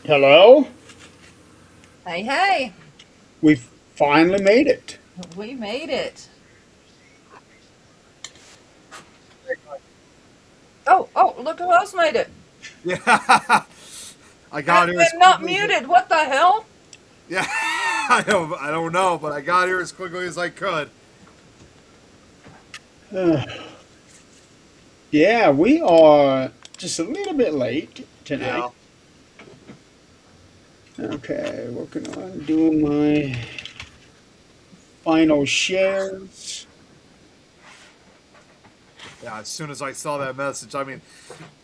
Hello? Hey, hey, We finally made it. we made it. Look who else made it. Yeah, I got And, here as and not quickly as muted. What the hell? yeah. I don't know, but I got here as quickly as I could. Yeah, we are just a little bit late tonight. Yeah, Okay, working on doing my final shares. yeah. As soon as I saw that message, I mean,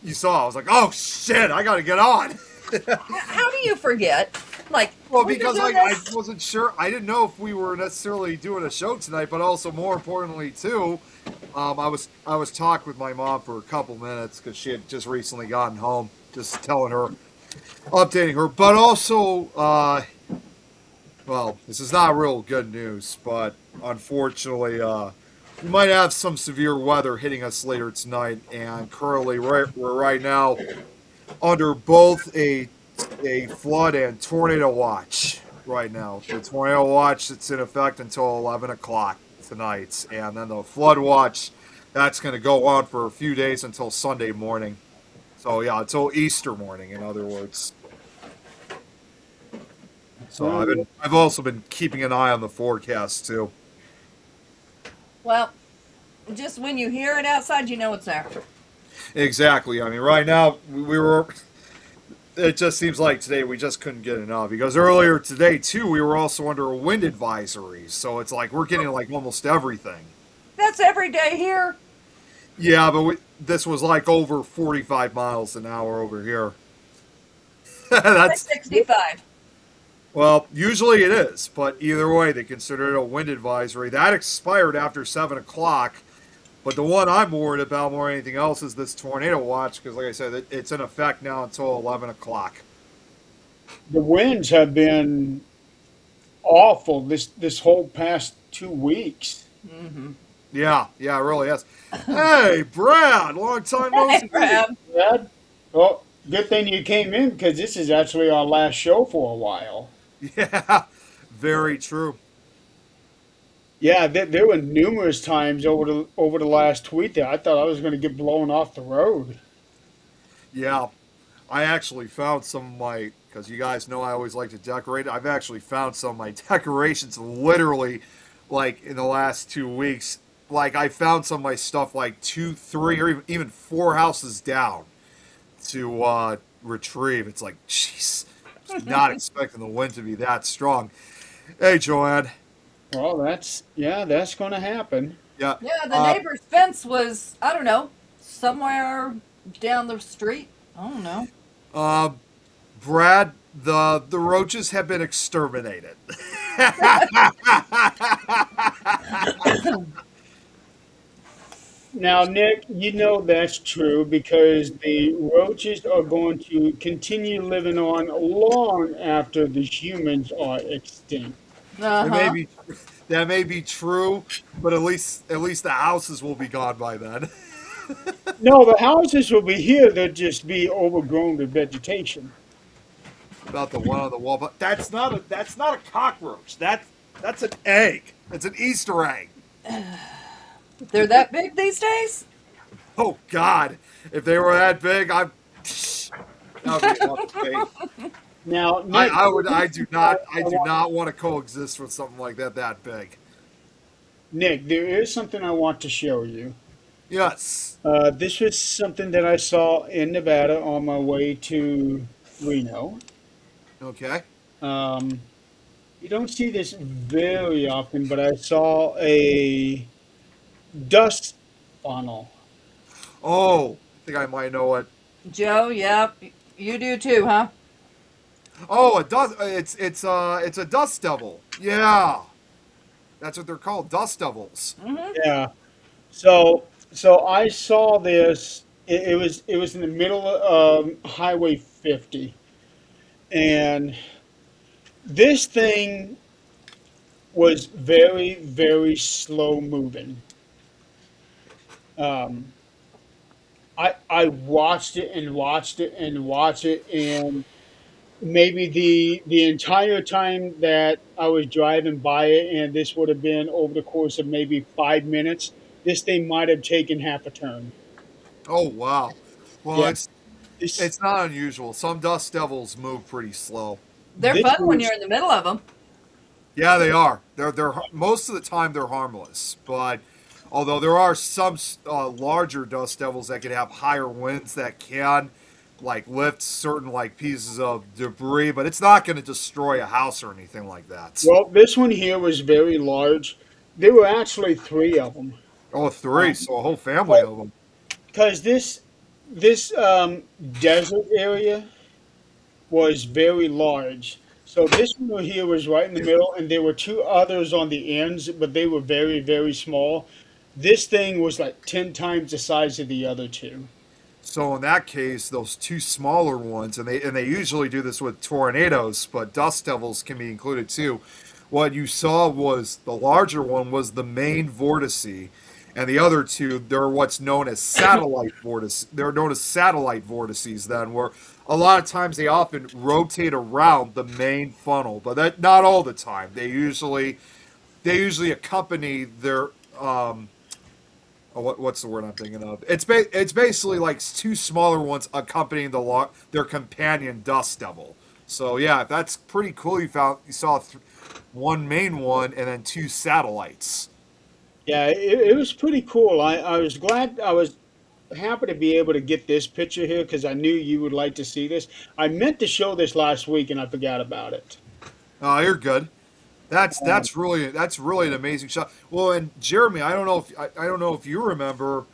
you saw, I was like, oh shit, I got to get on. How do you forget? Like, Well, we've been because doing I this. wasn't sure. I didn't know if we were necessarily doing a show tonight, but also more importantly too, I was talking with my mom for a couple minutes because she had just recently gotten home, just telling her, updating her, but also well, this is not real good news, but unfortunately, we might have some severe weather hitting us later tonight. And currently, we're right now under both a flood and tornado watch. Right now, the tornado watch that's in effect until 11 o'clock tonight, and then the flood watch that's going to go on for a few days until Sunday morning. So yeah, until Easter morning, in other words. So Uh, I've also been keeping an eye on the forecast too. Well, just when you hear it outside, you know it's there. Exactly. I mean, right now we were. It just seems like today we just couldn't get enough because earlier today too we were also under a wind advisory. So it's like we're getting like almost everything. That's every day here. Yeah, but this was like over 45 miles an hour over here. That's That's 65. well, usually it is, but either way, they consider it a wind advisory that expired after 7 o'clock. But the one I'm worried about more than anything else is this tornado watch because, like I said, it's in effect now until 11 o'clock. the winds have been awful this whole past 2 weeks. Mm-hmm. Yeah, yeah, it really is. Hey, Brad, long time no Hey, see. Brad. Brad, well, good thing you came in because this is actually our last show for a while. Yeah, very true. Yeah, there were numerous times over the last week that I thought I was going to get blown off the road. Yeah, I actually found some of my, because you guys know I always like to decorate. I've actually found some of my decorations literally like in the last 2 weeks. Like I found some of my stuff like two, three, or even four houses down to retrieve. It's like, jeez, not expecting the wind to be that strong. Hey, Joanne. Well, that's going to happen. Yeah. Yeah, the Uh, neighbor's fence was, I don't know, somewhere down the street. I don't know. uh, Brad, the roaches have been exterminated. Now, Nick, you know that's true because the roaches are going to continue living on long after the humans are extinct. Uh It may huh. be that may be true, but at least the houses will be gone by then. No, the houses will be here. They'll just be overgrown with vegetation. About the one on the wall, but that's not a cockroach. That's an egg. It's an Easter egg. They're that big these days? Oh God! If they were that big, that would be enough for me. Now, I, Nick, I there would. is something I do not want to coexist with something like that big. Nick, there is something I want to show you. Yes. This was something that I saw in Nevada on my way to Reno. Okay. Um, you don't see this very often, but I saw a dust funnel. Oh, I think I might know it. Joe, yep. You do too, huh? Oh, it does. It's a dust devil. Yeah, that's what they're called, dust devils. Mm-hmm. Yeah. So I saw this. It was in the middle of Highway 50, and this thing was very very slow moving. Um, I watched it and watched it and watched it, and maybe the entire time that I was driving by it, and this would have been over the course of maybe 5 minutes, this thing might have taken half a turn. Oh wow. Well, Yeah, this it's not unusual. Some dust devils move pretty slow. They're this fun when was you're in the middle of them. Yeah, they are. They're most of the time they're harmless, but although there are some larger dust devils that can have higher winds that can like lift certain like pieces of debris, but it's not going to destroy a house or anything like that. well, this one here was very large. There were actually three of them. Oh, three, so a whole family of them. Because this desert area was very large. So this one here was right in the middle, and there were two others on the ends, but they were very, very small. This thing was like 10 times the size of the other two. So in that case, those two smaller ones, and they usually do this with tornadoes, but dust devils can be included too. What you saw was the larger one was the main vortice, and the other two they're what's known as satellite vortices. They're known as satellite vortices. Then, where a lot of times they often rotate around the main funnel, but that not all the time. They usually accompany their what's the word I'm thinking of? It's basically like two smaller ones accompanying their companion dust devil. So yeah, that's pretty cool. You saw one main one and then two satellites. Yeah, it was pretty cool. I was glad, I was happy to be able to get this picture here because I knew you would like to see this. I meant to show this last week and I forgot about it. Oh, you're good. That's Um, that's really that's really an amazing shot. Well, and Jeremy, I don't know if you remember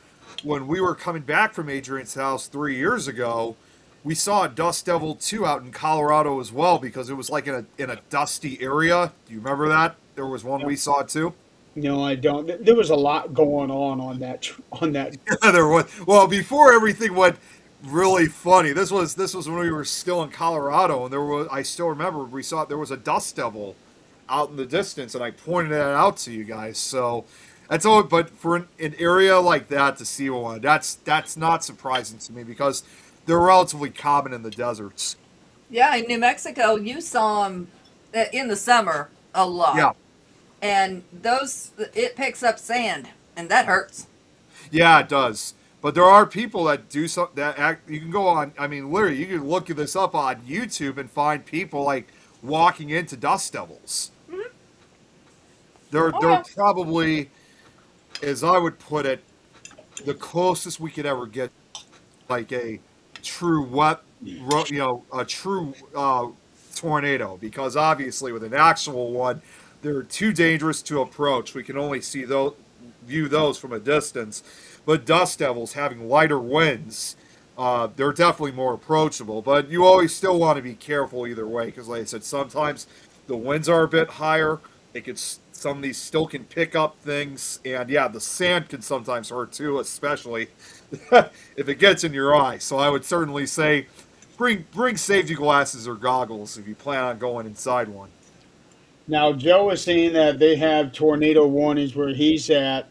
when we were coming back from Adrian's house 3 years ago. We saw a dust devil too out in Colorado as well because it was like in a dusty area. Do you remember that? There was one we saw too. no, I don't. There was a lot going on on that. There was well before everything went really funny. This was when we were still in Colorado, and there was I still remember we saw there was a dust devil out in the distance, and I pointed that out to you guys. So that's all. But for an area like that to see one, that's not surprising to me because they're relatively common in the deserts. Yeah, in New Mexico, you saw them in the summer a Yeah, lot. And those, it picks up sand, and that hurts. yeah, it does. But there are people that do some that act. You can go on. I mean, literally, you can look this up on YouTube and find people like walking into dust devils. Oh, They're yeah. probably, as I would put it, the closest we could ever get like a true a true tornado. Because obviously, with an actual one, they're too dangerous to approach. We can only view those from a distance. But dust devils having lighter winds, they're definitely more approachable. But you always still want to be careful either way, because like I said, sometimes the winds are a bit higher. Some of these still can pick up things, and yeah, the sand can sometimes hurt too, especially if it gets in your eye. So I would certainly say bring safety glasses or goggles if you plan on going inside one. Now, Joe is saying that they have tornado warnings where he's at.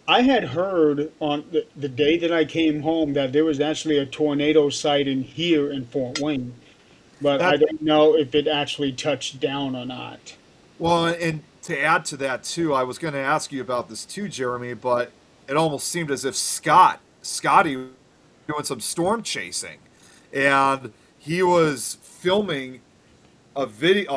I had heard on the day that I came home that there was actually a tornado sighting here in Fort Wayne, but I That don't know if it actually touched down or not. Well, and to add to that too, I was going to ask you about this too, Jeremy, but it almost seemed as if Scotty, was doing some storm chasing, and he was filming a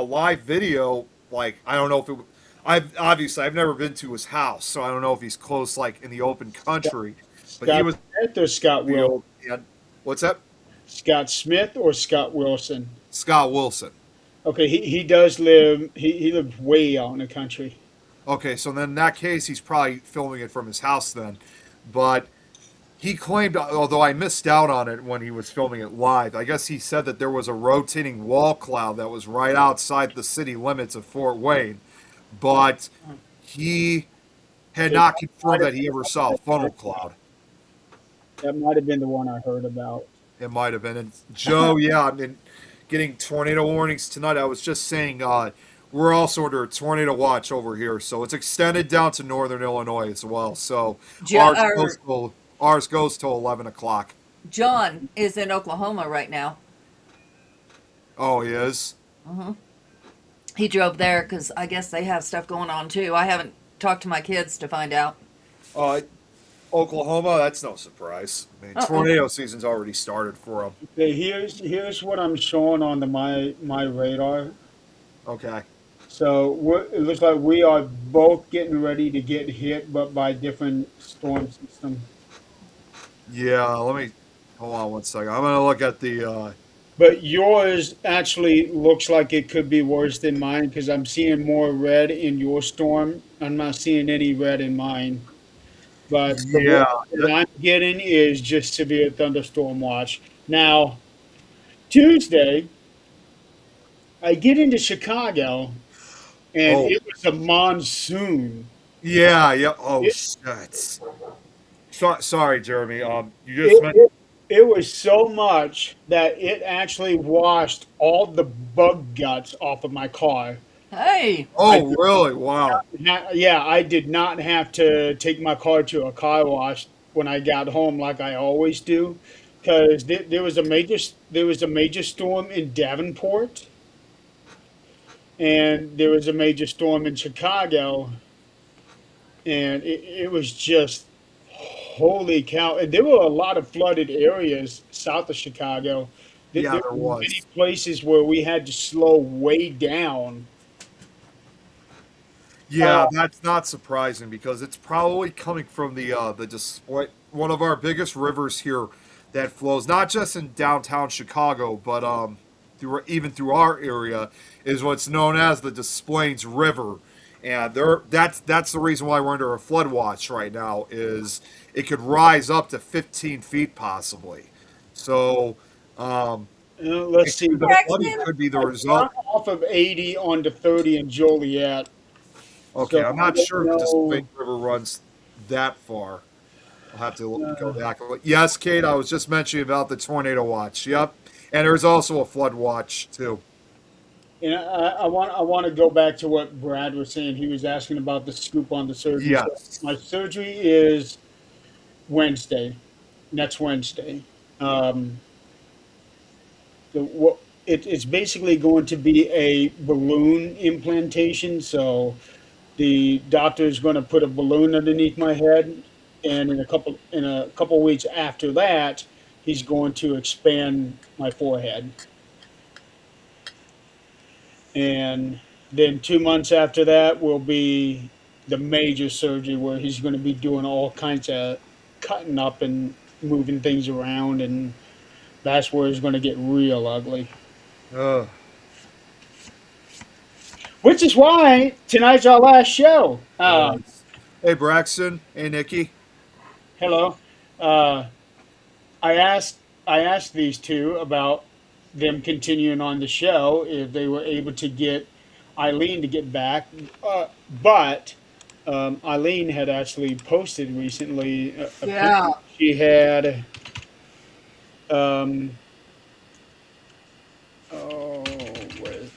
live video. Like I don't know if it. I've never been to his house, so I don't know if he's close, like in the open country. But he Scott was Smith or Scott Will video. And what's that? Scott Smith or Scott Wilson? Scott Wilson. Okay, he does live he lives way out in the country. Okay, so then in that case, he's probably filming it from his house then. But he claimed, although I missed out on it when he was filming it live, I guess he said that there was a rotating wall cloud that was right outside the city limits of Fort Wayne, but he had It not might confirmed have that he ever saw a funnel cloud. That might have been the one I heard about. It might have been. And Joe, yeah, I mean, getting tornado warnings tonight. I was just saying, we're also under a tornado watch over here, so it's extended down to northern Illinois as well. So Jo- or ours goes till 11 o'clock. John is in Oklahoma right now. Oh, he is. He drove there because I guess they have stuff going on too. I haven't talked to my kids to find out. Uh, Oklahoma. That's no surprise. I mean, Uh-oh. tornado season's already started for him. Okay, here's what I'm showing on my radar. Okay. So it looks like we are both getting ready to get hit, but by different storm system. Yeah. Let me hold on one second. I'm gonna look at the. But yours actually looks like it could be worse than mine because I'm seeing more red in your storm. I'm not seeing any red in mine. But the Yeah. one that I'm getting is just severe thunderstorm watch. Now, Tuesday, I get into Chicago and Oh. it was a monsoon. Yeah. Yeah. Oh It, shit. Sorry, Jeremy. You just it, meant. it, it was so much that it actually washed all the bug guts off of my car. Hey, I Oh, really? Wow. Yeah, I did not have to take my car to a car wash when I got home like I always do, because there was a major storm in Davenport, and there was a major storm in Chicago, and it was just holy cow! And there were a lot of flooded areas south of Chicago. Yeah, There there were many was. places where we had to slow way down. Yeah, that's not surprising because it's probably coming from the display one of our biggest rivers here that flows not just in downtown Chicago, but even through our area is what's known as the Des Plaines River. And that's the reason why we're under a flood watch right now is it could rise up to 15 feet possibly. So um, Let's see. the flooding Braxton. could be the I got result. off of 80 onto 30 in Joliet. So Okay, I'm I not don't sure if the Des Plaines know. River runs that far. I'll have to go back. Yes, Kate, I was just mentioning about the tornado watch. Yep, and there's also a flood watch too. And I want to go back to what Brad was saying. He was asking about the scoop on the surgery. So Yes. my surgery is Wednesday, next Wednesday. Um, it's basically going to be a balloon implantation. So the doctor is going to put a balloon underneath my head, and in a couple weeks after that, he's going to expand my forehead, and then 2 months after that will be the major surgery where he's going to be doing all kinds of cutting up and moving things around, and that's where it's going to get real ugly. Uh, Which is why tonight's our last show. yes. Hey, Braxton. Hey, Nikki. Hello. Uh, I asked these two about them continuing on the show if they were able to get Eileen to get back, but Eileen had actually posted recently a Yeah. picture. She had um, oh, wait.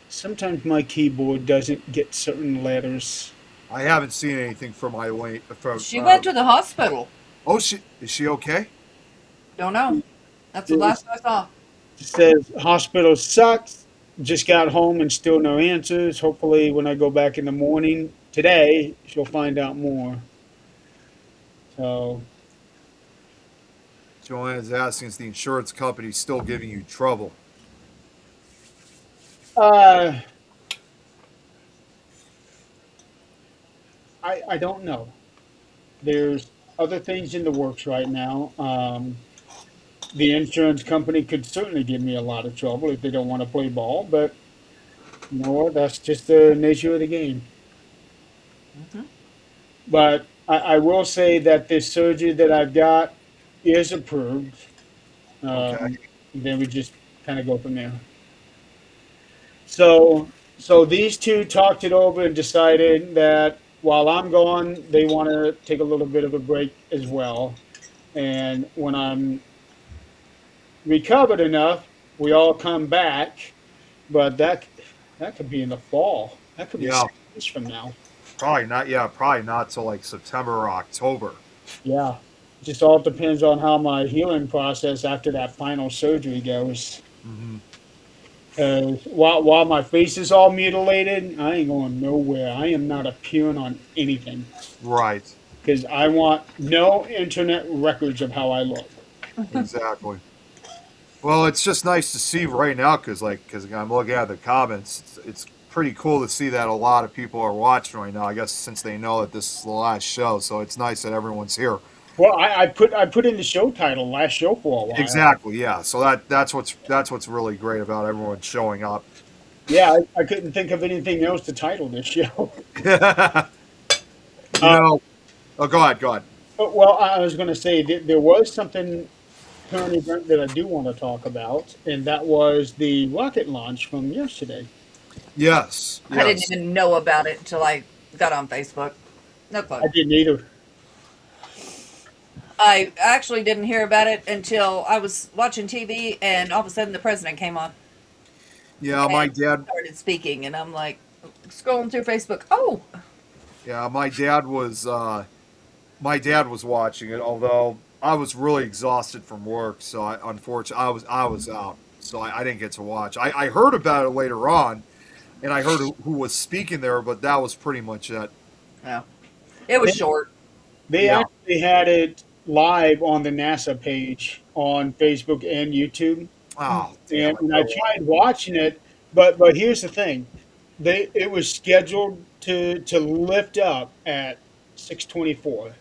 Sometimes my keyboard doesn't get certain letters. I haven't seen anything from Eileen. From She went to the hospital. oh, she is she okay? Don't know. That's the last I saw. It says hospital sucks. Just got home and still no answers. Hopefully, when I go back in the morning today, she'll find out more. So, Joanna's asking, is the insurance company still giving you trouble? uh, I don't know. There's other things in the works right now. The insurance company could certainly give me a lot of trouble if they don't want to play ball, but you know what? That's just the nature of the game. Hmm. But I will say that this surgery that I've got is approved. Okay. Then we just kind of go from there. So these two talked it over and decided that while I'm gone, they want to take a little bit of a break as well. And when I'm recovered enough, we all come back. But that could be in the fall. That could be Yeah, 6 months from now. probably not. Yeah, probably not till like September or October. Yeah. Just all depends on how my healing process after that final surgery goes. Hmm. While my face is all mutilated, I ain't going nowhere. I am not appearing on anything Right. because I want no internet records of how I look. Exactly. Well, it's just nice to see right now because I'm looking at the comments. It's pretty cool to see that a lot of people are watching right now. I guess since they know that this is the last show, so it's nice that everyone's here. Well, I put in the show title last show for a while. Exactly. Yeah. So that's what's really great about everyone showing up. Yeah, I couldn't think of anything else to title this show. You know. Oh, go ahead. Go ahead. Well, I was going to say that there was something current event that I do want to talk about, and that was the rocket launch from yesterday. Yes. I didn't Yes. even know about it until I got on Facebook. No I clue. didn't either. I actually didn't hear about it until I was watching TV and all of a sudden the president came on Yeah. My and dad. started speaking. And I'm like, scrolling through Facebook. Oh, Yeah. My dad was watching it, although I was really exhausted from work, so unfortunately I was out, so I didn't get to watch. I heard about it later on, and I heard who was speaking there, but that was pretty much it. no. It was They, short. they Yeah. actually had it live on the NASA page on Facebook and YouTube, Oh, damn and, it! and I tried watching it, but here's the thing: it was scheduled to lift up at 6:24.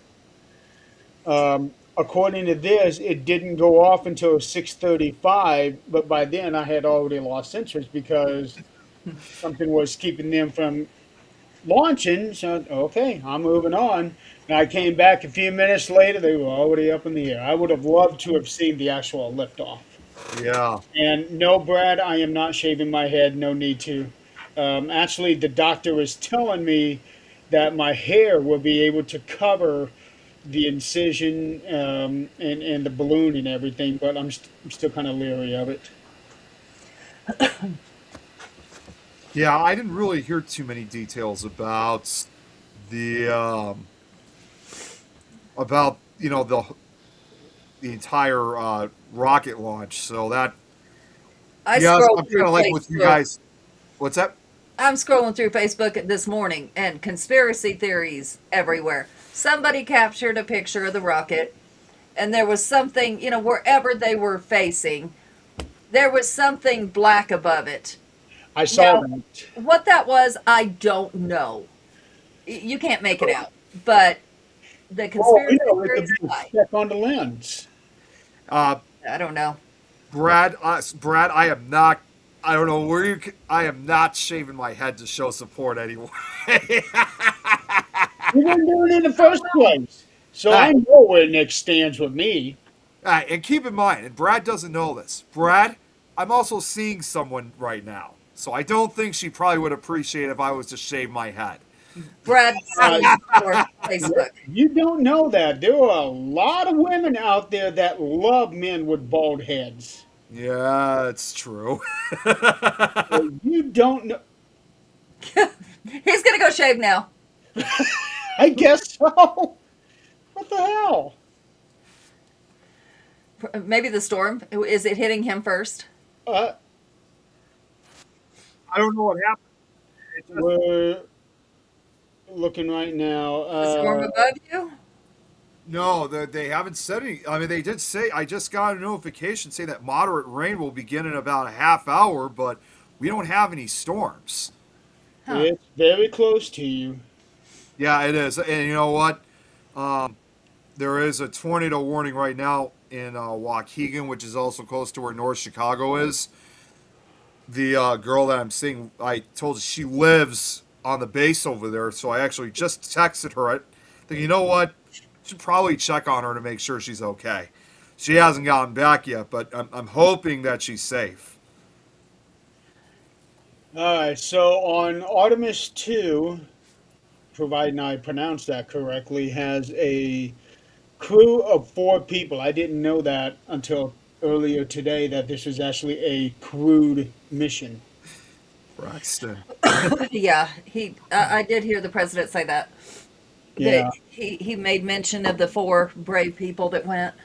According to this, it didn't go off until 6:35, but by then I had already lost interest because something was keeping them from launching. So okay, I'm moving on. And I came back a few minutes later; they were already up in the air. I would have loved to have seen the actual liftoff. Yeah. And no, Brad, I am not shaving my head. No need to. Actually, the doctor is telling me that my hair will be able to cover the incision and the balloon and everything, but I'm still kind of leery of it. Yeah, I didn't really hear too many details the about the entire rocket launch. So that, I yeah, I'm scrolled kind through of like with you Facebook. guys. What's that? I'm scrolling through Facebook this morning and conspiracy theories everywhere. Somebody captured a picture of the rocket and there was something, wherever they were facing, there was something black above it. I saw Now, that. what that was, I don't know. You can't make it out. But the Oh, conspiracy yeah, it could theories be a fly. speck on the lens. Uh, I don't know. Brad, I am not. I don't know where I am not shaving my head to show support anyway. You didn't do it in the first place. So Hey, I know where Nick stands with me. and keep in mind, and Brad doesn't know this. Brad, I'm also seeing someone right now, so I don't think she probably would appreciate if I was to shave my head. Brad Uh, sees your Facebook. you don't know that. There are a lot of women out there that love men with bald heads. Yeah, it's true. You don't know. He's going to go shave now. I guess so. What the hell? Maybe the storm. Is it hitting him first? Uh, I don't know what happened. It just, we're looking right now. The storm above you? no, they haven't said any. I mean, they did say. I just got a notification saying that moderate rain will begin in about a half hour, but we don't have any storms. Huh. It's very close to you. Yeah, it is. And you know what? There is a tornado warning right now in Waukegan, which is also close to where North Chicago is. The girl that I'm seeing, I told her she lives on the base over there, so I actually just texted her. I think, you know what? Should probably check on her to make sure she's okay. She hasn't gotten back yet, but I'm hoping that she's safe. All right. So on Artemis 2, providing I pronounced that correctly, has a crew of 4 people. I didn't know that until earlier today that this was actually a crewed mission. Braxton. Yeah, I did hear the president say that. that Yeah. he made mention of the four brave people that went.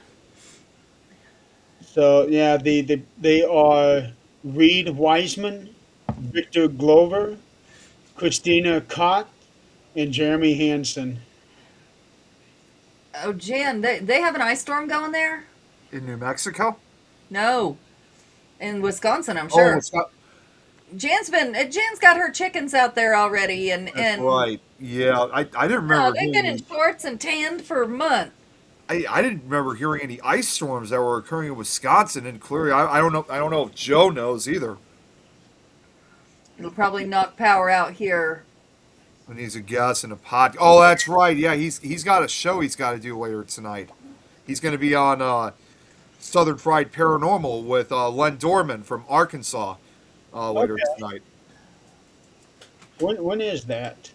So yeah, they are Reed Wiseman, Victor Glover, Christina Kott, and Jeremy Hansen. Oh, Jen, they have an ice storm going there? In New Mexico. No, in Wisconsin, I'm Oh, sure. Jen's got her chickens out there already, that's and right. Yeah, I didn't no, remember they've hearing been in any. shorts and tanned for months. I didn't remember hearing any ice storms that were occurring in Wisconsin, and clearly I don't know. I don't know if Joe knows either. It'll probably knock power out here. And he's a guest and a pod. Oh, that's right. Yeah, he's got a show he's got to do later tonight. He's going to be on Southern Fried Paranormal with Len Dorman from Arkansas later Okay. tonight. When is that?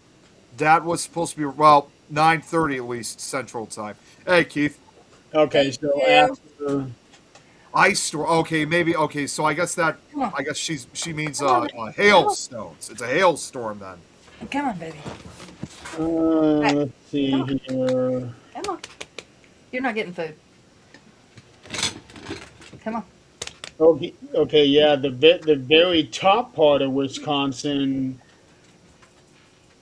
That was supposed to be, well, 9:30 at least Central Time. Hey, Keith. Okay, Thank so you. after. Ice storm. Okay, maybe. Okay, so Come on, I guess she means come on, baby. Come on, hailstones. It's a hailstorm then. come on, baby. Hey, Let's come see on, here. come on. You're not getting food. Come on. Okay, okay, yeah, the very top part of Wisconsin,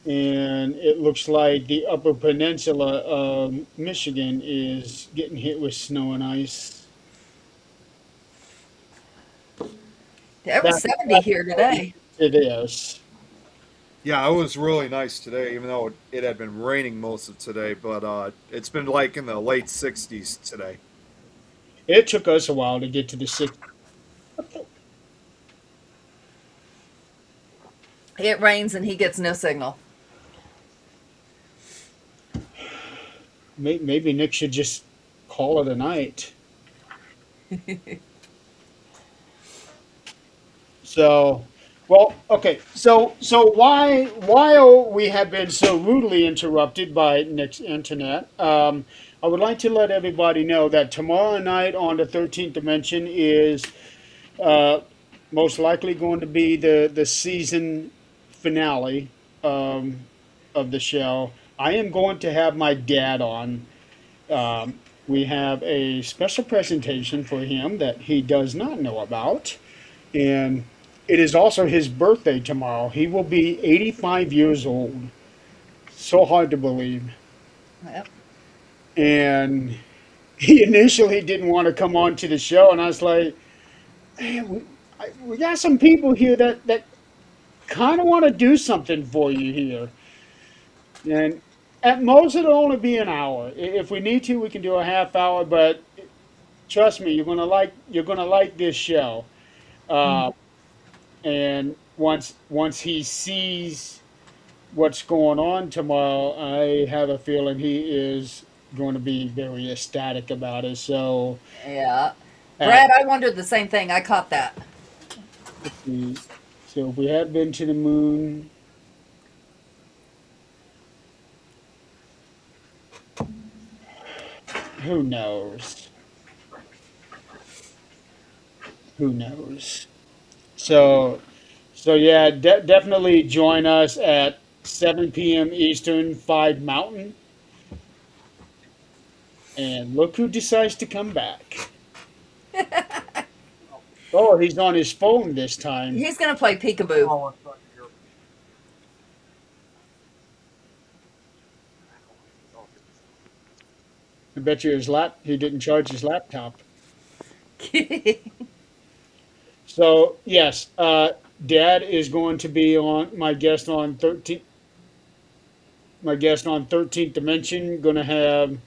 and it looks like the Upper Peninsula of Michigan is getting hit with snow and ice. It was That, 70 that's here how today. it is. Yeah, it was really nice today, even though it had been raining most of today. But it's been like in the late 60s today. It took us a while to get to the six. It rains and he gets no signal. Maybe Nick should just call it a night. So, well, okay. So while we have been so rudely interrupted by Nick's internet, I would like to let everybody know that tomorrow night on the 13th Dimension is uh, most likely going to be the season finale of the show. I am going to have my dad on. We have a special presentation for him that he does not know about. And it is also his birthday tomorrow. He will be 85 years old. So hard to believe. Yep. And he initially didn't want to come on to the show. And I was like, man, we got some people here that kind of want to do something for you here. And at most, it'll only be an hour. If we need to, we can do a half hour. But trust me, you're gonna like this show. Uh, and once he sees what's going on tomorrow, I have a feeling he is going to be very ecstatic about it. So, Yeah. at, Brad, I wondered the same thing. I caught that. let's see. So if we had been to the moon, who knows? Who knows? So, so yeah, definitely join us at 7 p.m. Eastern, 5 Mountain, and look who decides to come back. Oh, he's on his phone this time. He's going to play peekaboo. I bet you he didn't charge his laptop. So yes, Dad is going to be on my guest on 13th Dimension. Going to have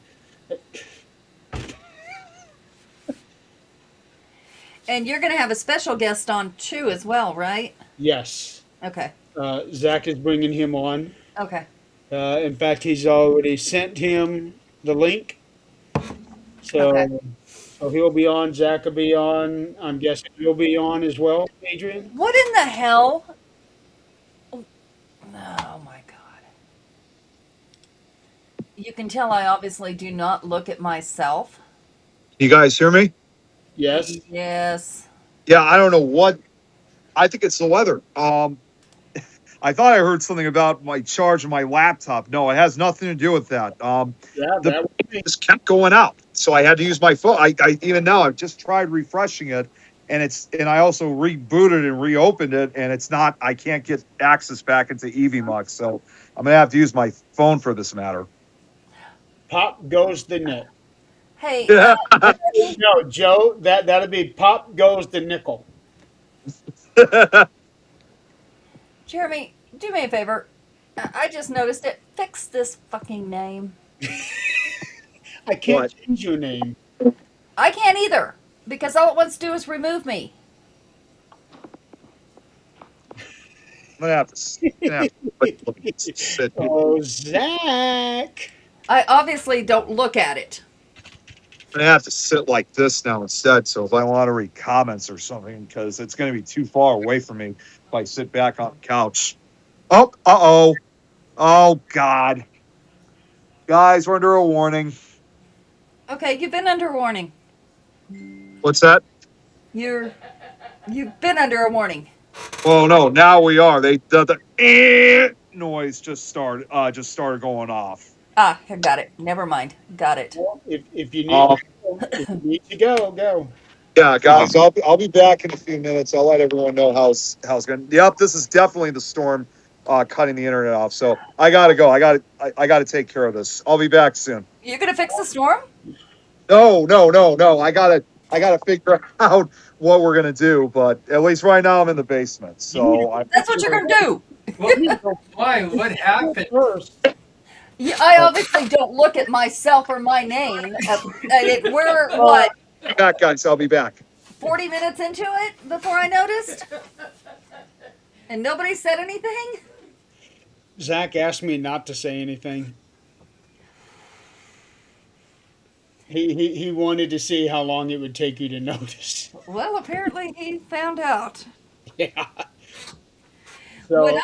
And you're going to have a special guest on too, as well, right? yes. Okay. Zach is bringing him on. Okay. In fact, he's already sent him the link. Okay. So he'll be on. Zach will be on. I'm guessing you'll be on as well, Adrian. What in the hell? Oh my God. You can tell I obviously do not look at myself. You guys hear me? Yes. Yes. Yeah, I don't know what. I think it's the weather. I thought I heard something about my charge of my laptop. No, it has nothing to do with that. Yeah, The that would be. just kept going out, so I had to use my phone. I even now I've just tried refreshing it, and I also rebooted and reopened it, and it's not. I can't get access back into EVMux, so I'm gonna have to use my phone for this matter. Pop goes the net. Hey, Yeah. No, Joe, that'll be pop goes the nickel. Jeremy, do me a favor. I just noticed it. Fix this fucking name. I can't What? change your name. I can't either because all it wants to do is remove me. I'm gonna have to. Sit. Oh, Zach. I obviously don't look at it. I'm gonna have to sit like this now instead. So if I want to read comments or something, because it's gonna be too far away from me if I sit back on the couch. Oh, oh God, guys, we're under a warning. Okay, you've been under warning. What's that? You've been under a warning. Oh no, now we are. The noise just started going off. Ah, I got it. Never mind. Got it. Well, if you need, Um, if you need to go, go. yeah, guys, I'll be back in a few minutes. I'll let everyone know how's going. Yep, this is definitely the storm cutting the internet off. So I gotta go. I gotta take care of this. I'll be back soon. You're gonna fix the storm? No. I gotta figure out what we're gonna do. But at least right now I'm in the basement. So That's what you're gonna do. Why? What happened? First, Yeah, I obviously don't look at myself or my name. We're what, I'll be back, guys. I'll be back. 40 minutes into it before I noticed, and nobody said anything. Zach asked me not to say anything. He wanted to see how long it would take you to notice. Well, apparently he found out. Yeah. When So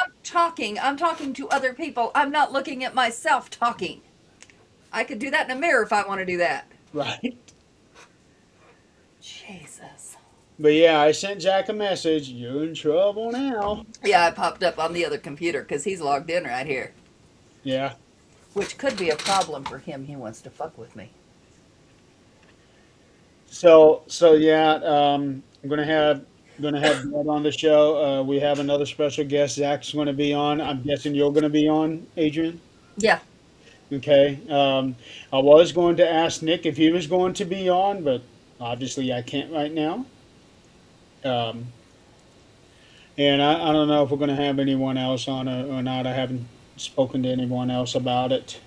I'm talking to other people. I'm not looking at myself talking. I could do that in a mirror if I want to do that. right. Jesus. But yeah, I sent Zach a message. You're in trouble now. Yeah, I popped up on the other computer because he's logged in right here, Yeah. which could be a problem for him. He wants to fuck with me. So yeah, I'm gonna have Brad on the show. We have another special guest. Zach's going to be on. I'm guessing you're going to be on, Adrian. Yeah. Okay. I was going to ask Nick if he was going to be on, but obviously I can't right now. Um, and I don't know if we're going to have anyone else on or not. I haven't spoken to anyone else about it.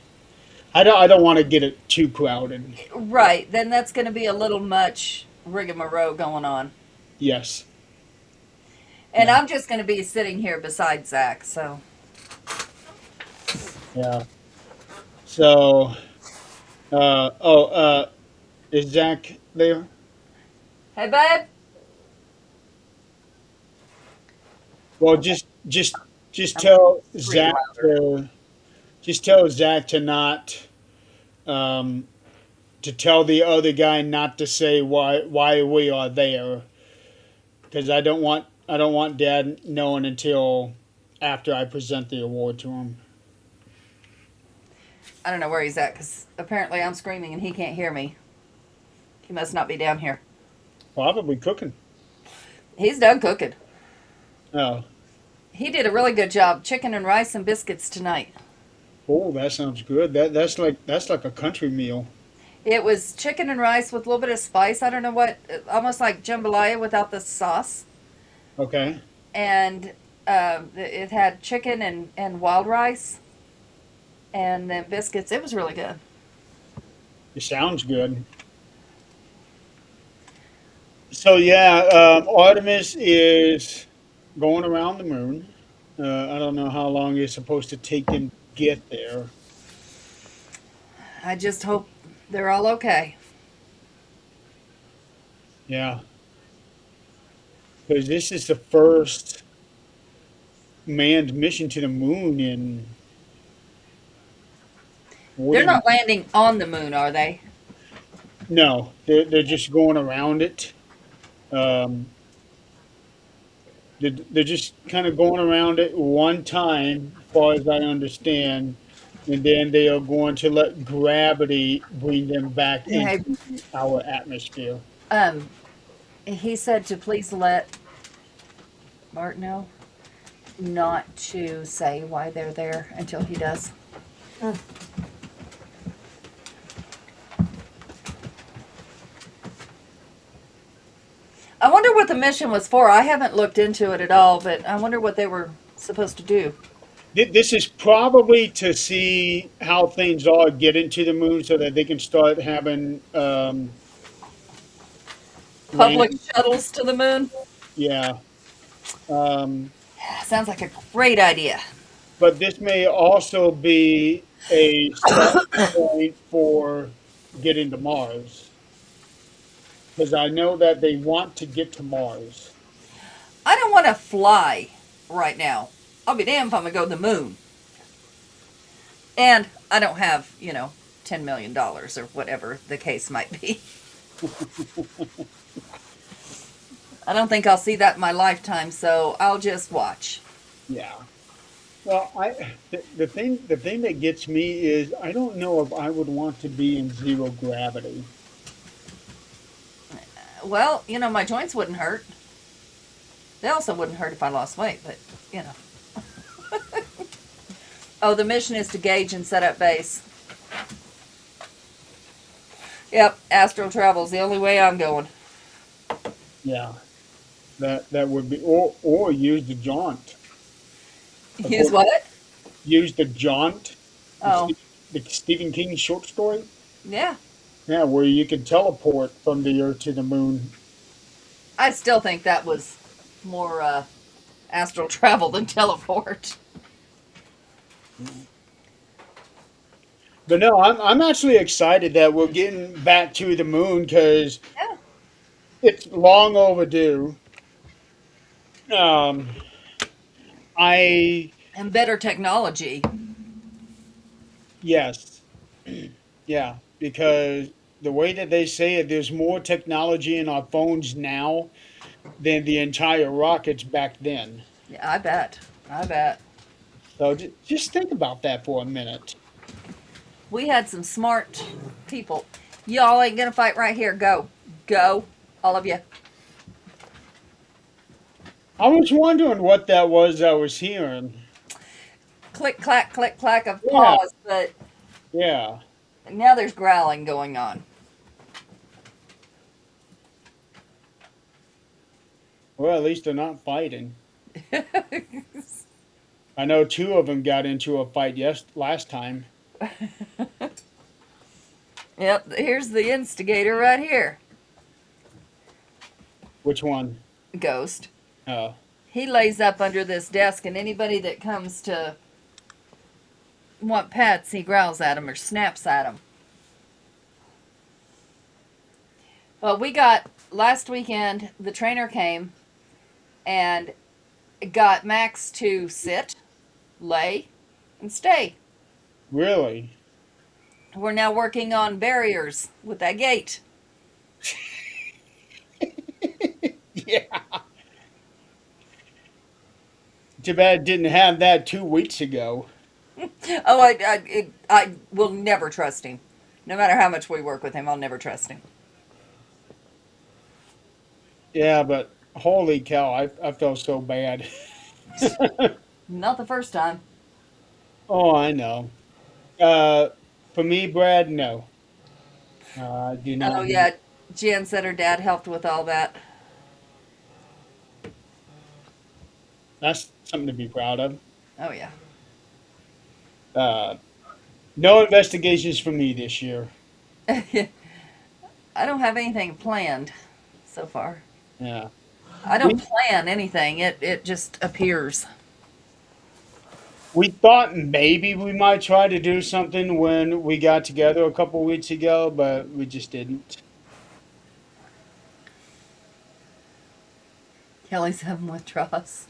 I don't want to get it too crowded. Right. Then that's going to be a little much rigmarole going on. Yes. And Yeah. I'm just going to be sitting here beside Zach. So Yeah. So, is Zach there? hey, babe. Well, just tell Zach louder. to not to tell the other guy not to say why we are there, because I don't want Dad knowing until after I present the award to him. I don't know where he's at because apparently I'm screaming and he can't hear me. He must not be down here. Probably cooking. He's done cooking. Oh, He did a really good job. Chicken and rice and biscuits tonight. oh, that sounds good. That's like a country meal. It was chicken and rice with a little bit of spice. I don't know what, almost like jambalaya without the sauce. Okay. And it had chicken and wild rice and then biscuits. It was really good. It sounds good. So yeah, Artemis is going around the moon. I don't know how long it's supposed to take them to get there. I just hope they're all okay. Yeah, because this is the first manned mission to the moon in. They're not landing on the moon, are they? No, they're just going around it. Um, They're just kind of going around it one time, as far as I understand, and then they are going to let gravity bring them back Hey, into our atmosphere. um, he said to please let Mark know not to say why they're there until he does. I wonder what the mission was for. I haven't looked into it at all, but I wonder what they were supposed to do. This is probably to see how things are getting to the moon, so that they can start having Public land. shuttles to the moon? Yeah. Um, Sounds like a great idea. but this may also be a start point for getting to Mars, because I know that they want to get to Mars. I don't want to fly right now. I'll be damned if I'm going to go to the moon. And I don't have, $10 million or whatever the case might be. I don't think I'll see that in my lifetime, so I'll just watch. Yeah. Well, the thing that gets me is I don't know if I would want to be in zero gravity. Well, my joints wouldn't hurt. They also wouldn't hurt if I lost weight, but, you know. Oh, the mission is to gauge and set up base. Yep, astral travel's the only way I'm going. Yeah. That would be, or use the jaunt. Use what? Use the jaunt. The, Oh, the Stephen King short story. yeah. Yeah, where you can teleport from the Earth to the moon. I still think that was more astral travel than teleport. But no, I'm actually excited that we're getting back to the moon because Yeah. it's long overdue. Um, I And better technology. yes, yeah, because the way that they say it, there's more technology in our phones now than the entire rockets back then. Yeah, I bet. I bet. So just think about that for a minute. We had some smart people. Y'all ain't gonna fight right here. Go. Go. All of you. I was wondering what that was I was hearing. Click, clack of Yeah, paws, but yeah. now there's growling going on. Well, at least they're not fighting. I know two of them got into a fight last time. Yep, here's the instigator right here. Which one? Ghost. Oh, He lays up under this desk, and anybody that comes to want pets, he growls at him or snaps at him. Well, we got last weekend, the trainer came and got Max to sit, lay, and stay. really? We're now working on barriers with that gate. Yeah. Too bad it didn't have that 2 weeks ago. Oh, I will never trust him. No matter how much we work with him, I'll never trust him. Yeah, but holy cow, I felt so bad. Not the first time. Oh, I know. Uh, for me, Brad, no. I do Oh, not. yeah. Jan said her dad helped with all that. That's something to be proud of. Oh, yeah. Uh, no investigations for me this year. I don't have anything planned so far. Yeah. I don't We plan anything. It just appears. we thought maybe we might try to do something when we got together a couple weeks ago, but we just didn't. Kelly's having withdrawals.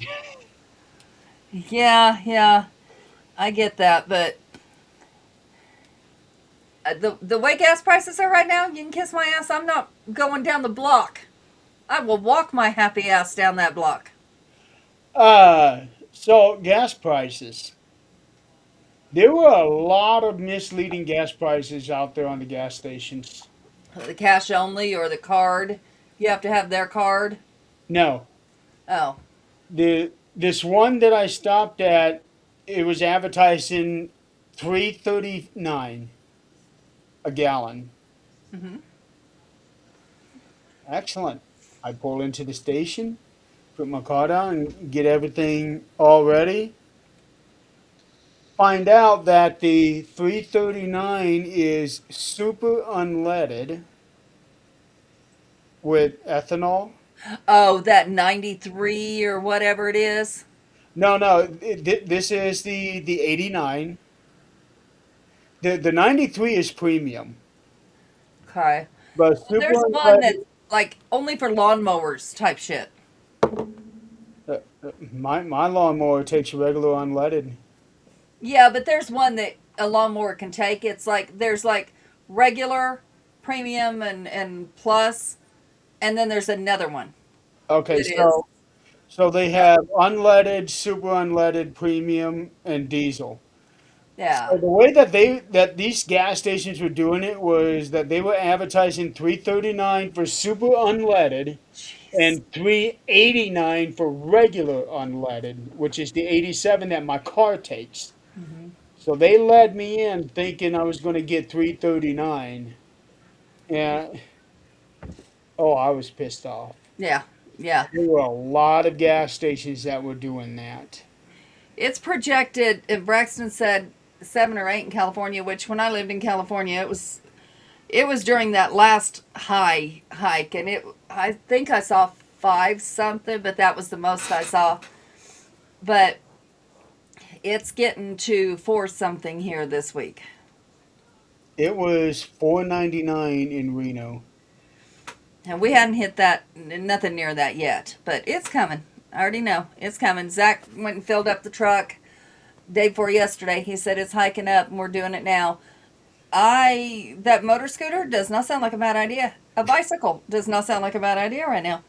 Yeah, yeah. I get that, but the way gas prices are right now, you can kiss my ass. I'm not going down the block. I will walk my happy ass down that block. So gas prices. There were a lot of misleading gas prices out there on the gas stations. The cash only or the card? You have to have their card. No, Oh, this one that I stopped at, it was advertising 3.39 a gallon. hmm. Excellent. I pull into the station, put my car down, and get everything all ready. Find out that the 339 is super unleaded with ethanol. Oh, that 93 or whatever it is. No, no, this is the 89. The 93 is premium, Okay. but Well, super there's one that's unleaded. like only for lawnmowers type shit. My lawnmower takes regular unleaded. Yeah, but there's one that a lawnmower can take. It's like there's like regular, premium, and plus, and then there's another one. Okay, It is. so they have unleaded, super unleaded, premium, and diesel. Yeah. So the way that these gas stations were doing it was that they were advertising 339 for super unleaded Jeez. and 389 for regular unleaded, which is the 87 that my car takes. Hmm. So they led me in thinking I was going to get 339. Yeah. Oh, I was pissed off. Yeah. Yeah. There were a lot of gas stations that were doing that. It's projected. And Braxton said 7 or 8 in California. Which when I lived in California, it was during that last high hike, and I think I saw 5 something, but that was the most I saw. But it's getting to 4 something here this week. It was 499 in Reno. And we hadn't hit that, nothing near that yet. But it's coming. I already know. It's coming. Zach went and filled up the truck day before yesterday. He said it's hiking up and we're doing it now. That motor scooter does not sound like a bad idea. A bicycle does not sound like a bad idea right now.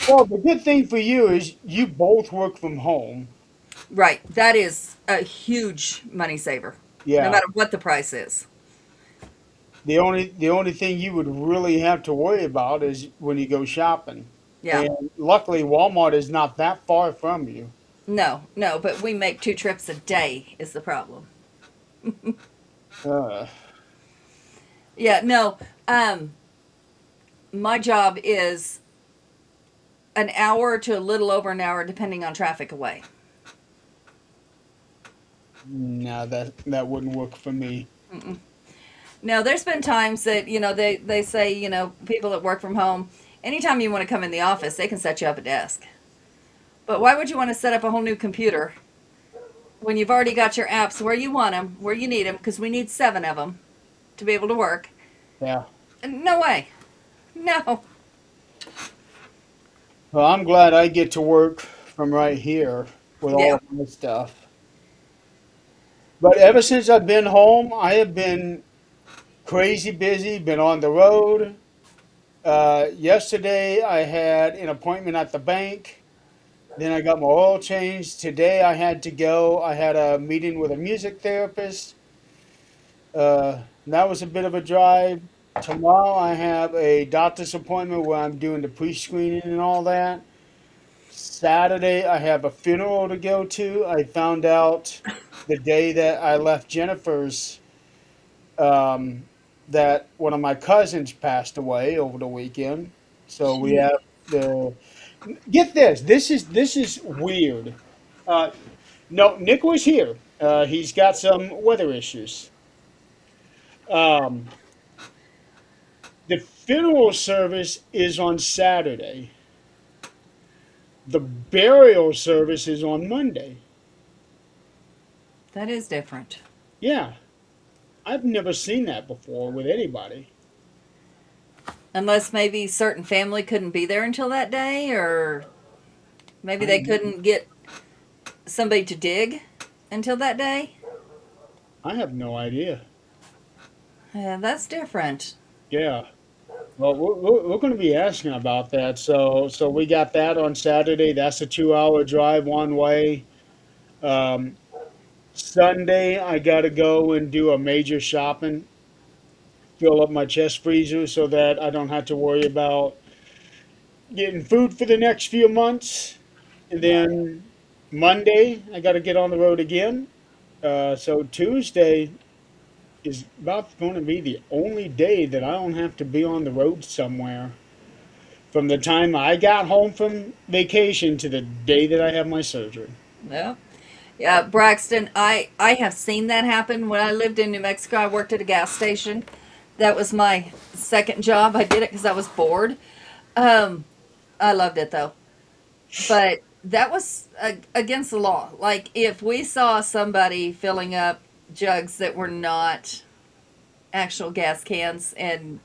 Well, the good thing for you is you both work from home. Right. That is a huge money saver. No Yeah. matter what the price is. The only thing you would really have to worry about is when you go shopping. Yeah. And luckily Walmart is not that far from you. No, no, but we make 2 trips a day is the problem. Uh, Yeah, no. My job is an hour to a little over an hour depending on traffic away. no, that wouldn't work for me. Mm-mm. No, there's been times that, they say, people that work from home, anytime you want to come in the office, they can set you up a desk. But why would you want to set up a whole new computer when you've already got your apps where you want them, where you need them, because we need 7 of them to be able to work? Yeah. No way. No. Well, I'm glad I get to work from right here with all Yeah. of my stuff. But ever since I've been home, I have been crazy busy, been on the road. Yesterday I had an appointment at the bank. Then I got my oil changed. Today I had to go. I had a meeting with a music therapist. That was a bit of a drive. Tomorrow I have a doctor's appointment where I'm doing the pre-screening and all that. Saturday I have a funeral to go to. I found out the day that I left Jennifer's um, that one of my cousins passed away over the weekend. So we have the get this. This is weird. Uh, no, Nick was here. He's got some weather issues. Um, the funeral service is on Saturday. The burial service is on Monday. That is different. Yeah, I've never seen that before with anybody. Unless maybe certain family couldn't be there until that day, or maybe they couldn't get somebody to dig until that day. I have no idea. Yeah, that's different. Yeah. Well, we're going to be asking about that. So we got that on Saturday. That's a 2 hour drive one way. Um, Sunday, I got to go and do a major shopping, fill up my chest freezer so that I don't have to worry about getting food for the next few months. And then Monday, I got to get on the road again. So Tuesday is about going to be the only day that I don't have to be on the road somewhere from the time I got home from vacation to the day that I have my surgery. Yeah. Yeah, Braxton, I have seen that happen. When I lived in New Mexico, I worked at a gas station. That was my second job. I did it because I was bored. Um, I loved it though. But that was against the law. Like, if we saw somebody filling up jugs that were not actual gas cans and,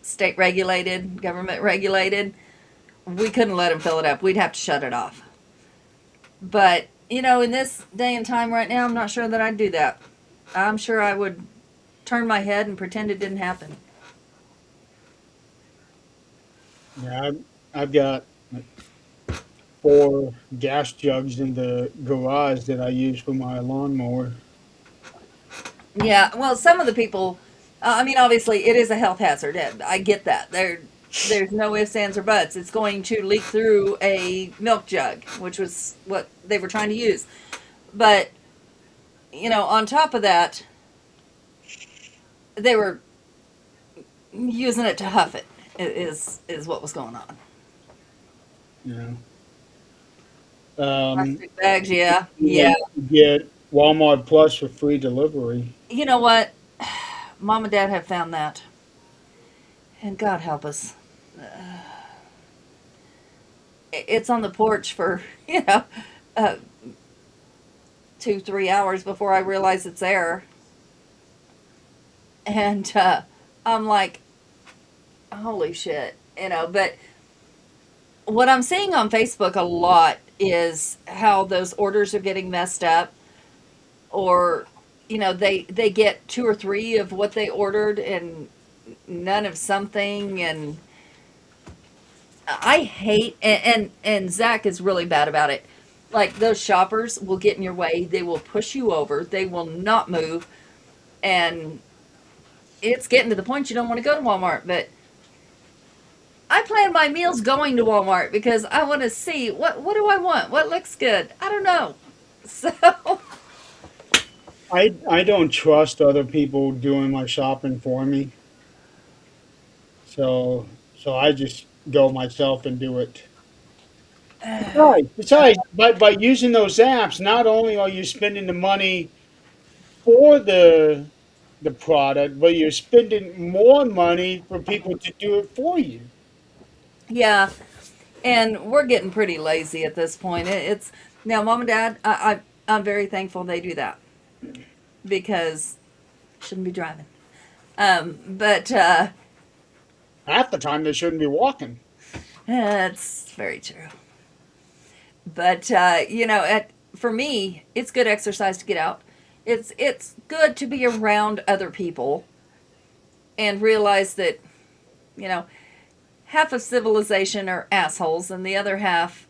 state regulated, government regulated, we couldn't let them fill it up. We'd have to shut it off. But, in this day and time right now, I'm not sure that I'd do that. I'm sure I would turn my head and pretend it didn't happen. Yeah, I've got like 4 gas jugs in the garage that I use for my lawnmower. Yeah, well, some of the people, I mean, obviously, it is a health hazard. I get that. There's no ifs, ands, or buts. It's going to leak through a milk jug, which was what they were trying to use. But, on top of that, they were using it to huff it, is what was going on. You know, Plastic bags, yeah. you Yeah. get Walmart Plus for free delivery. You know what? Mom and Dad have found that. And God help us. It's on the porch for, uh, 2, 3 hours before I realize it's there. And I'm like, holy shit, But what I'm seeing on Facebook a lot is how those orders are getting messed up, or they get 2 or 3 of what they ordered and none of something. And I hate, and Zach is really bad about it. Like, those shoppers will get in your way, they will push you over, they will not move, and it's getting to the point you don't want to go to Walmart. But I plan my meals going to Walmart because I want to see what do I want, what looks good. I don't know. So I don't trust other people doing my shopping for me, so I just go myself and do it. Besides, by using those apps, not only are you spending the money for the product, but you're spending more money for people to do it for you. yeah, and we're getting pretty lazy at this point. It's now, Mom and Dad. I'm very thankful they do that because I shouldn't be driving. But Half the time they shouldn't be walking. that's very true. But for me, it's good exercise to get out. It's good to be around other people and realize that you know half of civilization are assholes and the other half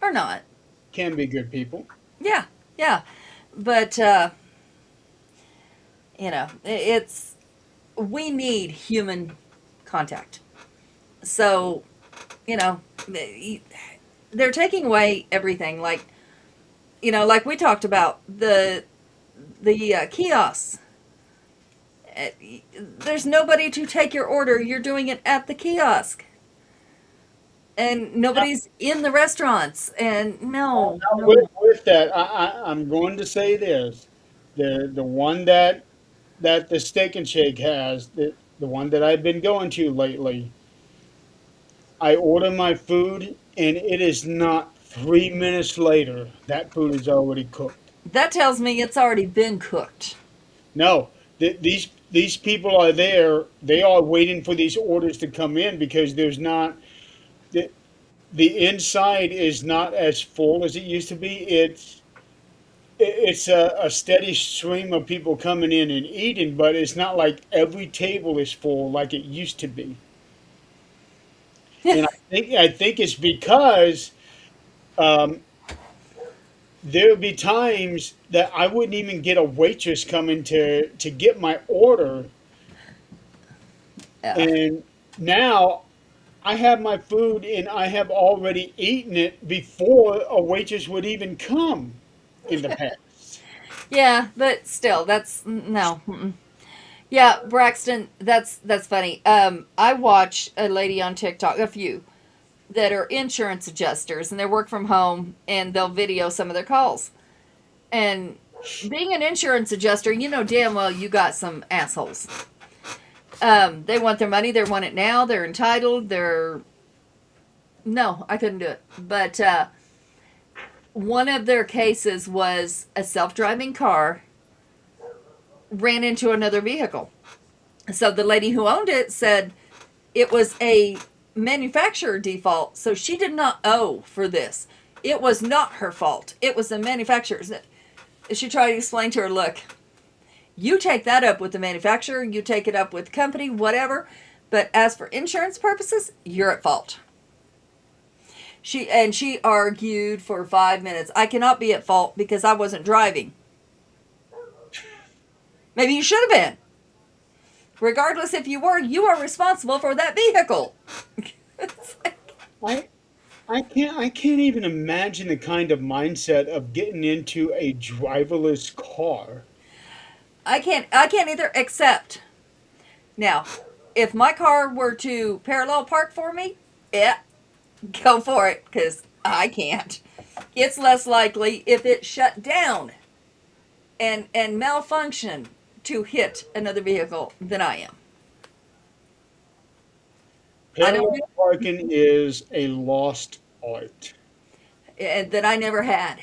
are not. Can be good people. Yeah, yeah. But it's we need human contact. So you know, they're taking away everything. Like like we talked about the kiosks. Uh, There's nobody to take your order. You're doing it at the kiosk, and nobody's in the restaurants. And no, Now, no. with that, I'm going to say this: the one that the Steak and Shake has, the one that I've been going to lately. I order my food, and it is not 3 minutes later. That food is already cooked. That tells me it's already been cooked. No, these people are there. They are waiting for these orders to come in because there's not the inside is not as full as it used to be. it's a steady stream of people coming in and eating, but it's not like every table is full like it used to be. And I think it's because um, there would be times that I wouldn't even get a waitress coming to get my order, Yeah. and now I have my food and I have already eaten it before a waitress would even come in the past. Yeah, but still, that's no. Mm-mm. Yeah, Braxton, that's funny. I watch a lady on TikTok, a few that are insurance adjusters, and they work from home, and they'll video some of their calls. And being an insurance adjuster, you know damn well you got some assholes. They want their money. They want it now. They're entitled. They're no, I couldn't do it. But one of their cases was a self-driving car ran into another vehicle. So the lady who owned it said it was a manufacturer default, so she did not owe for this. It was not her fault. It was the manufacturer's. She tried to explain to her, look, you take that up with the manufacturer, you take it up with the company, whatever. But as for insurance purposes, you're at fault. She argued for 5 minutes. I cannot be at fault because I wasn't driving. Maybe you should have been. Regardless if you were, you are responsible for that vehicle. It's like, I can't even imagine the kind of mindset of getting into a driverless car. I can't either accept. Now, if my car were to parallel park for me, yeah, go for it, because I can't. It's less likely if it shut down and malfunction to hit another vehicle than I am. I don't do Parallel parking is a lost art. that I never had.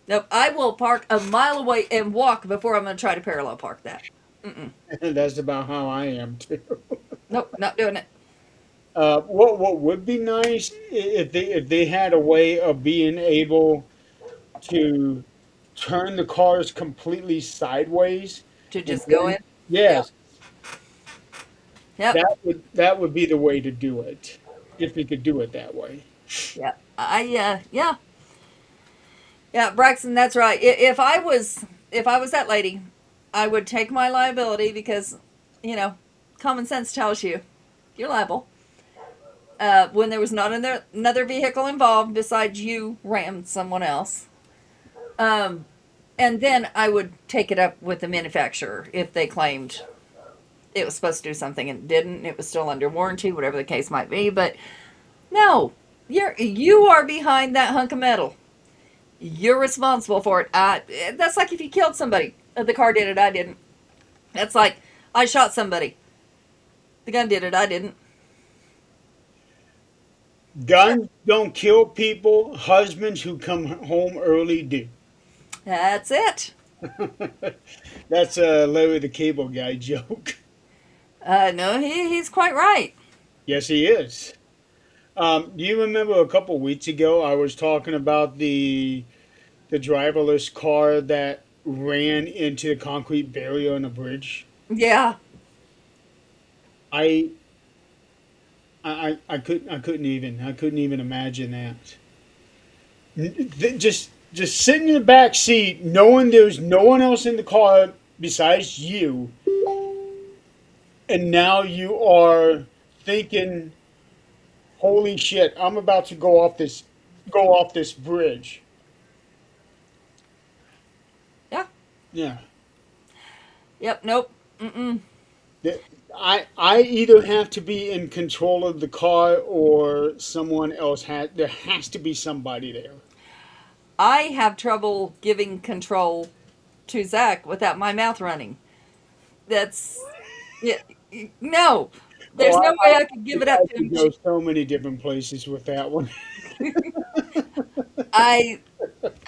Nope, I will park a mile away and walk before I'm going to try to parallel park that. Mm-mm. That's about how I am too. Nope, not doing it. What would be nice if they had a way of being able to turn the cars completely sideways To and just go then in. Yeah. yes, Yep. that would be the way to do it if we could do it that way. Yeah. Yeah. Yeah, Braxton, that's right. If I was that lady, I would take my liability because, you know, common sense tells you you're liable. When there was not another vehicle involved besides you rammed someone else. And then I would take it up with the manufacturer if they claimed it was supposed to do something and it didn't. It was still under warranty, whatever the case might be. But no, you are behind that hunk of metal. You're responsible for it. That's like if you killed somebody. The car did it. I didn't. That's like I shot somebody. The gun did it. I didn't. Guns don't kill people. Husbands who come home early do. That's it. That's a Larry the Cable Guy joke. No, he's quite right. Yes, he is. Do you remember a couple weeks ago I was talking about the driverless car that ran into the concrete barrier on a bridge? Yeah. I I couldn't even imagine that. Just sitting in the back seat, knowing there's no one else in the car besides you, and now you are thinking, "Holy shit! I'm about to go off this bridge." Yeah. Yeah. Yep. Nope. Mm-mm. The- I either have to be in control of the car or someone else there has to be somebody there. I have trouble giving control to Zach without my mouth running. That's yeah. No. There's Oh, no way I could give it up I to could him. go so many different places with that one. I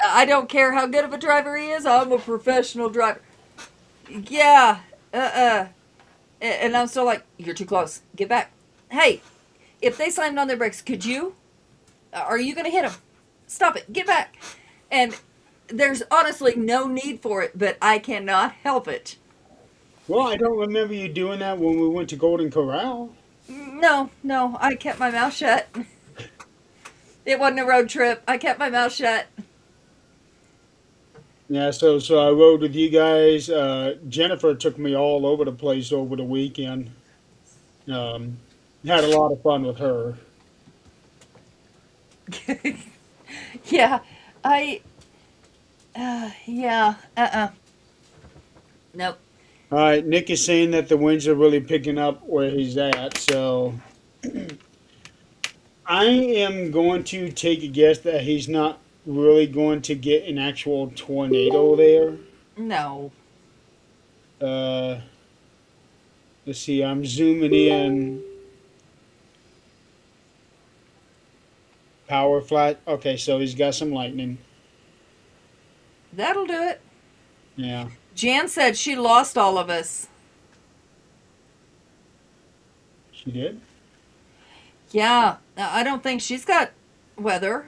I don't care how good of a driver he is. I'm a professional driver. Yeah. And I'm still like, you're too close. Get back. Hey, if they slammed on their brakes, could you? Are you going to hit them? Stop it. Get back. And there's honestly no need for it, but I cannot help it. Well, I don't remember you doing that when we went to Golden Corral. No, no, I kept my mouth shut. It wasn't a road trip. I kept my mouth shut. Yeah, so I rode with you guys. Jennifer took me all over the place over the weekend. Um, Had a lot of fun with her. Yeah, I, yeah, nope. All right, Nick is saying that the winds are really picking up where he's at, so I am going to take a guess that he's not really going to get an actual tornado there. No. Uh, let's see, I'm zooming in. Power flat. Okay, so he's got some lightning. That'll do it. Yeah. Jan said she lost all of us. She did? Yeah, I don't think she's got weather.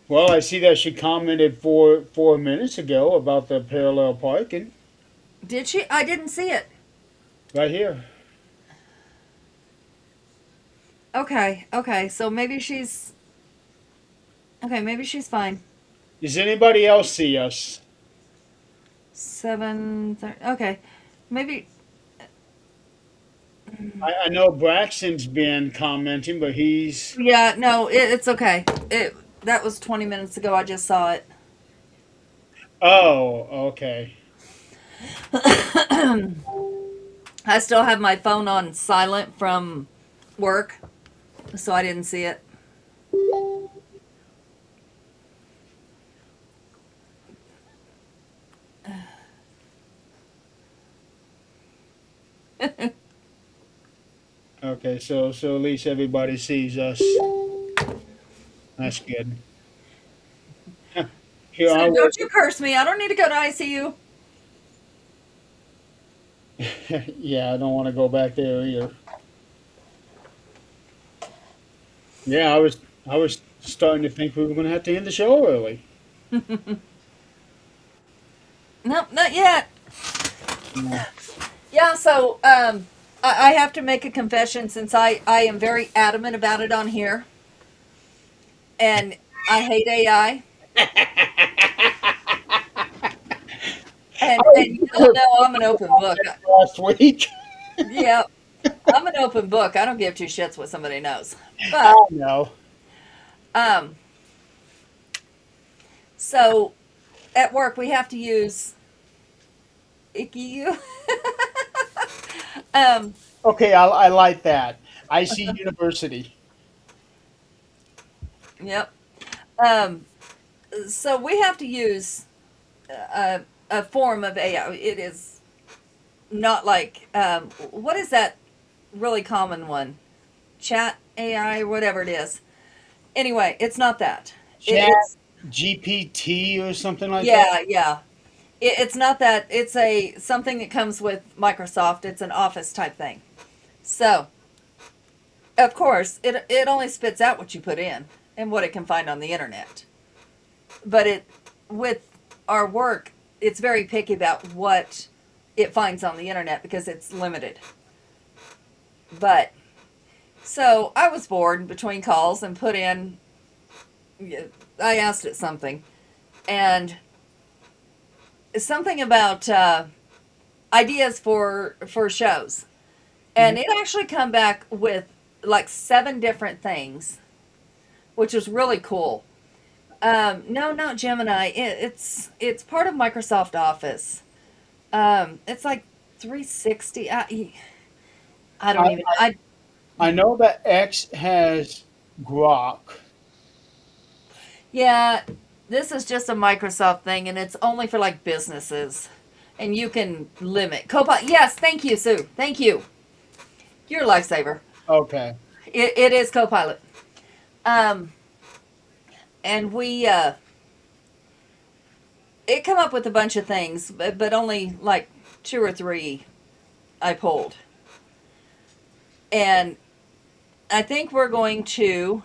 Well, I see that she commented 4 minutes ago about the parallel parking Did she? I didn't see it. right here. Okay, okay, so maybe she's. Okay, maybe she's fine. Does anybody else see us? 7:30. Okay, maybe. I know Braxton's been commenting, but he's. Yeah, no, it's okay. That was 20 minutes ago. I just saw it. Oh, okay. I still have my phone on silent from work, so I didn't see it. Okay, so at least everybody sees us. That's good. Here So I was. don't you curse me. I don't need to go to ICU. Yeah, I don't want to go back there either. Yeah, I was starting to think we were going to have to end the show early. Nope, not yet. Yeah. Yeah, so I have to make a confession since I am very adamant about it on here. And I hate AI. And you all know I'm an open book. Last week. Yeah, I'm an open book. I don't give two shits what somebody knows. I But know. um, so at work we have to use ICU. um, Okay, I like that. IC University. yep. Um, so we have to use a form of AI. It is not like what is that really common one? Chat AI, whatever it is. Anyway, it's not that. Chat It's GPT or something like yeah, that. yeah. It's not that. It's a something that comes with Microsoft. It's an Office type thing. So, of course, it only spits out what you put in and what it can find on the internet. But it with our work, it's very picky about what it finds on the internet because it's limited. But so I was bored between calls and put in. I asked it something, and something about ideas for shows, and it actually come back with like 7 different things, which was really cool. No, not Gemini. It's part of Microsoft Office. It's like 360. I don't I, even. I I know that X has Grok. Yeah, this is just a Microsoft thing, and it's only for like businesses, and you can limit Copilot. Yes, thank you, Sue. Thank you. You're a lifesaver. Okay. It is Copilot. Um, and we it come up with a bunch of things, but only like 2 or 3 I pulled. And I think we're going to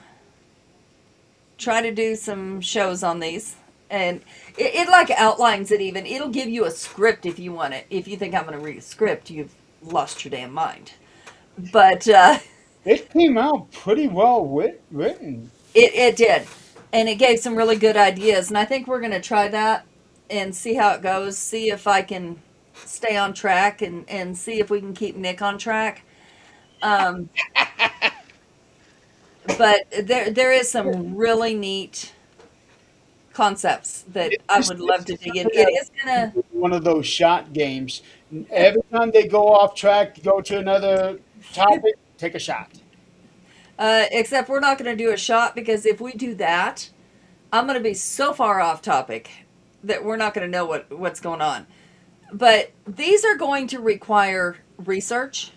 try to do some shows on these. And it like outlines it even. It'll give you a script if you want it. If you think I'm going to read a script, you've lost your damn mind. But It came out pretty well written. it did. And it gave some really good ideas. And I think we're going to try that and see how it goes. See if I can stay on track and see if we can keep Nick on track. Um, but there is some really neat concepts that I would love to dig in. It is gonna One of those shot games. Every time they go off track, go to another topic, take a shot. except we're not gonna do a shot because if we do that, I'm gonna be so far off topic that we're not gonna know what's going on. But these are going to require research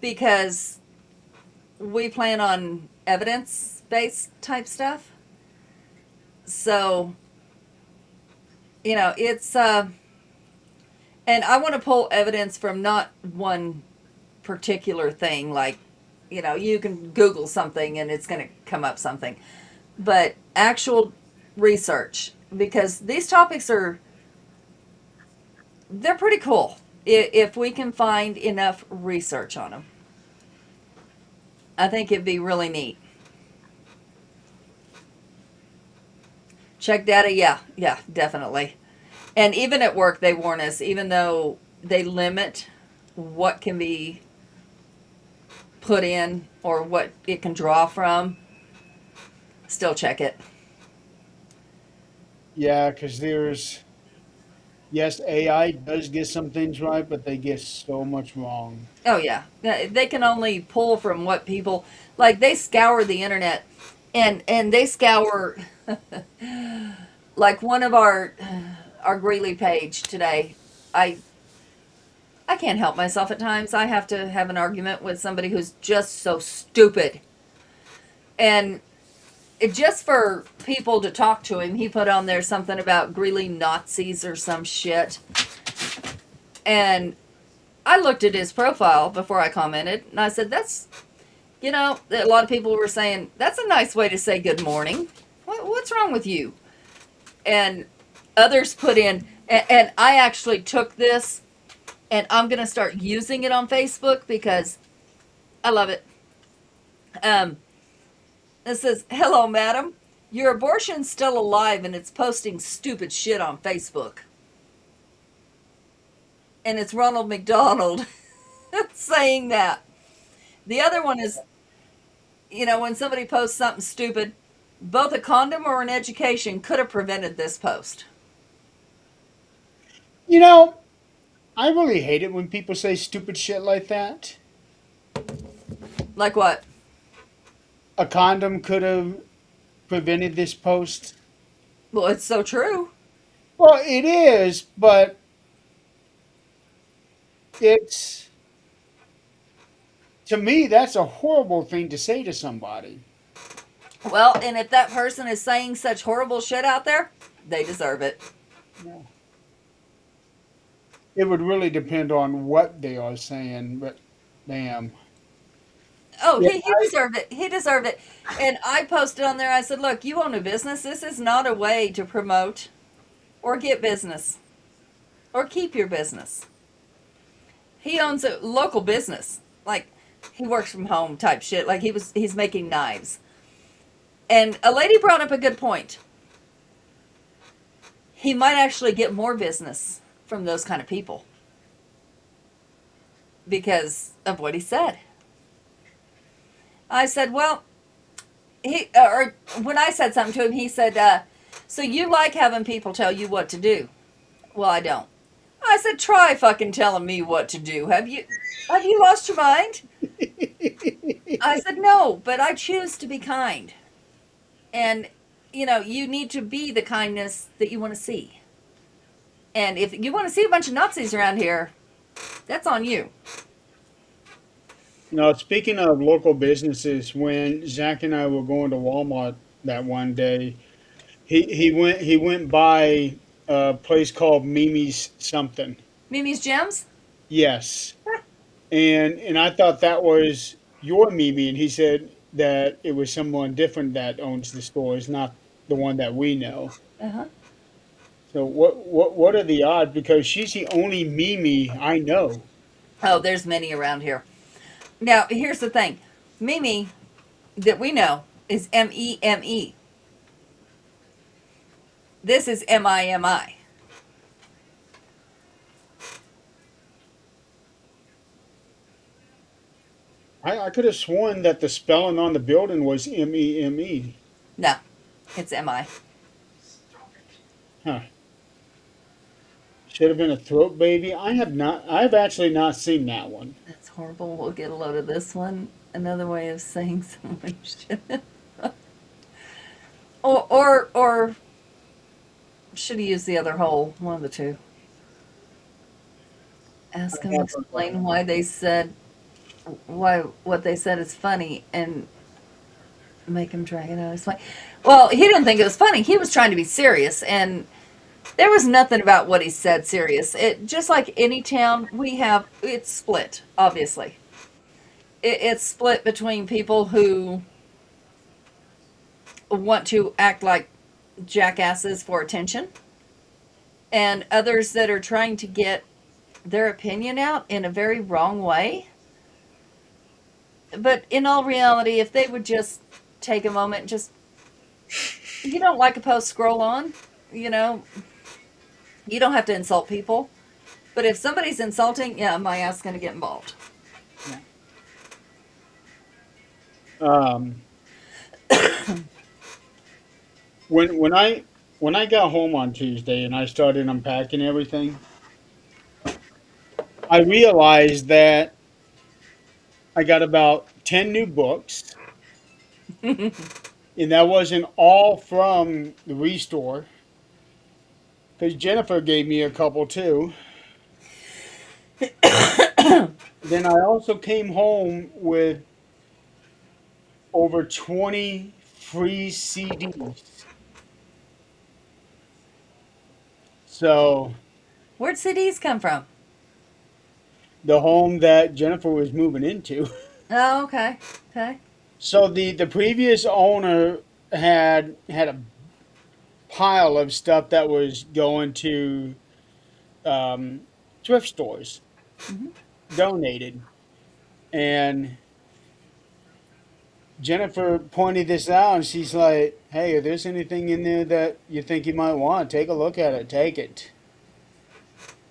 because we plan on evidence based type stuff. So, it's and I want to pull evidence from not one particular thing like, you can Google something and it's going to come up something, but actual research because these topics they're pretty cool if we can find enough research on them. I think it'd be really neat. Check data, yeah, definitely. And even at work, they warn us, even though they limit what can be put in or what it can draw from, still check it. Yeah, because yes, AI does get some things right, but they get so much wrong. Oh, yeah. They can only pull from what people, like, they scour the internet and they scour, like, one of our Greeley page today. I can't help myself at times. I have to have an argument with somebody who's just so stupid. And just for people to talk to him, he put on there something about Greeley Nazis or some shit. And I looked at his profile before I commented, and I said, a lot of people were saying, that's a nice way to say good morning. What's wrong with you? And others put in, and I actually took this, and I'm going to start using it on Facebook because I love it. It says, hello, madam. Your abortion's still alive, and it's posting stupid shit on Facebook. And it's Ronald McDonald saying that. The other one is, when somebody posts something stupid, both a condom or an education could have prevented this post. You know, I really hate it when people say stupid shit like that. Like what? A condom could have prevented this post. Well, it's so true. Well, it is, but it's, to me, that's a horrible thing to say to somebody. Well, and if that person is saying such horrible shit out there, they deserve it. It would really depend on what they are saying, but damn. Oh, Yeah, he deserved it. He deserved it. And I posted on there, I said, look, you own a business. This is not a way to promote or get business or keep your business. He owns a local business. Like, he works from home type shit. Like, he's making knives. And a lady brought up a good point. He might actually get more business from those kind of people because of what he said. I said, well, or when I said something to him, he said, so you like having people tell you what to do? Well, I don't. I said, try fucking telling me what to do. Have you lost your mind? I said, no, but I choose to be kind. And, you need to be the kindness that you want to see. And if you want to see a bunch of Nazis around here, that's on you. Now, speaking of local businesses, when Zach and I were going to Walmart that one day, he went by a place called Mimi's something. Mimi's Gems? Yes. and I thought that was your Mimi, and he said that it was someone different that owns the stores, not the one that we know. Uh-huh. So what are the odds? Because she's the only Mimi I know. Oh, there's many around here. Now, here's the thing. Mimi that we know is Meme. This is Mimi. I could have sworn that the spelling on the building was Meme. No, it's Mi. Huh. Should have been a throat baby. I have not. I've actually not seen that one. That's horrible. We'll get a load of this one. Another way of saying someone should. Or should he use the other hole? One of the two. Ask them, explain why they said why what they said is funny, and make him drag it out. It's like, well, he didn't think it was funny. He was trying to be serious, and there was nothing about what he said serious. It just like any town we have, it's split. Obviously, it's split between people who want to act like jackasses for attention, and others that are trying to get their opinion out in a very wrong way. But in all reality, if they would just take a moment, just, you don't like a post, scroll on, you know, you don't have to insult people. But if somebody's insulting, yeah, my ass going to get involved. Um, when I got home on Tuesday and I started unpacking everything, I realized that I got about 10 new books, and that wasn't all from the Restore, because Jennifer gave me a couple too. Then I also came home with over 20 free CDs. So Where'd CDs come from? the home that Jennifer was moving into. Oh, okay. Okay. So the previous owner had a pile of stuff that was going to um, thrift stores, donated, and Jennifer pointed this out, and she's like, "Hey, if there's anything in there that you think you might want, take a look at it. Take it."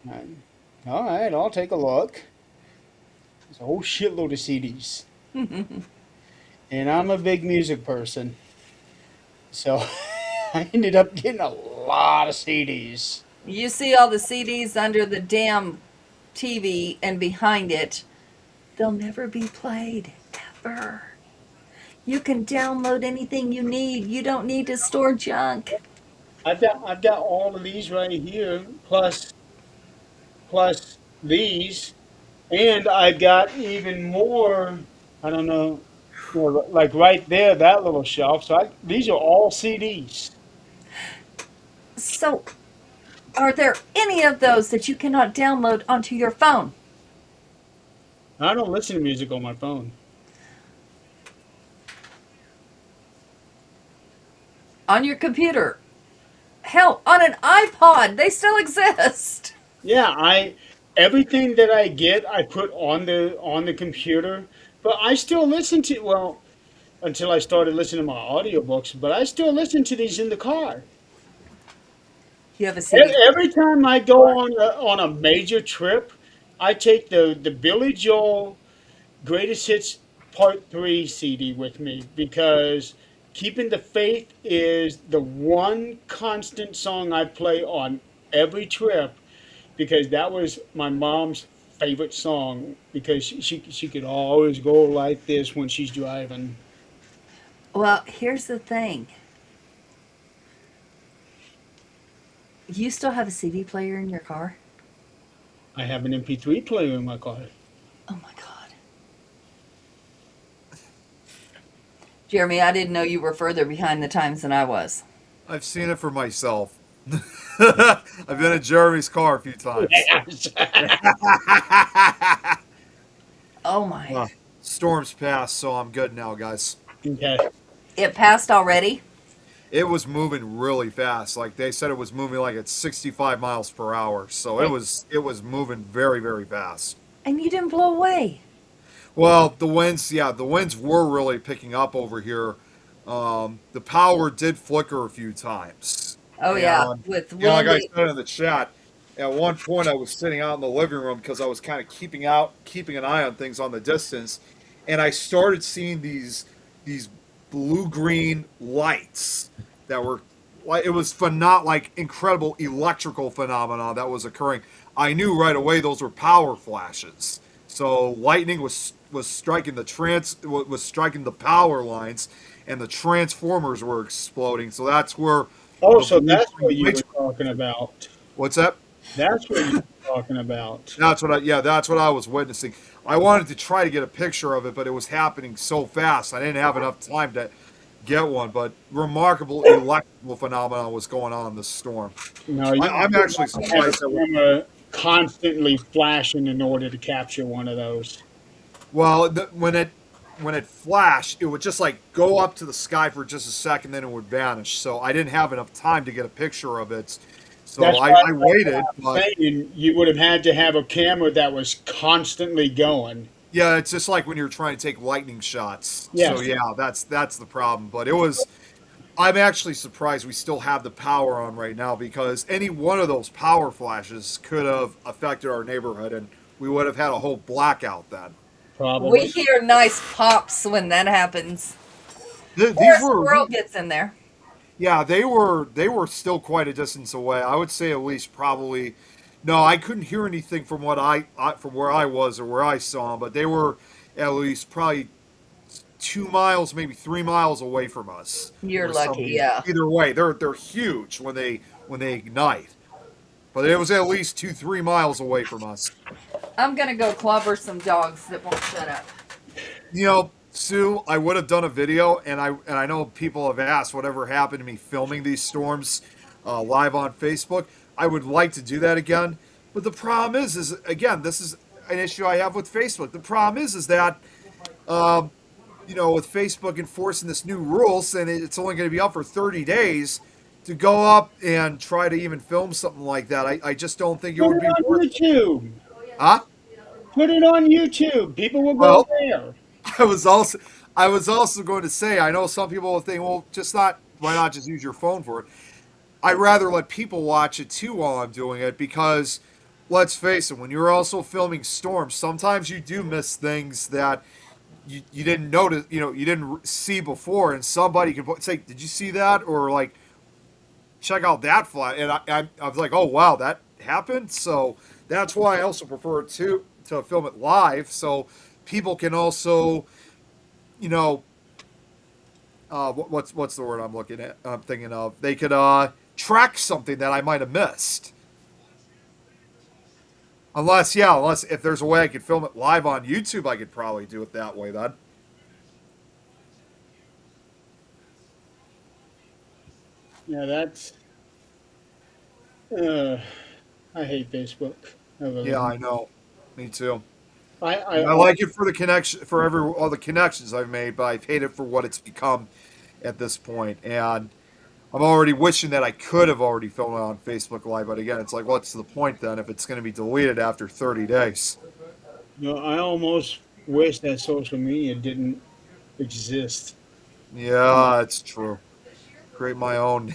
And, all right, I'll take a look. There's a whole shitload of CDs, and I'm a big music person, so I ended up getting a lot of CDs. You see all the CDs under the damn TV, and behind it, they'll never be played, ever. You can download anything you need. You don't need to store junk. I've got all of these right here, plus these, and I've got even more. I don't know, like right there, that little shelf. So these are all CDs. So, are there any of those that you cannot download onto your phone? I don't listen to music on my phone. On your computer? Hell, on an iPod, they still exist. Yeah, I everything that I get, I put on the computer, but I still listen to well until I started listening to my audiobooks. But I still listen to these in the car. You have a CD. Every time I go on a major trip, I take the Billy Joel Greatest Hits Part 3 CD with me because Keeping the Faith is the one constant song I play on every trip because that was my mom's favorite song because she could always go like this when she's driving. Well, here's the thing. You still have a CD player in your car? I have an MP3 player in my car. Oh my God. Jeremy, I didn't know you were further behind the times than I was. I've seen it for myself. I've been in Jeremy's car a few times. Oh my. Uh, storm's passed, so I'm good now, guys. Okay. It passed already? It was moving really fast. Like they said, it was moving like at 65 miles per hour. So it was moving very, very fast. And you didn't blow away. Well, the winds were really picking up over here. The power did flicker a few times. Oh yeah, And, with like I windy. said in the chat, at one point I was sitting out in the living room because I was kind of keeping an eye on things on the distance, and I started seeing these blue green lights that were like it was not like incredible electrical phenomena that was occurring. I knew right away those were power flashes. So lightning was striking was striking the power lines, and the transformers were exploding. So that's where. Oh, the so blue that's what green you were lights- talking about. What's that? That's what you were talking about. That's what I was witnessing. I wanted to try to get a picture of it, but it was happening so fast. I didn't have enough time to get one. But remarkable electrical phenomenon was going on in the storm. No, you I'm actually have a surprised that. camera constantly flashing in order to capture one of those. Well, when it flashed, it would just like go up to the sky for just a second, then it would vanish. So I didn't have enough time to get a picture of it. So That's I why waited. I'm But saying you would have had to have a camera that was constantly going. yeah, it's just like when you're trying to take lightning shots. Yes. So yeah, that's the problem. But it was. I'm actually surprised we still have the power on right now because any one of those power flashes could have affected our neighborhood and we would have had a whole blackout then. Probably. We hear nice pops when that happens. Or These a were squirrel gets in there. Yeah, they were still quite a distance away. I would say at least probably. No, I couldn't hear anything from from where I was or where I saw them, but they were at least probably 2 miles, maybe 3 miles away from us. You're or lucky, something. yeah. Either way, they're huge when they ignite, but it was at least 2-3 miles away from us. I'm gonna go clobber some dogs that won't shut up. You know, Sue, I would have done a video, and I know people have asked whatever happened to me filming these storms live on Facebook. I would like to do that again, but the problem is again, this is an issue I have with Facebook. The problem is that, with Facebook enforcing this new rules, and it's only going to be up for 30 days, to go up and try to even film something like that, I just don't think it Put would it be on worth it. YouTube. Huh? Put it on YouTube. People will go Well, there. I was also going to say, I know some people will think, well, why not just use your phone for it? I'd rather let people watch it too while I'm doing it because, let's face it, when you're also filming storms, sometimes you do miss things that you didn't notice, you didn't see before, and somebody can say, did you see that? Or like, check out that fly. And I was like, oh, wow, that happened? So that's why I also prefer to film it live so people can also, what's the word I'm thinking of? They could track something that I might have missed. Unless if there's a way I could film it live on YouTube, I could probably do it that way then. Yeah, that's. I hate Facebook. I really Yeah, do. I know. Me too. I I like it for the connection, for all the connections I've made, but I've hated it for what it's become at this point. And I'm already wishing that I could have already filmed it on Facebook Live, but again, it's like, what's the point then if it's going to be deleted after 30 days? I almost wish that social media didn't exist. Yeah, it's true. Create my own.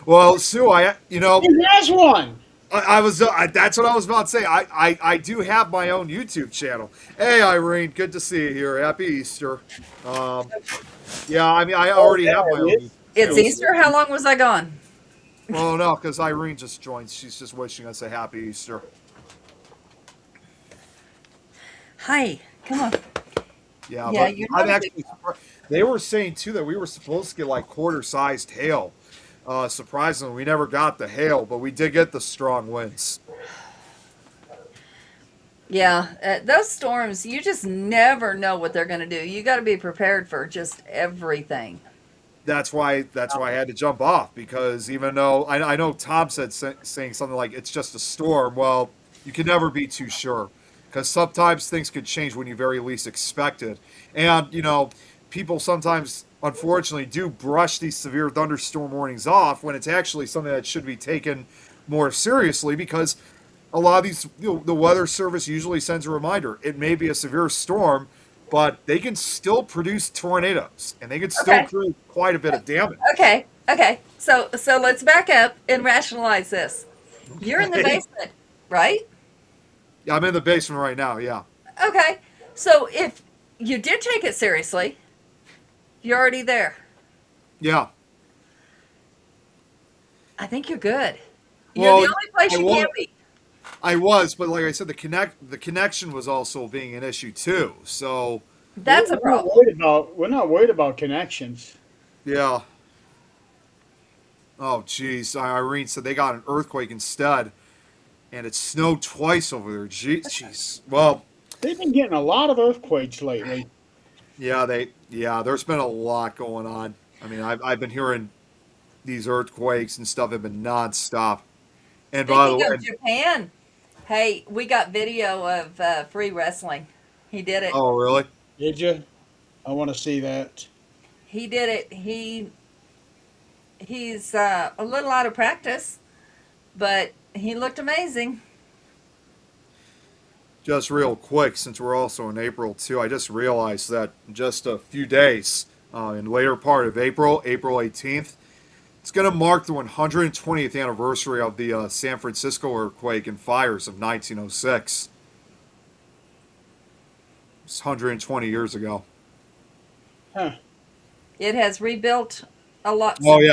Well, Sue, Who has one? that's what I was about to say. I do have my own YouTube channel. Hey, Irene, good to see you here. Happy Easter. Yeah, I already have my own. YouTube It's channel. Easter? How long was I gone? Well, no, because Irene just joined. She's just wishing us a happy Easter. Hi, come on. Yeah, Yeah, but you're I'm not actually. They were saying too that we were supposed to get like quarter-sized hail. Surprisingly, we never got the hail, but we did get the strong winds. Yeah, those storms, you just never know what they're going to do. You got to be prepared for just everything. That's why I had to jump off, because even though I know Tom said saying something like it's just a storm. Well, you can never be too sure, because sometimes things could change when you very least expect it. And, people sometimes, unfortunately, do brush these severe thunderstorm warnings off when it's actually something that should be taken more seriously because a lot of these, the Weather Service usually sends a reminder. It may be a severe storm, but they can still produce tornadoes and they can still Okay. create quite a bit of damage. Okay. Okay. So let's back up and rationalize this. You're in the basement, right? Yeah, I'm in the basement right now. Yeah. Okay. So if you did take it seriously, you're already there. Yeah. I think you're good. You're Well, the only place I you won't- can't be. I was, but like I said, the connection was also being an issue too. So That's a We're not problem. worried about. We're not worried about connections. yeah. Oh geez, Irene said they got an earthquake instead, and it snowed twice over there. Jeez. Well, They've been getting a lot of earthquakes lately. yeah. There's been a lot going on. I mean, I've been hearing these earthquakes and stuff have been nonstop. And by the Speaking way, of Japan, hey, we got video of free wrestling. He did it. oh really? Did you? I want to see that. He did it. He's a little out of practice, but he looked amazing. Just real quick, since we're also in April too, I just realized that in just a few days, in later part of April, April 18th, it's going to mark the 120th anniversary of the San Francisco earthquake and fires of 1906. It's 120 years ago. Huh. It has rebuilt a lot. Oh since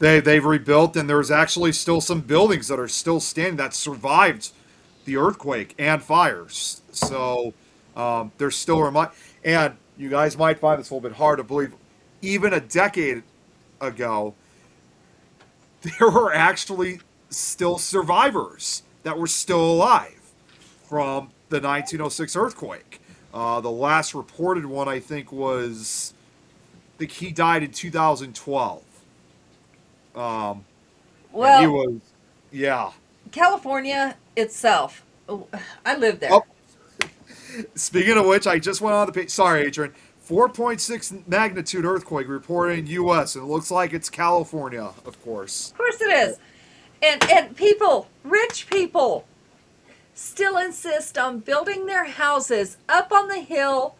yeah, they've rebuilt, and there's actually still some buildings that are still standing that survived the earthquake and fires. So there's still and you guys might find this a little bit hard to believe. Even a decade ago, there were actually still survivors that were still alive from the 1906 earthquake. The last reported one, I think he died in 2012. And he Well, was, yeah. California itself, I lived there. Oh, speaking of which, I just went on the page. Sorry, Adrian. 4.6 magnitude earthquake reported in U.S. and it looks like it's California, of course. Of course it is. And people, rich people, still insist on building their houses up on the hill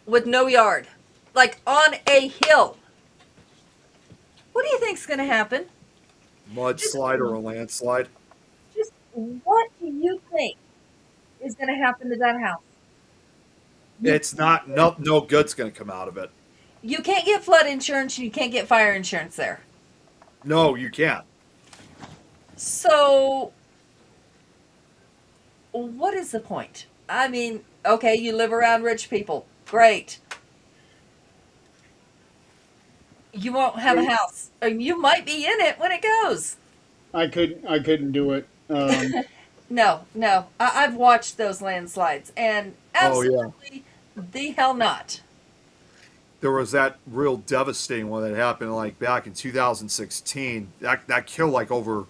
with no yard. Like on a hill. What do you think's going to happen? Mudslide or a landslide. Just what do you think is going to happen to that house? It's not no good's going to come out of it. You can't get flood insurance and you can't get fire insurance there. No, you can't. So, what is the point? I mean, okay, you live around rich people. Great. You won't have a house. Or you might be in it when it goes. I couldn't do it. No. I've watched those landslides and Oh, yeah. absolutely the hell not. There was that real devastating one that happened like back in 2016. That killed like over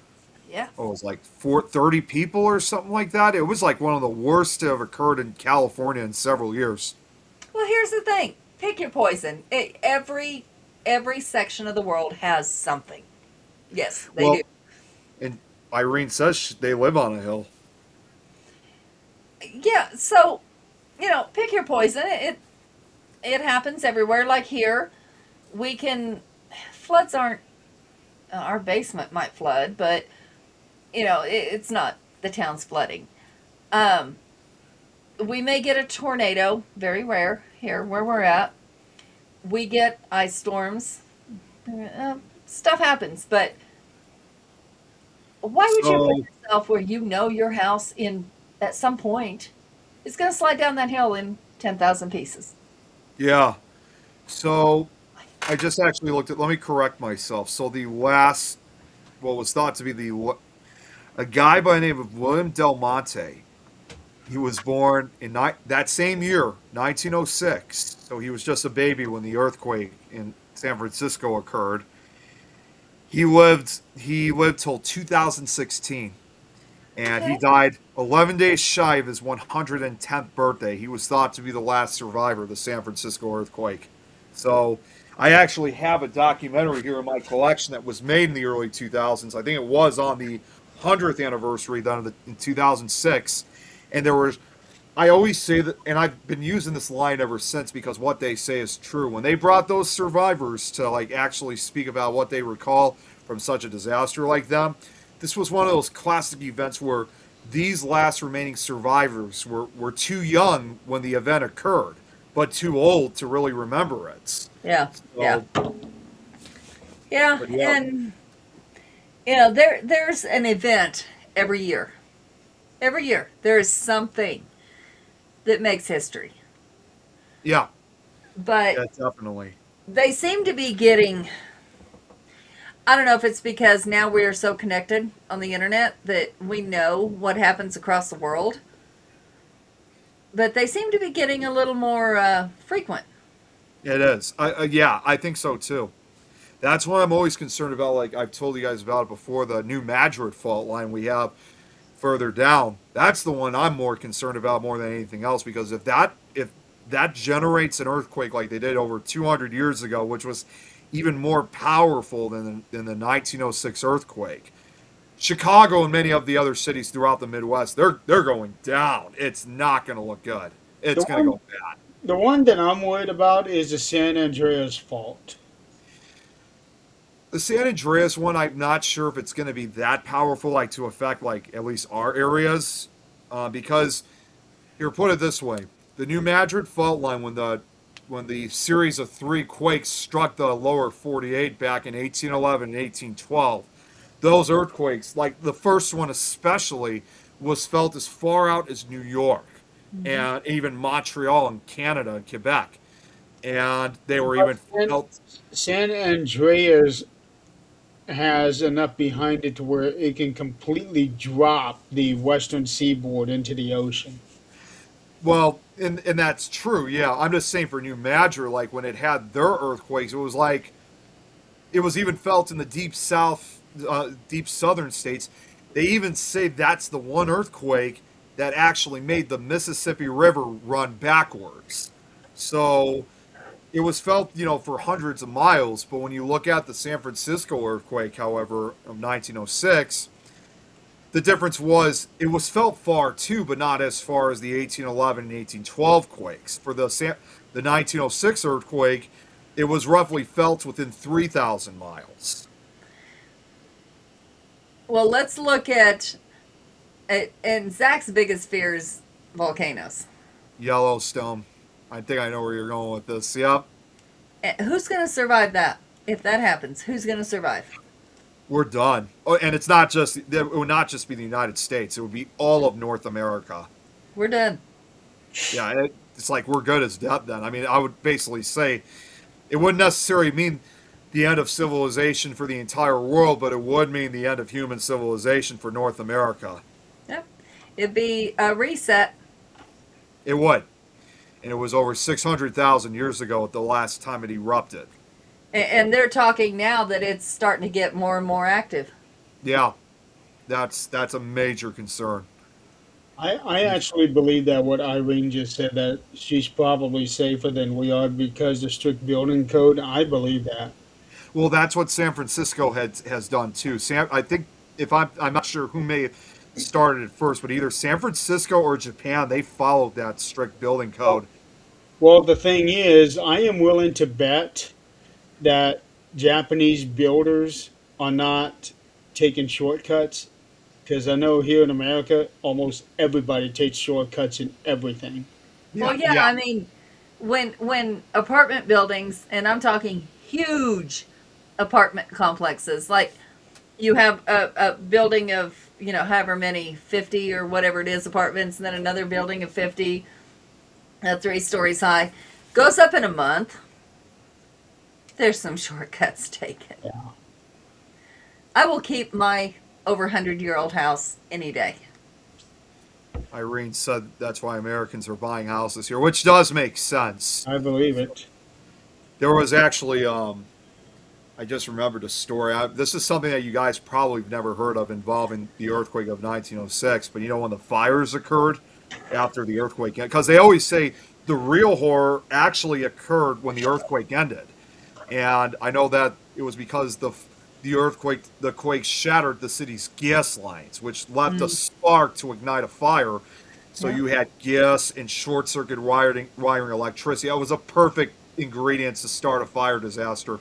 Yeah. it was like 30 people or something like that. It was like one of the worst to have occurred in California in several years. Well, here's the thing. Pick your poison. Every section of the world has something. Yes, they Well, do. and Irene says they live on a hill. Yeah, so pick your poison. It happens everywhere. Like here, floods aren't. Our basement might flood, but it's not the town's flooding. We may get a tornado. Very rare here where we're at. We get ice storms. Stuff happens, but why would you put yourself where your house at some point is going to slide down that hill in 10,000 pieces? Yeah. So I just actually let me correct myself. So what was thought to be a guy by the name of William Del Monte. He was born in that same year, 1906. So he was just a baby when the earthquake in San Francisco occurred. He lived till 2016. and he Okay. died 11 days shy of his 110th birthday. He was thought to be the last survivor of the San Francisco earthquake. So I actually have a documentary here in my collection that was made in the early 2000s. I think it was on the 100th anniversary done in 2006. And there was, I always say that, and I've been using this line ever since because what they say is true. When they brought those survivors to like actually speak about what they recall from such a disaster like them, this was one of those classic events where these last remaining survivors were too young when the event occurred, but too old to really remember it. Yeah. Yeah. So, Yeah. but yeah, And there's an event every year. Every year there is something that makes history. yeah, But yeah, definitely. they seem to be getting, I don't know if it's because now we are so connected on the internet that we know what happens across the world, but they seem to be getting a little more frequent. It is. Yeah, I think so too. That's what I'm always concerned about. Like I've told you guys about it before, the new Madrid fault line we have further down. That's the one I'm more concerned about more than anything else because if that generates an earthquake like they did over 200 years ago, which was even more powerful than the 1906 earthquake. Chicago and many of the other cities throughout the Midwest, they're going down. It's not going to look good. The It's going to one, go bad. the one that I'm worried about is the San Andreas fault. The San Andreas one, I'm not sure if it's going to be that powerful, like to affect like at least our areas, because here, put it this way: the New Madrid fault line, when the series of three quakes struck the lower 48 back in 1811 and 1812, those earthquakes, like the first one especially, was felt as far out as New York and even Montreal in Canada and Quebec, and they were even San, felt. San Andreas has enough behind it to where it can completely drop the western seaboard into the ocean. Well, and that's true. Yeah, I'm just saying for New Madrid, like when it had their earthquakes, it was like it was even felt in the deep south, deep southern states. They even say that's the one earthquake that actually made the Mississippi River run backwards. So it was felt, for hundreds of miles. But when you look at the San Francisco earthquake, however, of 1906, the difference was it was felt far too, but not as far as the 1811 and 1812 quakes. For the 1906 earthquake, it was roughly felt within 3,000 miles. Well, let's look at, and Zach's biggest fear is volcanoes. Yellowstone. I think I know where you're going with this. Yep. Who's going to survive that? If that happens, who's going to survive? We're done. Oh, and it's not just, it would not just be the United States, it would be all of North America. We're done. Yeah, it's like we're good as dead then. I mean, I would basically say it wouldn't necessarily mean the end of civilization for the entire world, but it would mean the end of human civilization for North America. Yep. It'd be a reset. It would. And it was over 600,000 years ago at the last time it erupted. And they're talking now that it's starting to get more and more active. Yeah, that's a major concern. I actually believe that what Irene just said, that she's probably safer than we are because of strict building code. I believe that. Well, that's what San Francisco has done too. I think if I'm not sure who may have started it first, but either San Francisco or Japan, they followed that strict building code. Well, the thing is, I am willing to bet that Japanese builders are not taking shortcuts because I know here in America, almost everybody takes shortcuts in everything. Well, yeah, I mean, when apartment buildings, and I'm talking huge apartment complexes, like you have a building of, however many, 50 or whatever it is apartments, and then another building of 50, 3 stories high, goes up in a month. There's some shortcuts taken. Yeah. I will keep my over 100-year-old house any day. Irene said that's why Americans are buying houses here, which does make sense. I believe it. There was actually I just remembered a story. This is something that you guys probably have never heard of involving the earthquake of 1906. But you know when the fires occurred after the earthquake, because they always say the real horror actually occurred when the earthquake ended. And I know that it was because the quake shattered the city's gas lines, which left a spark to ignite a fire. So you had gas and short circuit wiring electricity. That was a perfect ingredient to start a fire disaster.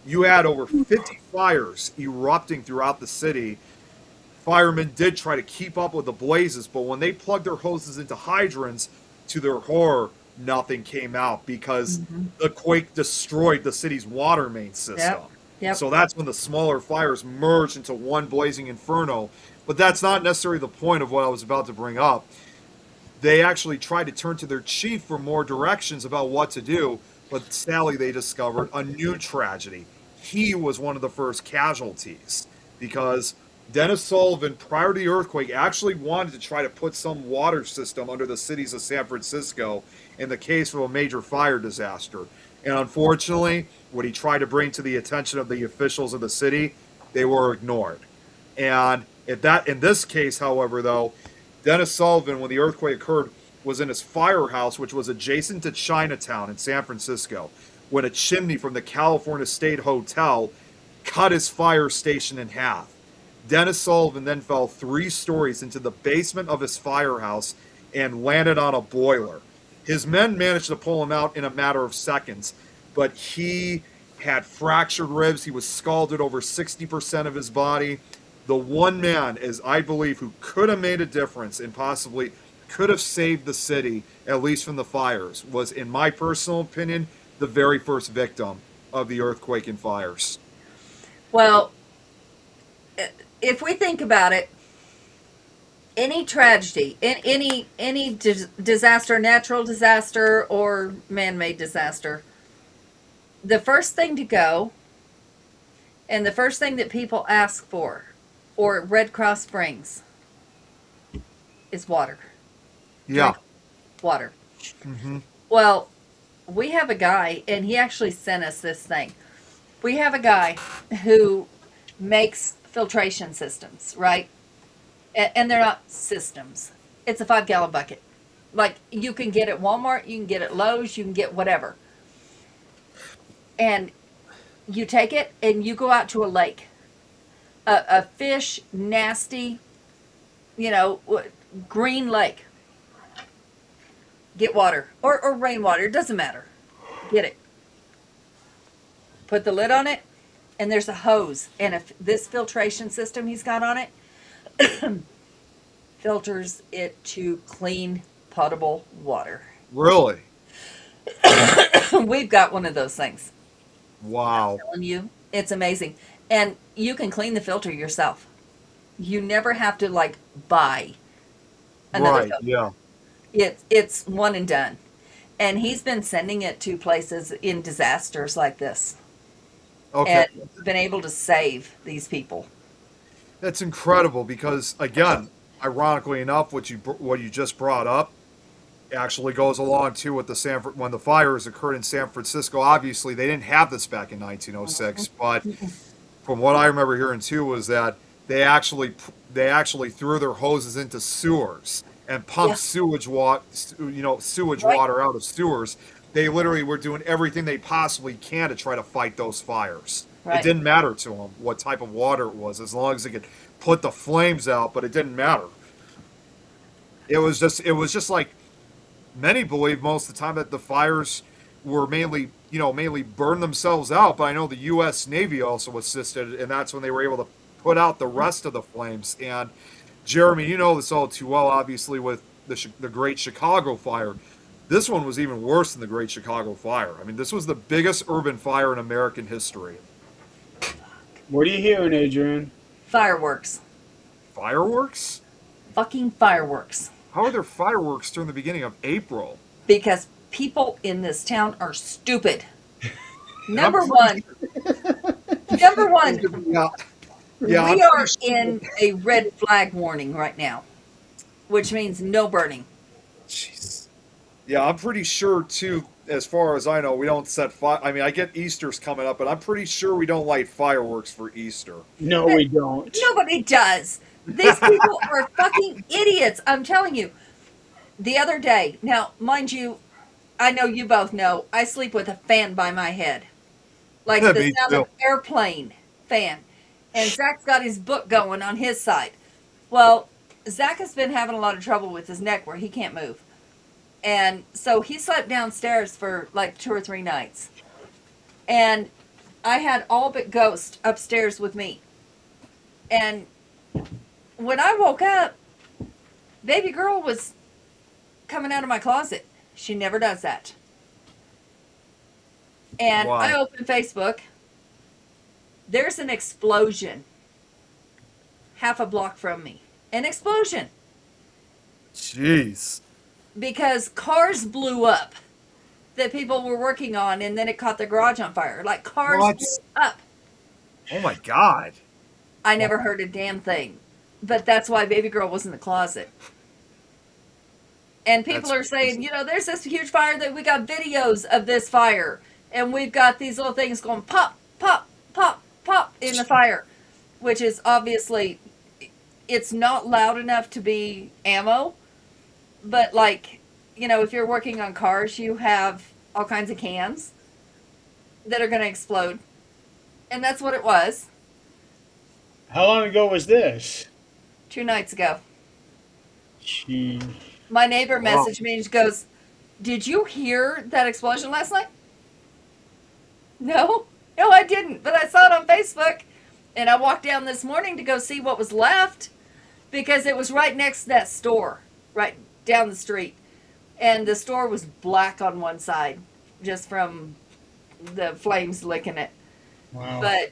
You had over 50 fires erupting throughout the city. Firemen did try to keep up with the blazes, but when they plugged their hoses into hydrants, to their horror, nothing came out because the quake destroyed the city's water main system. Yep. So that's when the smaller fires merged into one blazing inferno. But that's not necessarily the point of what I was about to bring up. They actually tried to turn to their chief for more directions about what to do, but sadly they discovered a new tragedy. He was one of the first casualties because Dennis Sullivan, prior to the earthquake, actually wanted to try to put some water system under the cities of San Francisco in the case of a major fire disaster. And unfortunately, what he tried to bring to the attention of the officials of the city, they were ignored. And in this case, however, though, Dennis Sullivan, when the earthquake occurred, was in his firehouse, which was adjacent to Chinatown in San Francisco, when a chimney from the California State Hotel cut his fire station in half. Dennis Sullivan then fell 3 stories into the basement of his firehouse and landed on a boiler. His men managed to pull him out in a matter of seconds, but he had fractured ribs. He was scalded over 60% of his body. The one man, as I believe, who could have made a difference and possibly could have saved the city, at least from the fires, was, in my personal opinion, the very first victim of the earthquake and fires. Well, if we think about it, any tragedy, any disaster, natural disaster or man-made disaster, the first thing to go and the first thing that people ask for, or Red Cross brings, is water. Yeah. Water. Mm-hmm. Well, we have a guy, and he actually sent us this thing. We have a guy who makes filtration systems, right? And they're not systems. It's a 5-gallon bucket. Like, you can get at Walmart, you can get at Lowe's, you can get whatever. And you take it and you go out to a lake. A fish, nasty, green lake. Get water. Or rainwater, it doesn't matter. Get it. Put the lid on it, and there's a hose. And if this filtration system he's got on it filters it to clean, potable water. Really? We've got one of those things. Wow. I'm telling you, it's amazing. And you can clean the filter yourself. You never have to buy another Right, filter. yeah. It's one and done. And he's been sending it to places in disasters like this. Okay. And been able to save these people. That's incredible because, again, ironically enough, what you just brought up actually goes along too with when the fires occurred in San Francisco. Obviously, they didn't have this back in 1906, but from what I remember hearing too was that they actually threw their hoses into sewers and pumped sewage water out of sewers. They literally were doing everything they possibly can to try to fight those fires. Right. It didn't matter to them what type of water it was, as long as they could put the flames out, but it didn't matter. It was just like many believe most of the time that the fires were mainly burn themselves out, but I know the U.S. Navy also assisted, and that's when they were able to put out the rest of the flames. And Jeremy, you know this all too well, obviously, with the Great Chicago Fire. This one was even worse than the Great Chicago Fire. I mean, this was the biggest urban fire in American history. What are you hearing, Adrian? Fireworks. Fireworks? Fucking fireworks. How are there fireworks during the beginning of April? Because people in this town are stupid. Number one. Number one. Yeah. We are in a red flag warning right now, which means no burning. Jeez. Yeah, I'm pretty sure too. as far as I know, we don't set fire. I mean, I get Easter's coming up, but I'm pretty sure we don't light fireworks for Easter. No, we don't. Nobody does. These people are fucking idiots. I'm telling you. The other day, now, mind you, I know you both know, I sleep with a fan by my head. Like Yeah, the me sound too. of airplane fan. And Zach's got his book going on his side. Well, Zach has been having a lot of trouble with his neck where he can't move. And so he slept downstairs for like 2 or 3 nights. And I had all but Ghost upstairs with me. And when I woke up, baby girl was coming out of my closet. She never does that. And Why? I open Facebook. There's an explosion half a block from me. An explosion. Jeez. Because cars blew up that people were working on, and then it caught the garage on fire. Like cars What? blew up. Oh my God. I never heard a damn thing. But that's why baby girl was in the closet. And people That's are saying, crazy. there's this huge fire that we got videos of this fire. And we've got these little things going pop, pop, pop, pop in the fire. Which is obviously, it's not loud enough to be ammo. But like, if you're working on cars, you have all kinds of cans that are going to explode. And that's what it was How long ago was this? 2 nights ago. Gee. My neighbor Wow. messaged me and she goes, "Did you hear that explosion last night?" No, I didn't, but I saw it on Facebook. And I walked down this morning to go see what was left because it was right next to that store, right down the street. And the store was black on one side just from the flames licking it. Wow. But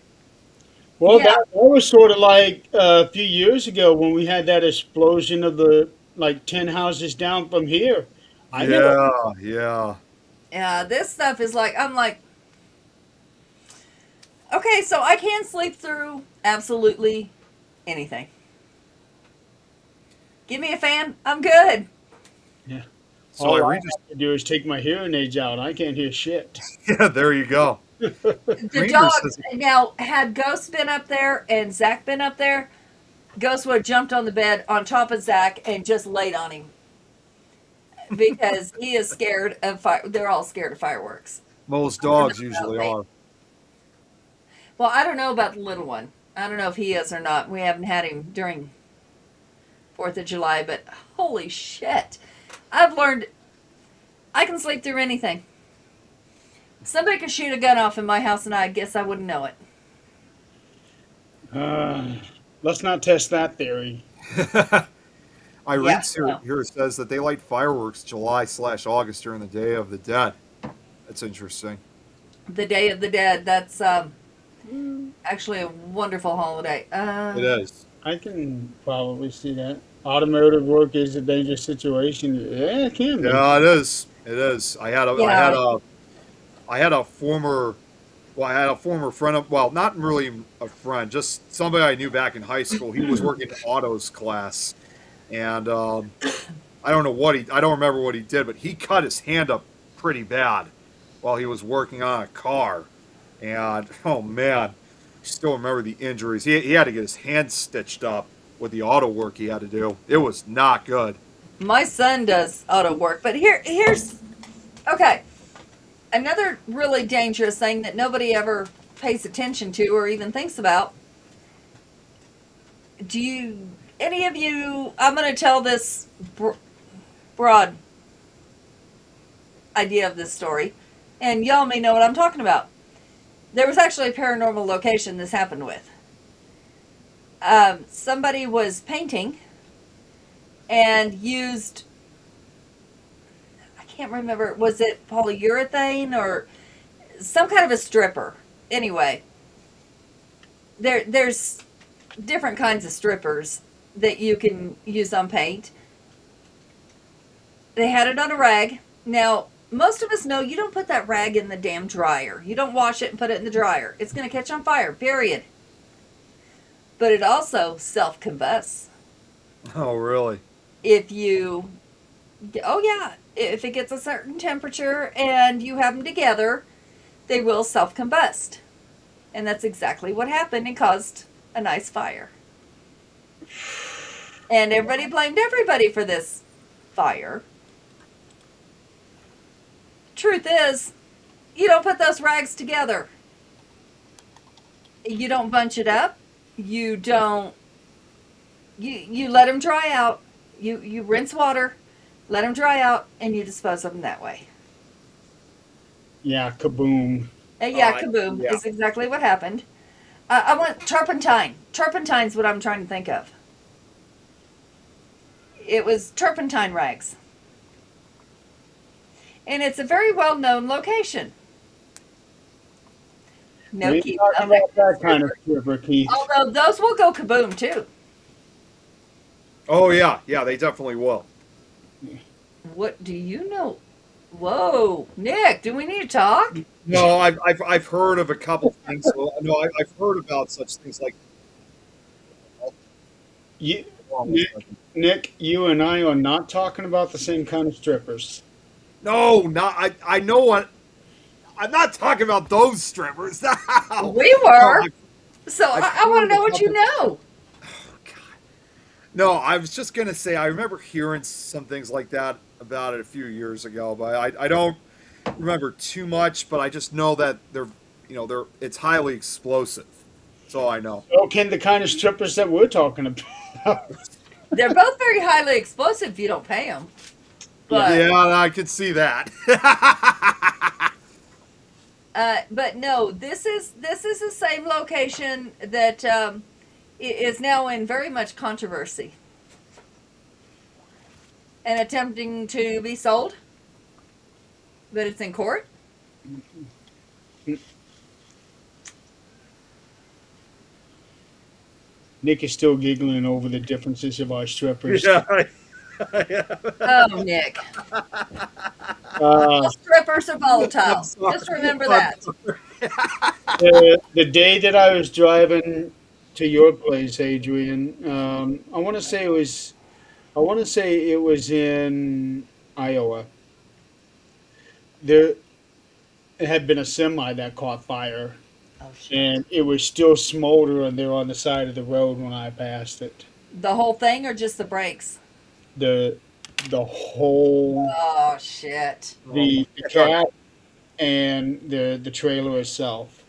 Well, yeah. that was sort of like a few years ago when we had that explosion of the like 10 houses down from here. I never. Yeah. this stuff is like, I'm like, okay, so I can sleep through absolutely anything. Give me a fan, I'm good. So All I I have to do is take my hearing aids out. I can't hear shit. yeah, there you go. The Ranger dog, says- now, had Ghost been up there and Zach been up there, Ghost would have jumped on the bed on top of Zach and just laid on him. Because he is scared of fire. They're all scared of fireworks. Most dogs usually are. Well, I don't know about the little one. I don't know if he is or not. We haven't had him during 4th of July, but holy shit. I've learned I can sleep through anything. Somebody could shoot a gun off in my house and I guess I wouldn't know it. Let's not test that theory. I Yeah, read no. here it says that they light fireworks July/August during the Day of the Dead. That's interesting. The Day of the Dead, that's actually a wonderful holiday. It is. I can probably see that. Automotive work is a dangerous situation. Yeah, it can be. Yeah, it is. It is. I had a former friend of, well, not really a friend, just somebody I knew back in high school. He was working in autos class, and I don't remember what he did, but he cut his hand up pretty bad while he was working on a car, and oh man, I still remember the injuries. He had to get his hand stitched up with the auto work he had to do. It was not good. My son does auto work, but here's okay. Another really dangerous thing that nobody ever pays attention to or even thinks about. Any of you, I'm going to tell this broad idea of this story, and y'all may know what I'm talking about. There was actually a paranormal location this happened with. Somebody was painting and used, I can't remember, was it polyurethane or some kind of a stripper? Anyway, there's different kinds of strippers that you can use on paint. They had it on a rag. Now, most of us know you don't put that rag in the damn dryer. You don't wash it and put it in the dryer. It's going to catch on fire, period. But it also self-combusts. Oh, really? If you, oh yeah, if it gets a certain temperature and you have them together, they will self-combust. And that's exactly what happened and caused a nice fire. And everybody blamed everybody for this fire. Truth is, you don't put those rags together. You don't bunch it up. You don't. You let them dry out. You rinse water, let them dry out, and you dispose of them that way. Yeah, kaboom. Yeah, kaboom yeah. is exactly what happened. I want turpentine. Turpentine's what I'm trying to think of. It was turpentine rags. And it's a very well-known location. No, We ain't Keith. talking about that kind of stripper, Keith. Although those will go kaboom too. Oh yeah, yeah, they definitely will. What do you know? Whoa, Nick, do we need to talk? No, I've heard of a couple things. So, no, I've heard about such things like. You, Nick, you and I are not talking about the same kind of strippers. No, not I know what. I'm not talking about those strippers. No. We were. No, So I've I want heard to know of a what you know. No, I was just gonna say I remember hearing some things like that about it a few years ago, but I don't remember too much. But I just know that they're it's highly explosive. That's all I know. So can the kind of strippers that we're talking about. They're both very highly explosive if you don't pay them. But Yeah, I could see that. but no, this is the same location that is now in very much controversy and attempting to be sold. But it's in court. Nick is still giggling over the differences of our strippers. yeah. Oh, Nick. All strippers are volatile. Just remember that. The day that I was driving to your place, Adrian, I want to say it was in Iowa. There had been a semi that caught fire, Oh, shit. and it was still smoldering there on the side of the road when I passed it. The whole thing or just the brakes? The whole Oh, shit. the cab and the trailer itself.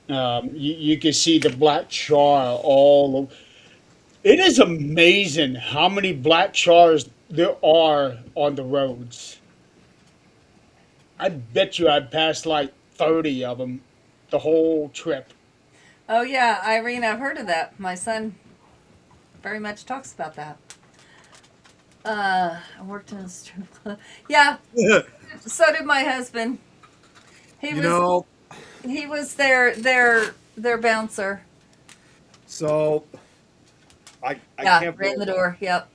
You can see the black char all over. It is amazing how many black chars there are on the roads. I bet you I'd passed like 30 of them the whole trip. Oh, yeah, Irene, I've heard of that. My son very much talks about that. I worked in a strip club. Yeah, so did my husband. He You was know, he was their bouncer. so I Yeah, can't right in the door. Yep.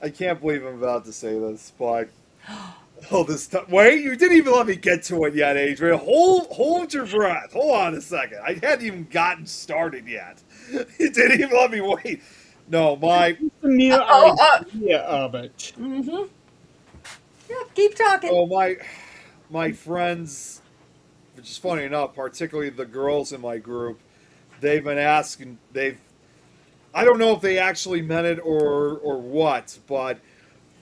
I can't believe I'm about to say this, but all this stuff. Wait, you didn't even let me get to it yet, Adrian. Hold your breath. Hold on a second. I hadn't even gotten started yet. You didn't even let me wait. No, my The mere idea of it. Mm-hmm. Yep. Keep talking. my friends, which is funny enough, particularly the girls in my group, they've been asking. I don't know if they actually meant it or what, but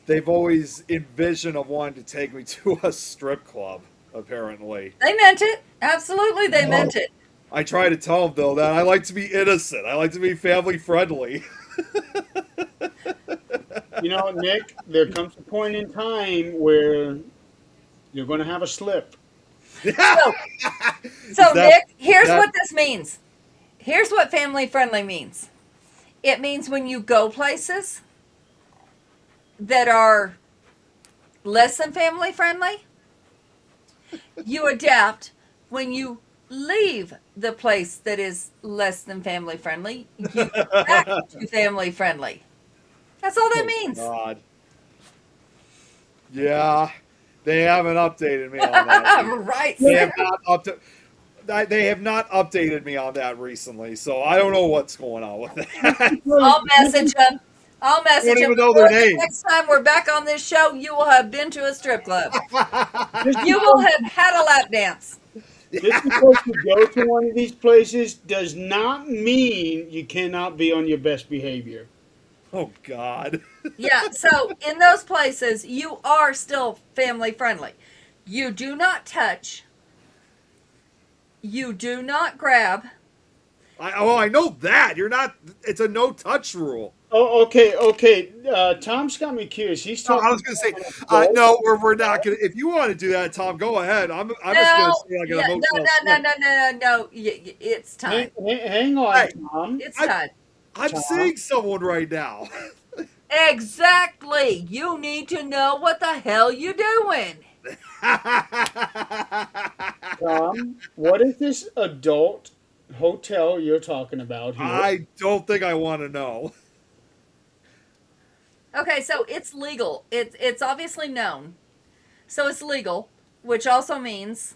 they've always envisioned of wanting to take me to a strip club. Apparently, They meant it. Absolutely, they meant it. I try to tell them though that I like to be innocent. I like to be family friendly. You know, Nick, there comes a point in time where you're going to have a slip. So, That- Nick, here's that- what this means. Here's what family friendly means. It means when you go places that are less than family friendly, you adapt. When you leave the place that is less than family friendly, you go back to family friendly. That's all that means. God. Yeah, they haven't updated me on that. Right. They have they have not updated me on that recently, so I don't know what's going on with that. I'll message them. I'll message don't him. even know their name. Next time we're back on this show, you will have been to a strip club. Just You will have had a lap dance. just because you go to one of these places does not mean you cannot be on your best behavior. Oh God. Yeah, so in those places, you are still family friendly. You do not touch. You do not grab. I know that. You're not. It's a no touch rule. Oh, okay, okay. Tom's got me curious. He's No, talking. I was gonna say, about adult- no, we're not gonna. If you want to do that, Tom, go ahead. I'm just gonna No, say like yeah, a no, hotel. no. It's time. Hang on, Hey. Tom. It's I- time. I'm Tom? seeing someone right now. Exactly. You need to know what the hell you doing. Tom, what is this adult hotel you're talking about here? I don't think I want to know. Okay, so it's legal. It's obviously known. So it's legal, which also means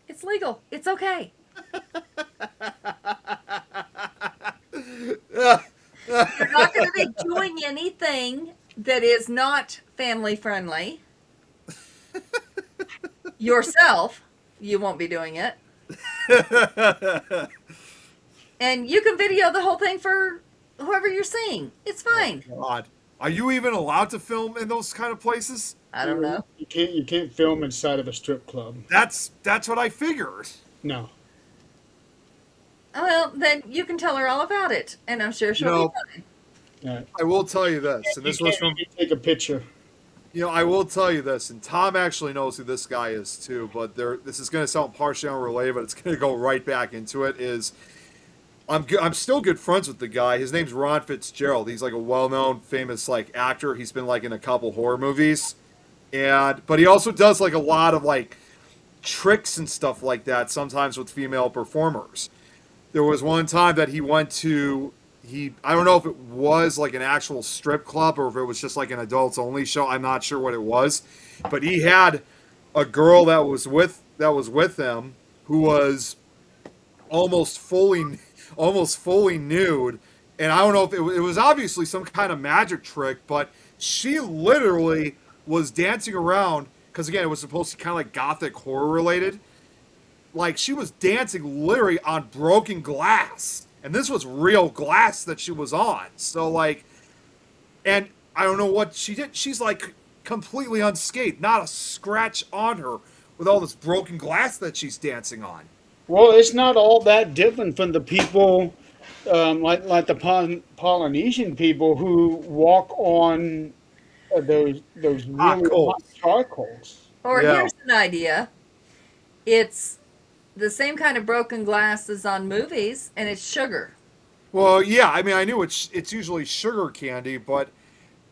it's legal. It's okay. You're not going to be doing anything that is not family friendly. Yourself, you won't be doing it. And you can video the whole thing for whoever you're seeing. It's fine. God, are you even allowed to film in those kind of places? I don't know. You can't film inside of a strip club. That's what I figured. No. Well, then you can tell her all about it, and I'm sure she'll No. be fine. I will tell you this, and this You was can't from even take a picture. I will tell you this, and Tom actually knows who this guy is too. But this is going to sound partially unrelated, but it's going to go right back into it. I'm still good friends with the guy. His name's Ron Fitzgerald. He's like a well-known, famous like actor. He's been like in a couple horror movies, but he also does like a lot of like tricks and stuff like that. Sometimes with female performers. There was one time that he went to. I don't know if it was like an actual strip club or if it was just like an adults only show. I'm not sure what it was, but he had a girl that was with him who was almost fully nude, and I don't know if it was obviously some kind of magic trick, but she literally was dancing around because again it was supposed to kind of like gothic horror related. Like she was dancing literally on broken glass. And this was real glass that she was on. So, like, and I don't know what she did. She's, like, completely unscathed. Not a scratch on her with all this broken glass that she's dancing on. Well, it's not all that different from the people, like the Polynesian people who walk on those really coals. hot charcoals. Or Yeah. here's an idea. It's the same kind of broken glass as on movies, and it's sugar. Well, yeah, I mean, I knew it's usually sugar candy, but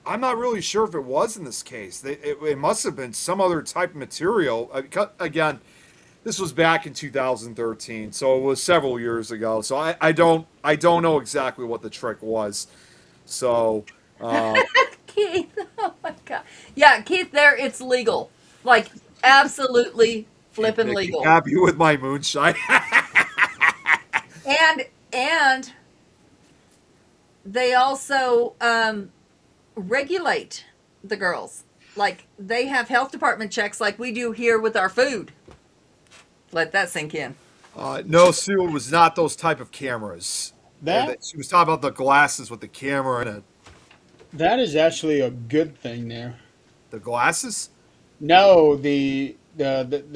I'm not really sure if it was in this case. It must have been some other type of material. Again, this was back in 2013, so it was several years ago. So I don't know exactly what the trick was. So Keith, oh my god. Yeah, Keith, there it's legal. Like, absolutely flippin' Nick, legal. happy with my moonshine. And they also regulate the girls. Like, they have health department checks like we do here with our food. Let that sink in. No, Sue, it was not those type of cameras. That She was talking about the glasses with the camera in it. that is actually a good thing there. The glasses? No, the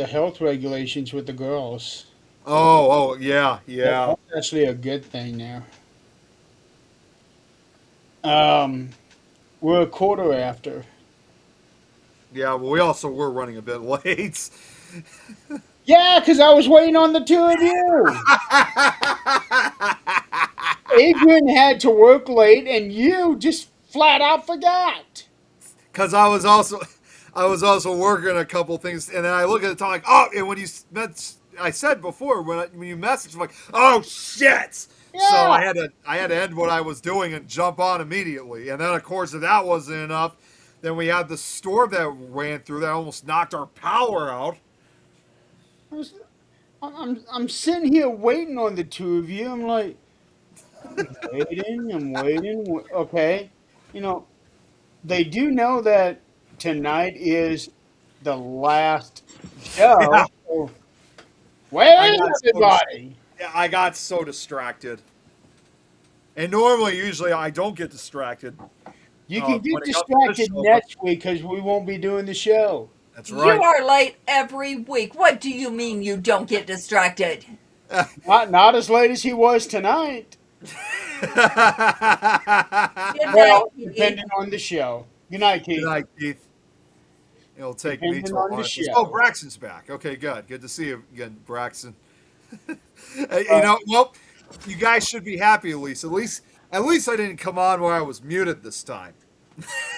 health regulations with the girls. Oh, yeah. That's actually a good thing there. We're a quarter after. Yeah, well, we also were running a bit late. Yeah, because I was waiting on the two of you. Adrian had to work late, and you just flat out forgot. Because I was also working a couple things, and then I look at the time like, oh, and when I said before when you messaged, I'm like, oh shit. So Yeah. I had to end what I was doing and jump on immediately. And then of course if that wasn't enough, then we had the storm that ran through that almost knocked our power out. I'm sitting here waiting on the two of you. I'm like, I'm waiting. Okay. You know, they do know that tonight is the last Yeah, show. So I where is got everybody? yeah, I got so distracted. And normally, usually, I don't get distracted You can when get it comes to this distracted show, but next week because we won't be doing the show. that's You right. are late every week. What do you mean you don't get distracted? Not as late as he was tonight. Good night, Well, Keith. depending on the show. Good night, Good Keith. night, Keith. It'll take me Depending till on the lunch. show. Oh, Braxton's back. Okay, good. Good to see you again, Braxton. Uh, Well, you guys should be happy at least. At least I didn't come on where I was muted this time.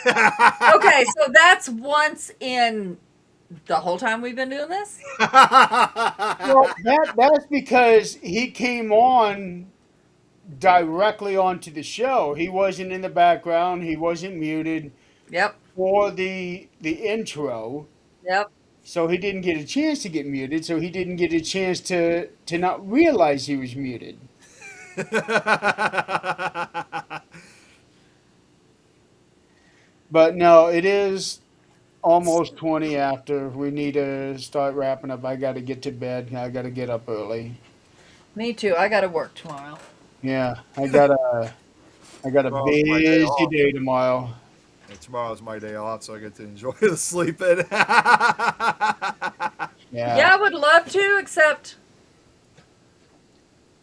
Okay, so that's once in the whole time we've been doing this? well, that's because he came on directly onto the show. He wasn't in the background. He wasn't muted Yep. for the intro. Yep. So he didn't get a chance to get muted. So he didn't get a chance to not realize he was muted. But no, it is almost 20 after. We need to start wrapping up. I got to get to bed. I got to get up early. Me too. I got to work tomorrow. Yeah, I got a Tomorrow's my day busy off. day tomorrow. And tomorrow's my day off, so I get to enjoy the sleeping. Yeah. Yeah, I would love to, except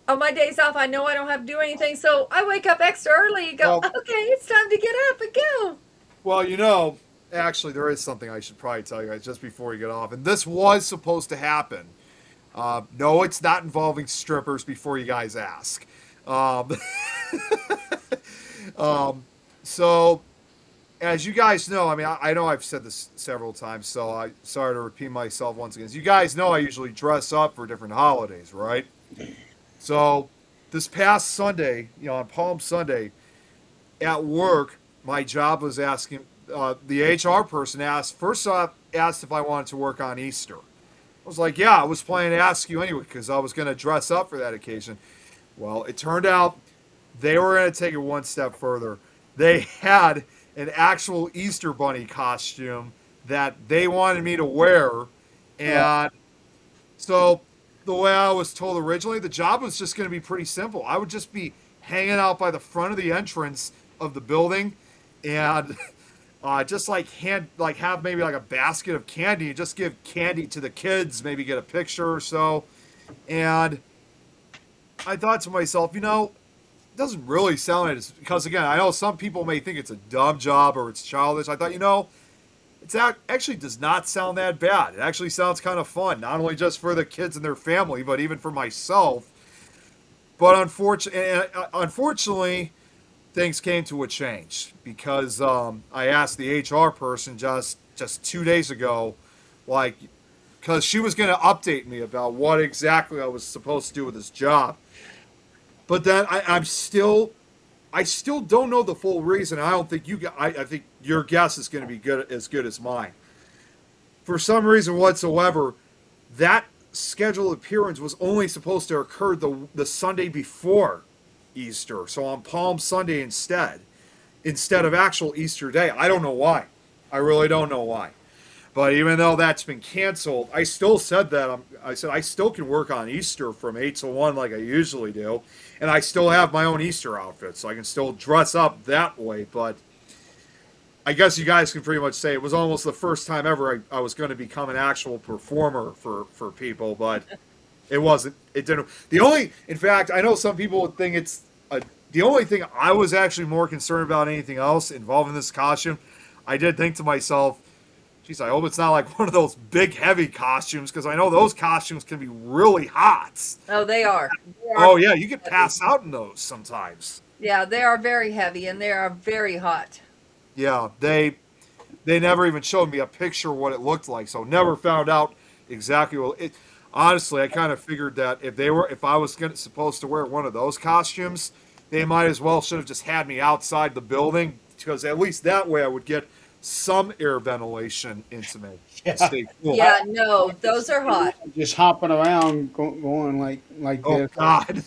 on my days off, I know I don't have to do anything, so I wake up extra early and go, Well- okay, it's time to get up and go. Well, actually, there is something I should probably tell you guys just before you get off. And this was supposed to happen. No, it's not involving strippers before you guys ask. Um, so, as you guys know, I mean, I know I've said this several times, so I sorry to repeat myself once again. As you guys know, I usually dress up for different holidays, right? So, this past Sunday, on Palm Sunday, at work, my job was asking, the HR person first off, asked if I wanted to work on Easter. I was like, yeah, I was planning to ask you anyway because I was going to dress up for that occasion. Well, it turned out they were going to take it one step further. They had an actual Easter bunny costume that they wanted me to wear. And so the way I was told originally, the job was just going to be pretty simple. I would just be hanging out by the front of the entrance of the building and just have maybe like a basket of candy and just give candy to the kids, maybe get a picture or so. And I thought to myself, it doesn't really sound as, because again, I know some people may think it's a dumb job or it's childish. I thought, actually does not sound that bad. It actually sounds kind of fun, not only just for the kids and their family, but even for myself. But unfortunately, things came to a change because I asked the HR person just 2 days ago, because she was going to update me about what exactly I was supposed to do with this job. But then I still don't know the full reason. I don't think I think your guess is going to be as good as mine. For some reason whatsoever, that scheduled appearance was only supposed to occur the Sunday before Easter, so on Palm Sunday instead of actual Easter Day. I don't know why. I really don't know why. But even though that's been canceled, I still said that. I said I still can work on Easter from 8 to 1 like I usually do. And I still have my own Easter outfit, so I can still dress up that way. But I guess you guys can pretty much say it was almost the first time ever I was going to become an actual performer for people, but it wasn't. It didn't. In fact, I know some people would think the only thing I was actually more concerned about anything else involving this costume. I did think to myself, geez, I hope it's not like one of those big, heavy costumes, because I know those costumes can be really hot. Oh, they are. Oh, yeah, you could pass out in those sometimes. Yeah, they are very heavy and they are very hot. Yeah, they never even showed me a picture of what it looked like, so never found out exactly what it. Honestly, I kind of figured that if I was supposed to wear one of those costumes, they might as well should have just had me outside the building, because at least that way I would get some air ventilation into me. Yeah. Stay cool. Yeah, no, those are hot. Just hopping around, going like Oh this. God,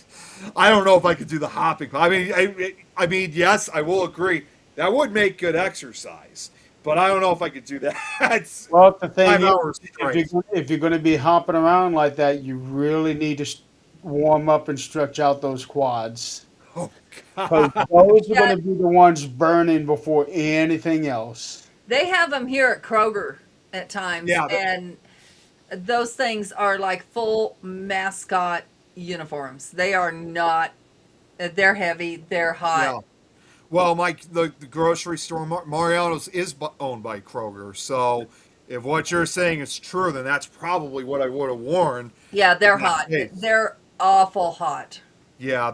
I don't know if I could do the hopping. I mean, yes, I will agree that would make good exercise, but I don't know if I could do that. Well, the thing 5 hours is, straight. if you're going to be hopping around like that, you really need to warm up and stretch out those quads. Oh Because God. those are Yeah, going to be the ones burning before anything else. they have them here at Kroger at times, Yeah. and those things are like full mascot uniforms. They are not. They're heavy. They're Yeah. hot. Well, the grocery store Mariano's is owned by Kroger, so if what you're saying is true, then that's probably what I would have worn. Yeah, they're In that hot. case. They're awful hot. Yeah,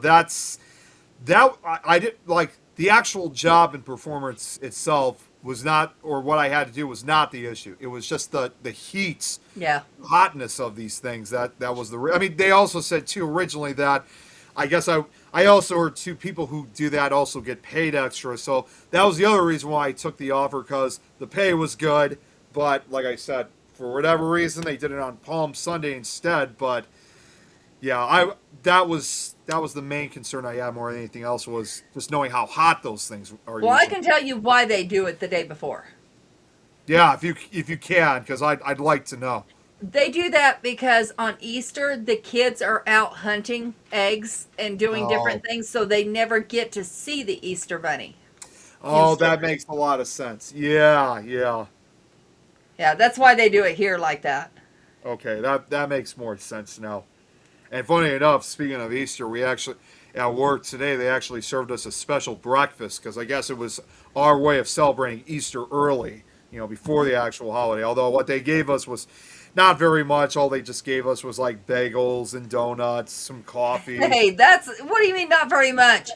I did like the actual job and performance itself was not, or what I had to do was not the issue. It was just the heat, Yeah. hotness of these things that was I mean, they also said too originally that I guess I also heard two people who do that also get paid extra. So that was the other reason why I took the offer, because the pay was good, but like I said, for whatever reason they did it on Palm Sunday instead. But yeah, that was the main concern I had more than anything else, was just knowing how hot those things are. Well, I usually. can tell you why they do it the day before. Yeah, if you can, because I'd like to know. They do that because on Easter, the kids are out hunting eggs and doing different things, so they never get to see the Easter bunny. Oh, Easter. that makes a lot of sense. Yeah, yeah. Yeah, that's why they do it here like that. Okay, that makes more sense now. And funny enough, speaking of Easter, we actually at work today they actually served us a special breakfast, because I guess it was our way of celebrating Easter early, before the actual holiday. Although what they gave us was not very much. All they just gave us was like bagels and donuts, some coffee. Hey, what do you mean not very much?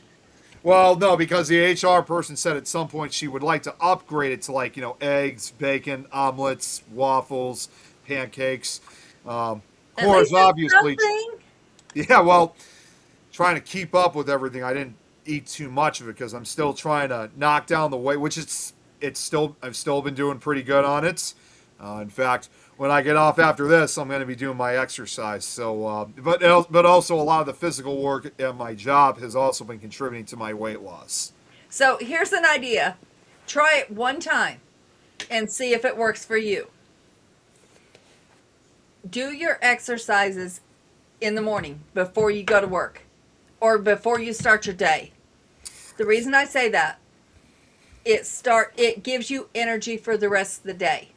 Well, no, because the HR person said at some point she would like to upgrade it to like, eggs, bacon, omelets, waffles, pancakes. Of At course, least it's obviously, something. yeah, well, trying to keep up with everything, I didn't eat too much of it because I'm still trying to knock down the weight, which I've still been doing pretty good on it. In fact, when I get off after this, I'm going to be doing my exercise. So, but also a lot of the physical work at my job has also been contributing to my weight loss. So here's an idea. Try it one time and see if it works for you. Do your exercises in the morning before you go to work or before you start your day. The reason I say that, it gives you energy for the rest of the day.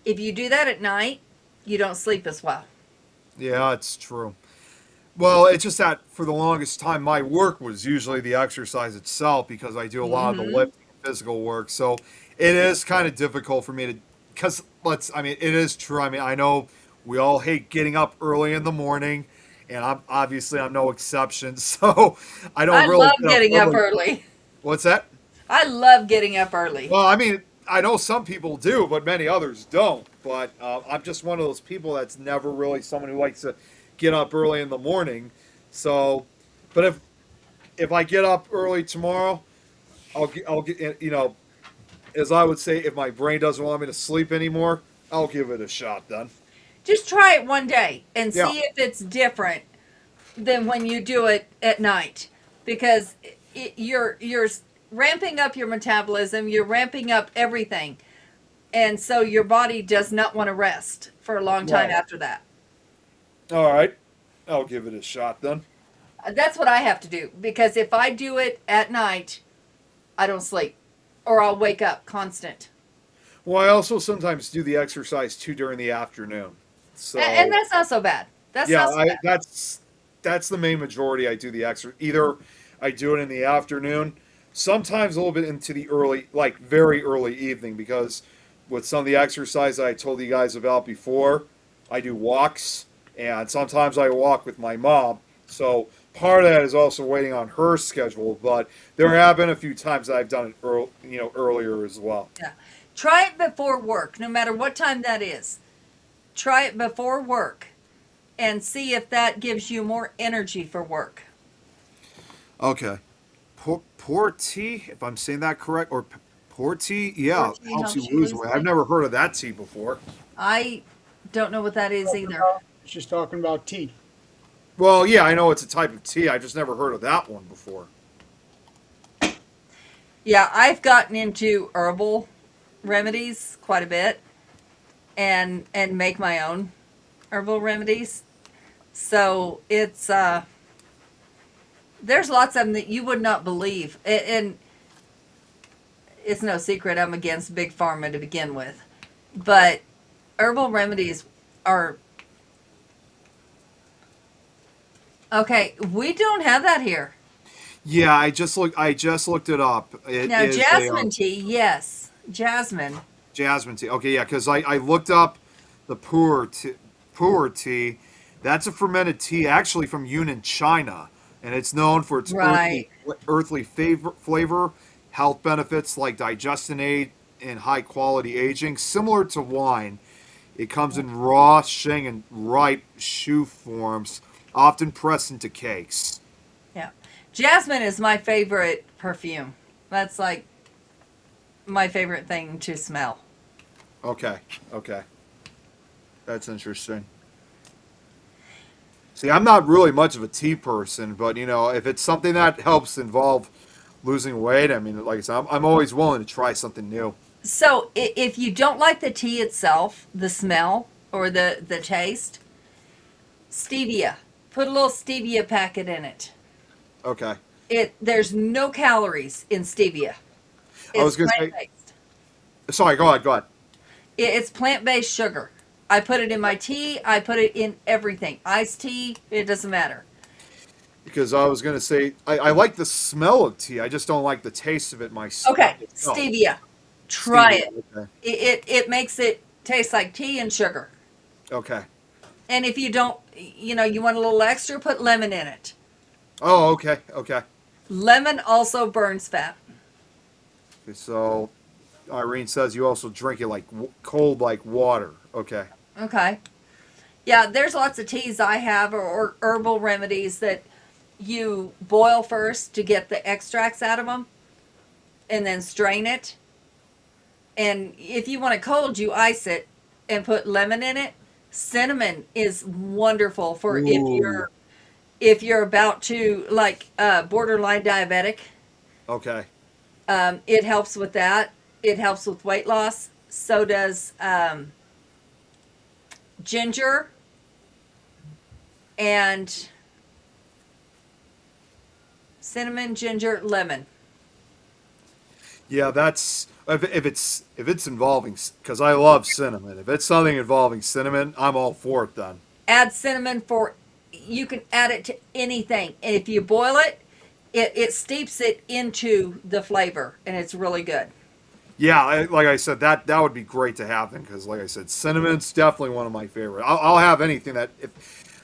If you do that at night, you don't sleep as well. Yeah, it's true. Well, it's just that for the longest time, my work was usually the exercise itself, because I do a lot of the lifting and physical work. So it is kind of difficult for me to, because it is true. I mean, I know we all hate getting up early in the morning, and I'm no exception. So I don't I really love get getting up early. What's that? I love getting up early. Well, I mean, I know some people do, but many others don't. But I'm just one of those people that's never really someone who likes to get up early in the morning. So, but if I get up early tomorrow, I'll get as I would say, if my brain doesn't want me to sleep anymore, I'll give it a shot then. Just try it one day and Yeah. see if it's different than when you do it at night, because you're ramping up your metabolism, you're ramping up everything, and so your body does not want to rest for a long time Right. after that. All right, I'll give it a shot then. That's what I have to do, because if I do it at night, I don't sleep, or I'll wake up constant. Well, I also sometimes do the exercise too during the afternoon. So And that's not so bad. That's yeah, not so bad. that's the main majority. I do the exercise. Either I do it in the afternoon, sometimes a little bit into the early, like very early evening, because with some of the exercise I told you guys about before, I do walks, and sometimes I walk with my mom. So part of that is also waiting on her schedule, but there have been a few times that I've done it earlier as well. Yeah. Try it before work, no matter what time that is. Try it before work and see if that gives you more energy for work. Okay. Porti, if I'm saying that correct, or Port tea, yeah, Port tea helps you helps you lose lose weight. I've weight. never heard of that tea before. I don't know what that is either. Just talking about tea. Well, yeah, I know it's a type of tea. I just never heard of that one before. Yeah, I've gotten into herbal remedies quite a bit and make my own herbal remedies. So it's there's lots of them that you would not believe. And it's no secret I'm against big pharma to begin with. But herbal remedies are okay, we don't have that here. Yeah, I just looked it up. It Now, is jasmine tea, yes. Jasmine. jasmine tea. Okay, yeah, because I looked up the pu'er tea. That's a fermented tea, actually from Yunnan, China, and it's known for its Right. earthly flavor, health benefits like digestion aid and high quality aging. Similar to wine, it comes in raw, sheng, and ripe shoe forms, often pressed into cakes. Yeah. Jasmine is my favorite perfume. That's like my favorite thing to smell. Okay, okay, that's interesting. See, I'm not really much of a tea person, but if it's something that helps involve losing weight, I mean, like I said, I'm always willing to try something new. So if you don't like the tea itself, the smell or the taste, stevia. Put a little stevia packet in it. Okay. There's no calories in stevia. I was It's gonna say, plant-based. sorry, go ahead, go ahead. It's plant-based sugar. I put it in my tea. I put it in everything. Iced tea, it doesn't matter. Because I was gonna say, I like the smell of tea. I just don't like the taste of it myself. Okay, itself. stevia. Try Stevia, it. Okay. It makes it taste like tea and sugar. Okay. And if you don't, you want a little extra, put lemon in it. Oh, okay, okay. Lemon also burns fat. Okay, so Irene says you also drink it like cold, like water. Okay. Okay. Yeah, there's lots of teas I have or herbal remedies that you boil first to get the extracts out of them and then strain it. And if you want it cold, you ice it and put lemon in it. Cinnamon is wonderful for Ooh. if you're about to like borderline diabetic. Okay. It helps with that. It helps with weight loss. So does ginger and cinnamon, ginger, lemon. Yeah, that's if it's involving, because I love cinnamon. If it's something involving cinnamon, I'm all for it then. Add cinnamon for you can add it to anything, and if you boil it, it steeps it into the flavor, and it's really good. Yeah, like I said, that would be great to have then, because like I said, cinnamon's definitely one of my favorite. I'll have anything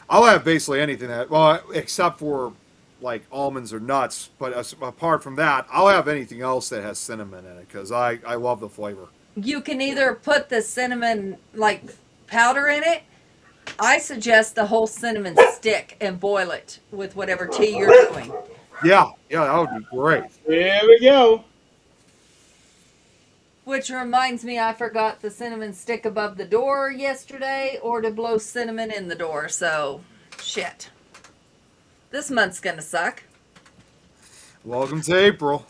I'll have basically anything that, well, except for like almonds or nuts. But apart from that, I'll have anything else that has cinnamon in it because I love the flavor. You can either put the cinnamon like powder in it. I suggest the whole cinnamon stick and boil it with whatever tea you're doing. Yeah, yeah, that would be great. There we go. Which reminds me, I forgot the cinnamon stick above the door yesterday or to blow cinnamon in the door. So, shit. This month's gonna suck. Welcome to April.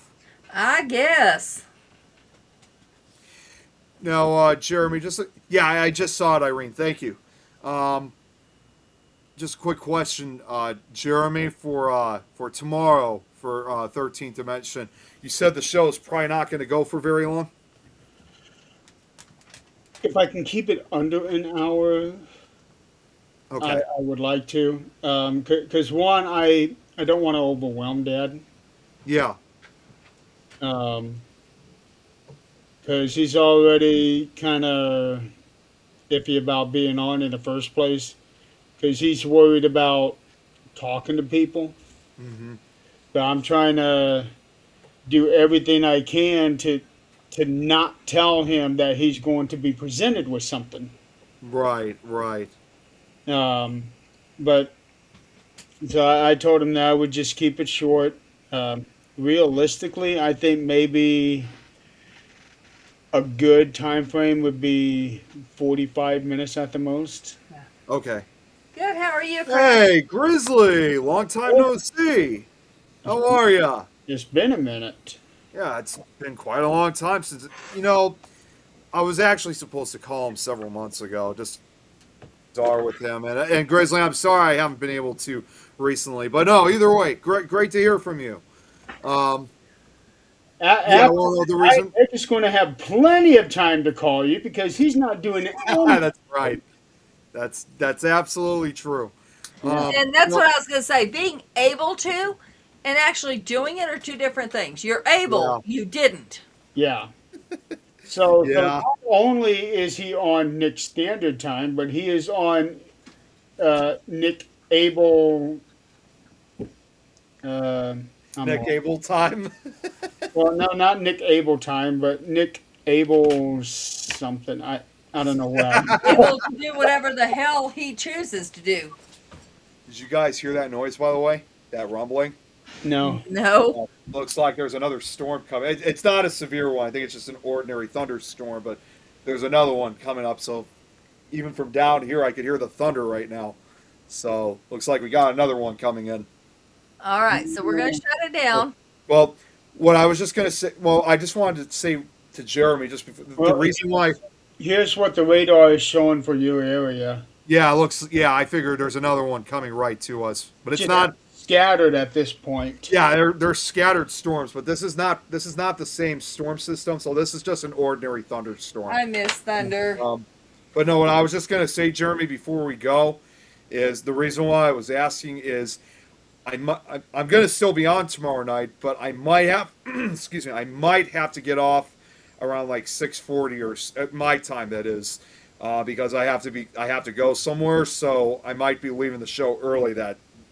I guess. Now, Jeremy, I just saw it, Irene. Thank you. Just a quick question, Jeremy, for tomorrow for 13th Dimension. You said the show is probably not going to go for very long. If I can keep it under an hour, Okay. I would like to. Because one, I don't want to overwhelm Dad. Yeah. Because he's already kind of iffy about being on in the first place. Because he's worried about talking to people. Hmm. But I'm trying to do everything I can to not tell him that he's going to be presented with something. Right. Right. But so I told him that I would just keep it short. Realistically, I think maybe a good time frame would be 45 minutes at the most. Okay. Good. How are you, Chris? Hey, Grizzly! Long time no see. How are ya? It's been a minute. Yeah, it's been quite a long time since, I was actually supposed to call him several months ago, just are with him. And Grizzly, I'm sorry I haven't been able to recently. But no, either way, great to hear from you. Yeah, well, the reason. Nick is going to have plenty of time to call you because he's not doing it. That's right. That's absolutely true. And that's what I was going to say. Being able to and actually doing it are two different things. You're able, you didn't. Yeah. So Yeah. not only is he on Nick Standard Time, but he is on Nick Able. Nick Able time. Well, no, not Nick Able Time, but Nick Able something. I don't know what. Able to do whatever the hell he chooses to do. Did you guys hear that noise, by the way? That rumbling? No. No. Looks like there's another storm coming. It's not a severe one. I think it's just an ordinary thunderstorm, but there's another one coming up. So even from down here, I could hear the thunder right now. So looks like we got another one coming in. All right. So we're going to shut it down. Well, what I was just going to say, I just wanted to say to Jeremy, just before, the reason why. Here's what the radar is showing for your area. Yeah, I figured there's another one coming right to us, but it's not scattered at this point. Yeah, they're scattered storms, but this is not the same storm system. So this is just an ordinary thunderstorm. I miss thunder. But no, what I was just going to say, Jeremy, before we go, is the reason why I was asking is I'm going to still be on tomorrow night, but I might have, excuse me, I might have to get off around like 6:40 or at my time, that is, because I have to go somewhere, so I might be leaving the show early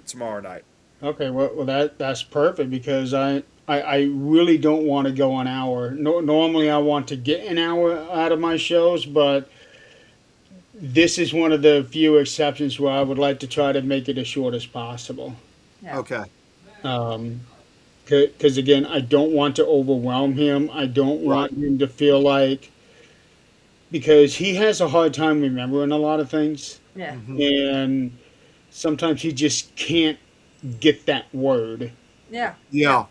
tomorrow night. Okay, well that's perfect because I really don't want to go an hour. Normally I want to get an hour out of my shows, but this is one of the few exceptions where I would like to try to make it as short as possible. Yeah. Okay. Because again, I don't want to overwhelm him. I don't want him to feel like, because he has a hard time remembering a lot of things, Yeah. and sometimes he just can't get that word. Yeah. Yeah.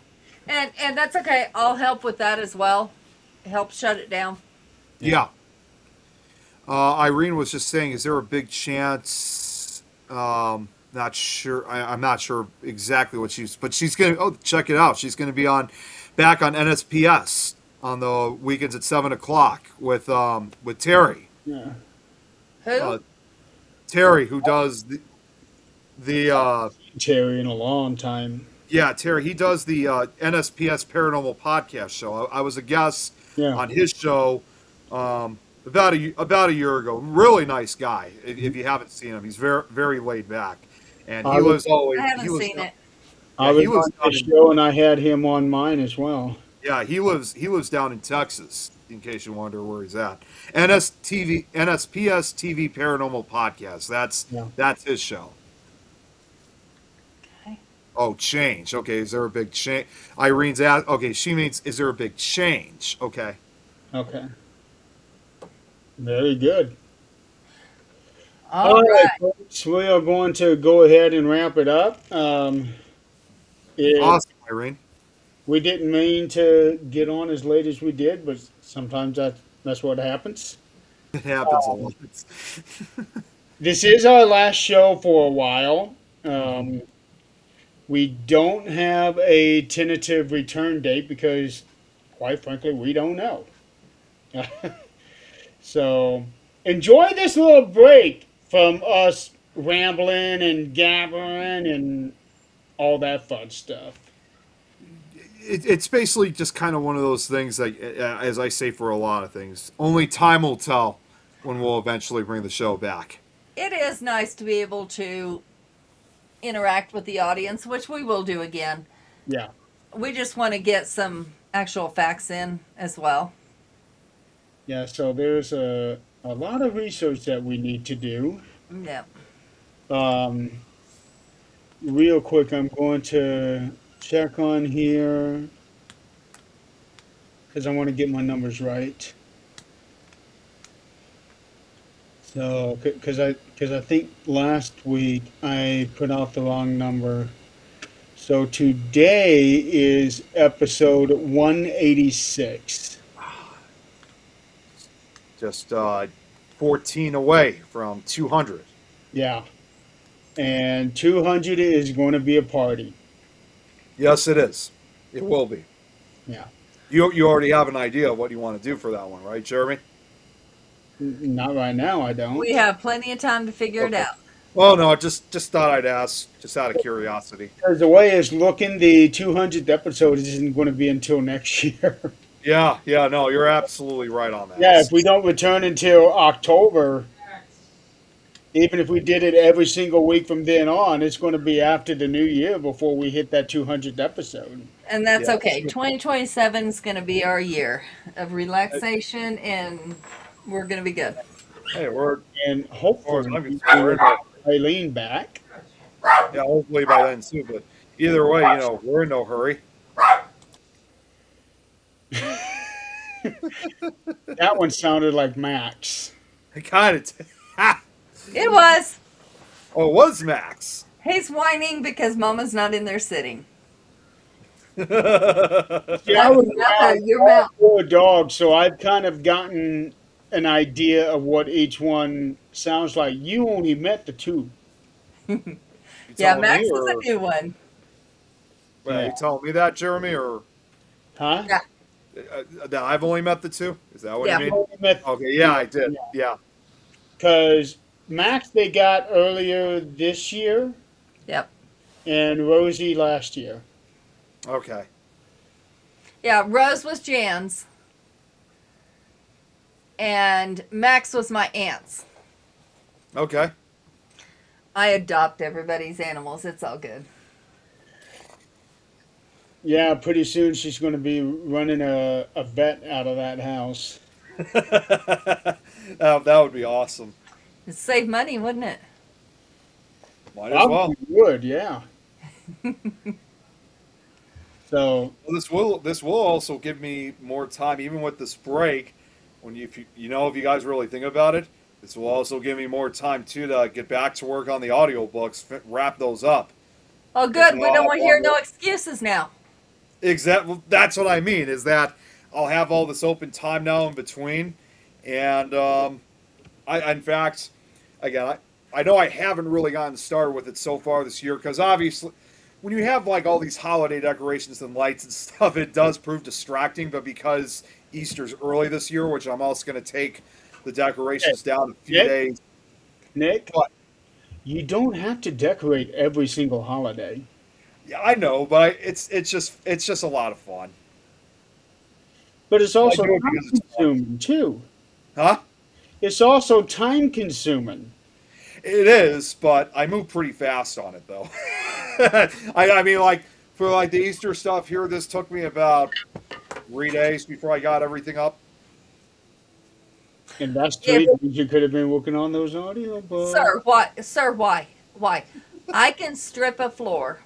And that's okay. I'll help with that as well. Help shut it down. Yeah. Irene was just saying, is there a big chance? Not sure. I'm not sure exactly what but she's gonna. Oh, check it out. She's gonna be back on NSPS on the weekends at 7:00 with Terry. Yeah. Who? Terry, who does the Terry in a long time. yeah, Terry. He does the NSPS Paranormal Podcast show. I was a guest on his show about a year ago. Really nice guy. If you haven't seen him, he's very very laid back, and he lives always. I haven't seen it. I was on the show and I had him on mine as well. Yeah, he lives down in Texas. In case you wonder where he's at, NSPS TV Paranormal Podcast. That's his show. Okay. Oh, change. Okay, is there a big change? Irene's asked. Okay, she means, is there a big change? Okay. Okay. Very good. All right. Folks, we are going to go ahead and wrap it up. Awesome, Irene. We didn't mean to get on as late as we did, but sometimes that's what happens. It happens a lot. This is our last show for a while. We don't have a tentative return date because, quite frankly, we don't know. So enjoy this little break from us rambling and gabbering and all that fun stuff. It's basically just kind of one of those things, like as I say for a lot of things, only time will tell when we'll eventually bring the show back. It is nice to be able to interact with the audience, which we will do again. Yeah. We just want to get some actual facts in as well. Yeah, so there's a lot of research that we need to do. Yeah. Real quick, I'm going to check on here because I want to get my numbers right. So, because I think last week I put out the wrong number. So today is episode 186. Just 14 away from 200. Yeah. And 200 is going to be a party. Yes, it is. It will be. Yeah. You already have an idea of what you want to do for that one, right, Jeremy? Not right now, I don't. We have plenty of time to figure it Okay. out. Well, no, just thought I'd ask, just out of curiosity. Because the way it's looking, the 200th episode isn't going to be until next year. Yeah, no, you're absolutely right on that. Yeah, if we don't return until October, even if we did it every single week from then on, it's going to be after the new year before we hit that 200th episode. And that's Yeah. okay. 2027 is going to be our year of relaxation, and we're going to be good. Hey, we're And as far as hopefully, I'm we concerned, will have Eileen back. yeah, hopefully by then too. But either way, we're in no hurry. That one sounded like Max. I kind of. It was. Oh, it was Max. He's whining because Mama's not in there sitting. Yeah, I was Enough of your around mouth. for a dog, so I've kind of gotten an idea of what each one sounds like. You only met the two. You Yeah, telling Max me, is a or- new one. Wait, you telling me that, Jeremy, or Huh? Yeah. that I've only met the two? Is that what Yeah. you You mean? only met Okay, yeah, I did. Yeah. because Max they got earlier this year, Yep. and Rosie last year. Okay. Yeah, Rose was Jan's, and Max was my aunt's. Okay. I adopt everybody's animals. It's all good. Yeah, pretty soon she's going to be running a vet out of that house. That would be awesome. It'd save money, wouldn't it? Might as well. Probably would, yeah. So Well, this will also give me more time, even with this break. When if you guys really think about it, this will also give me more time too to get back to work on the audiobooks, wrap those up. Oh, good. We don't want to hear no Well, excuses now. Exactly. That's what I mean. Is that I'll have all this open time now in between, and in fact, again, I know I haven't really gotten started with it so far this year because obviously, when you have like all these holiday decorations and lights and stuff, it does prove distracting. But because Easter's early this year, which I'm also going to take the decorations down a few Yeah. days. Nick, What? you don't have to decorate every single holiday. Yeah, I know, but it's just a lot of fun, But it's also I do it time because it's fun. consuming too. huh? It's also time consuming. It is, but I move pretty fast on it, though. I mean, like for like the Easter stuff here, this took me about 3 days before I got everything up. And that's Yeah, three things you could have been working on those audiobooks. Sir, why? Sir, why? Why? I can strip a floor,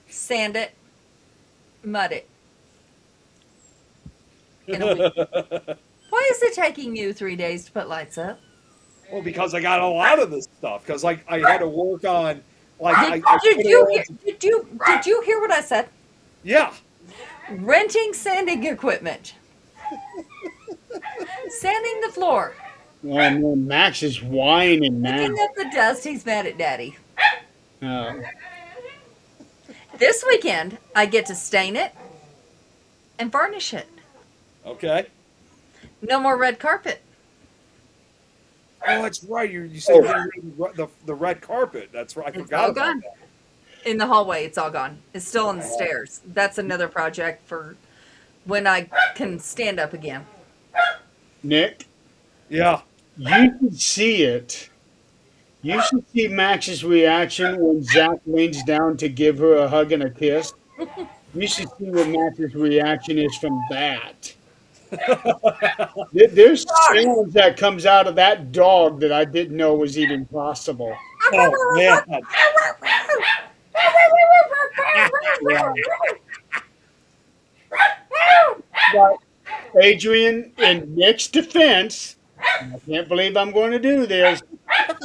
sand it, mud it in a week. Why is it taking you 3 days to put lights up? Well, because I got a lot of this stuff. Because like I had to work on, like I Did put you it hear? all- Did you hear what I said? Yeah, Renting sanding equipment, sanding the floor, Oh man, Max is whining now. picking up the dust. He's mad at Daddy. Oh. This weekend, I get to stain it and varnish it. okay. No more red carpet. Oh, that's right. You said the red carpet. That's right. I It's forgot all about gone. that. In the hallway, it's all gone. It's still on the stairs. That's another project for when I can stand up again. Nick, Yeah. you should see it. You should see Max's reaction when Zach leans down to give her a hug and a kiss. You should see what Max's reaction is from that. There's sounds that comes out of that dog that I didn't know was even possible. Oh man. But Adrian, in Nick's defense, I can't believe I'm going to do this,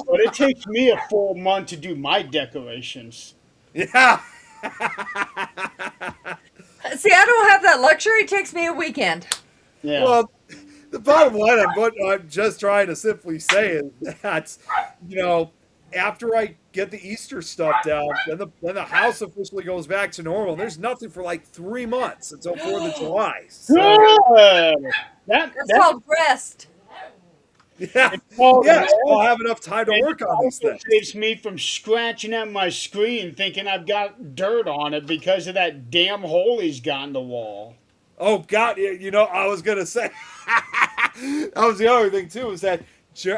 but it takes me a full month to do my decorations. Yeah. See, I don't have that luxury. It takes me a weekend. Yeah. Well, the bottom line, what I'm just trying to simply say is that, you know, after I get the Easter stuff down, then the house officially goes back to normal. And there's nothing for like 3 months until 4th of July. So, Good. It's That's called rest. yeah, called yes, rest. I'll have enough time to And work it on these also things. saves me from scratching at my screen thinking I've got dirt on it because of that damn hole he's got in the wall. Oh God, I was gonna say that was the other thing too. Is that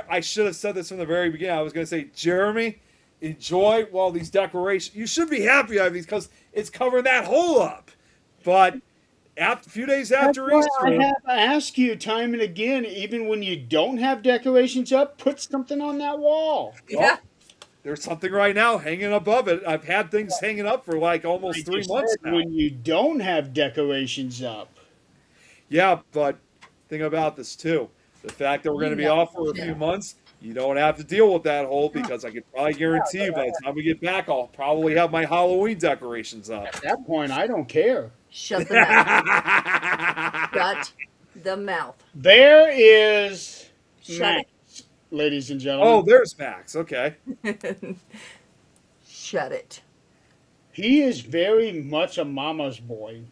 I should have said this from the very beginning. I was gonna say, Jeremy, enjoy while these decorations. You should be happy of these because it's covering that hole up. But after a few days That's after why I Easter, have to ask you time and again, even when you don't have decorations up, put something on that wall. Yeah. there's something right now hanging above it. I've had things hanging up for like I almost 3 just months said now. when you don't have decorations up. Yeah, but think about this too. The fact that we're going to be off for a few months, you don't have to deal with that hole because I can probably guarantee you by the time we get back, I'll probably have my Halloween decorations up. At that point, I don't care. Shut the mouth. Shut the mouth. There is Shut Max, ladies and Oh, gentlemen. there's Max. Okay. it. Shut it. He is very much a mama's boy.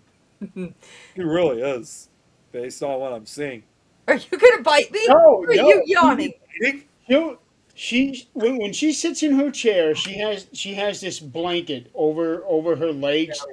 He really is, based on what I'm seeing. Are you gonna bite me? No, Or are no. you yawning? When she sits in her chair, she has this blanket over her legs.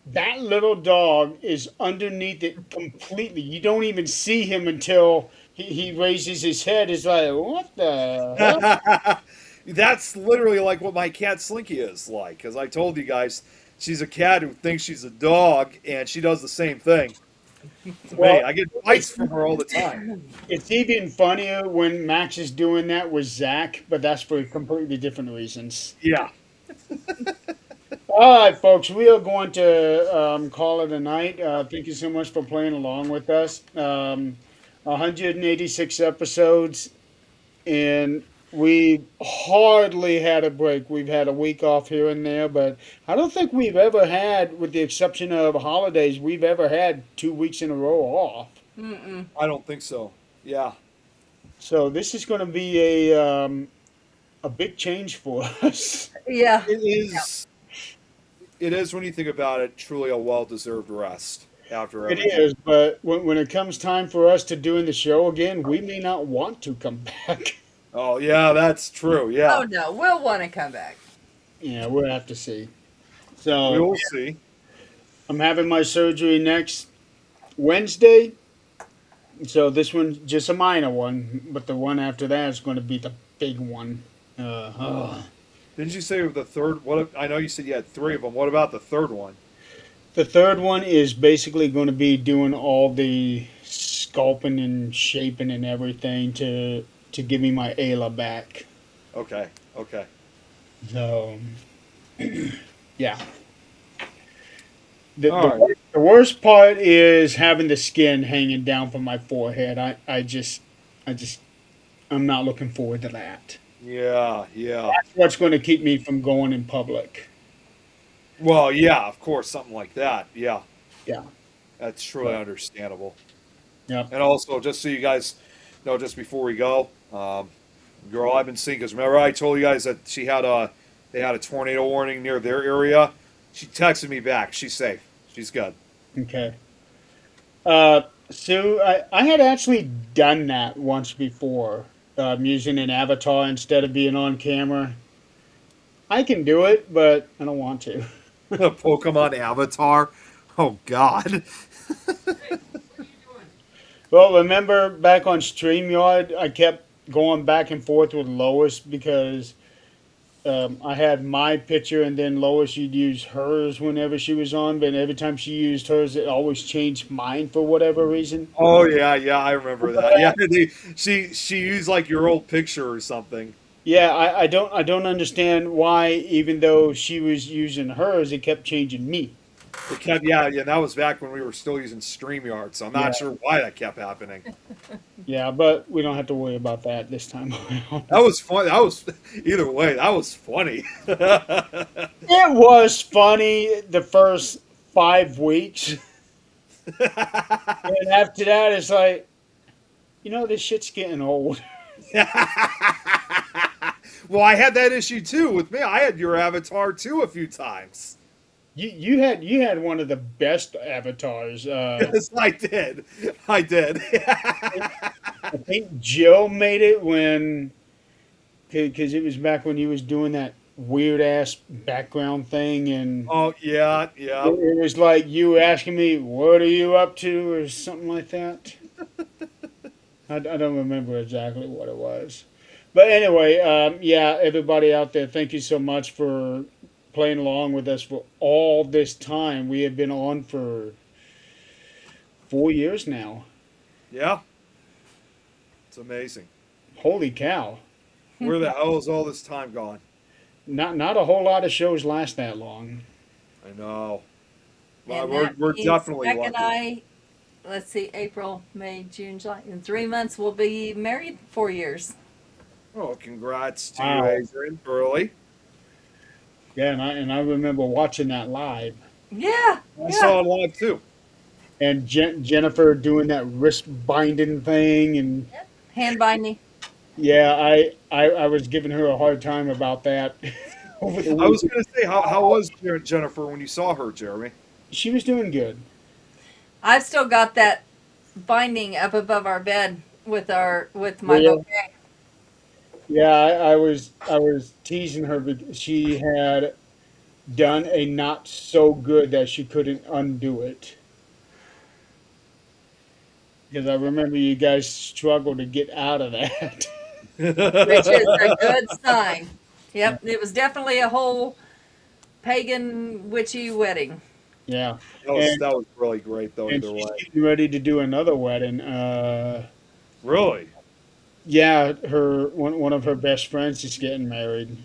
That little dog is underneath it completely. You don't even see him until he raises his head. It's like, what the hell? That's literally like what my cat Slinky is like. Because I told you guys, she's a cat who thinks she's a dog, and she does the same thing to Well, me. I get bites from her all the time. It's even funnier when Max is doing that with Zach, but that's for completely different reasons. Yeah. All right, folks, we are going to call it a night. Thank you so much for playing along with us. 186 episodes, and we hardly had a break. We've had a week off here and there, but I don't think we've ever had, with the exception of holidays, we've ever had 2 weeks in a row off. Mm-mm. I don't think so. Yeah. So this is going to be a big change for us. Yeah. It is. It is, when you think about it, truly a well-deserved rest after It everything. is, but when it comes time for us to doing the show again, we may not want to come back. Oh, yeah, that's true. Yeah. Oh no, we'll want to come back. Yeah, we'll have to see. We So will see. I'm having my surgery next Wednesday. So this one's just a minor one, but the one after that is going to be the big one. Didn't you say the third? I know you said you had 3 of them. What about the third one? The third one is basically going to be doing all the sculpting and shaping and everything to give me my Ayla back. Okay. Okay. So yeah. All right. The worst part is having the skin hanging down from my forehead. I'm not looking forward to that. Yeah. Yeah. That's what's going to keep me from going in public. Well, yeah, of course, something like that. Yeah. Yeah. That's truly understandable. Yeah. And also, just so you guys know, just before we go, girl I've been seeing, because remember I told you guys that they had a tornado warning near their area. She texted me back. She's safe. She's good. Okay. Sue, I had actually done that once before, using an avatar instead of being on camera. I can do it, but I don't want to. Pokemon Avatar. Oh God. Well, remember back on StreamYard, I kept going back and forth with Lois because I had my picture and then Lois, you'd use hers whenever she was on, but every time she used hers, it always changed mine for whatever reason. Oh yeah, yeah, I remember that. Yeah, she used like your old picture or something. Yeah, I don't understand why, even though she was using hers, it kept changing me. It kept, yeah, yeah. That was back when we were still using StreamYard, so I'm not Yeah. sure why that kept happening. Yeah, but we don't have to worry about that this time around. That was fun. That was either way. That was funny. It was funny the first 5 weeks, and after that, it's like, this shit's getting old. Well, I had that issue too with me. I had your avatar too a few times. You had one of the best avatars. Yes, I did. I did. I think Jill made it because it was back when he was doing that weird ass background thing, and Oh yeah, yeah. it was like you were asking me, "What are you up to?" or something like that. I don't remember exactly what it was, but anyway, yeah, everybody out there, thank you so much for playing along with us for all this time. We have been on for 4 years now. Yeah. It's amazing. Holy cow! Where the hell is all this time gone? Not a whole lot of shows last that long. I know. Well, And we're that we're means definitely Beck lucky. and I, let's see, April, May, June, July. In 3 months, we'll be married 4 years. Oh, congrats to Wow. you, Adrian, early. Yeah, and I remember watching that live, Yeah, I yeah. saw it live too. and Jennifer doing that wrist binding thing, and Hand binding. yeah, I was giving her a hard time about that over the I was week. going to say, how was Jennifer when you saw her, Jeremy? She was doing good. I've still got that binding up above our bed with my Yeah. bouquet. Yeah, I was teasing her because she had done a not so good that she couldn't undo it. Because I remember you guys struggled to get out of that. Which is a good sign. Yep, it was definitely a whole pagan witchy wedding. Yeah, That and was really great, though, and either she's way. getting ready to do another wedding. Really? Yeah, her one of her best friends is getting married,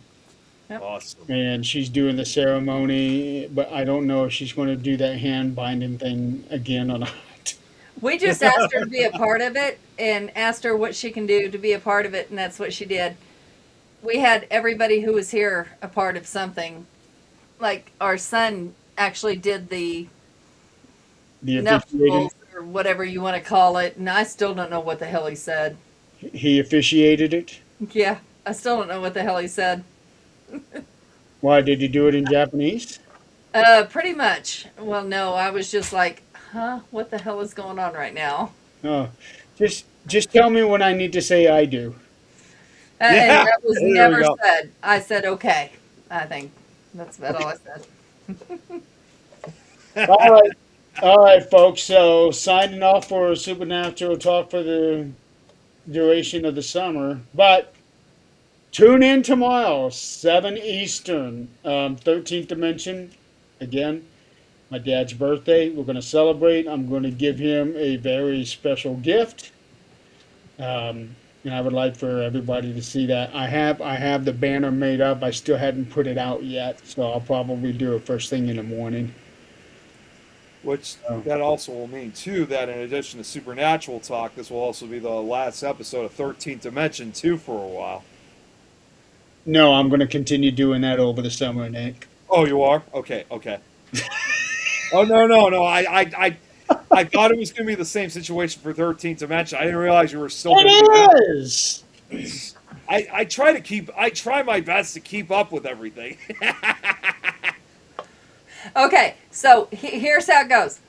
Yep. Awesome. and she's doing the ceremony. But I don't know if she's going to do that hand binding thing again or not. We just asked her to be a part of it and asked her what she can do to be a part of it, and that's what she did. We had everybody who was here a part of something. Like our son actually did the The officiating, nuptials or whatever you want to call it, and I still don't know what the hell he said. he officiated it. Yeah, I still don't know what the hell he said. Why did he do it in Japanese? Pretty much. Well, no, I was just like, huh? What the hell is going on right now? Oh, just tell me when I need to say I do. And Yeah, that was there we never go. said. I said, okay. I think that's about all I said. All right, folks. So signing off for Supernatural Talk for the duration of the summer, but tune in tomorrow, 7 Eastern, 13th Dimension. Again, my dad's birthday. We're going to celebrate. I'm going to give him a very special gift. And I would like for everybody to see that. I have the banner made up. I still hadn't put it out yet, so I'll probably do it first thing in the morning. Which that also will mean, too, that in addition to Supernatural Talk, this will also be the last episode of 13th Dimension, too, for a while. No, I'm going to continue doing that over the summer, Nick. Oh, you are? Okay, okay. Oh, no. I thought it was going to be the same situation for 13th Dimension. I didn't realize you were still going to do that. It is. I try my best to keep up with everything. Okay, so here's how it goes.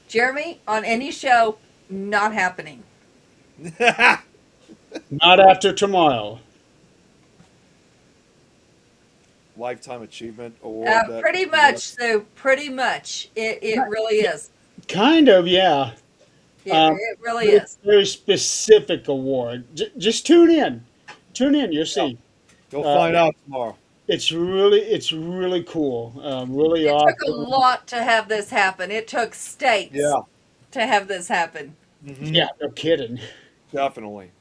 Jeremy, on any show, not happening. Not after tomorrow. Lifetime Achievement Award. Pretty much, so pretty much. It really is. Kind of, yeah. It really It's is. a very specific award. Just tune in. Tune in. You'll see. You'll find out tomorrow. It's really cool. Really It took a awesome. lot to have this happen. It took states Yeah, to have this happen. Yeah, no kidding. definitely.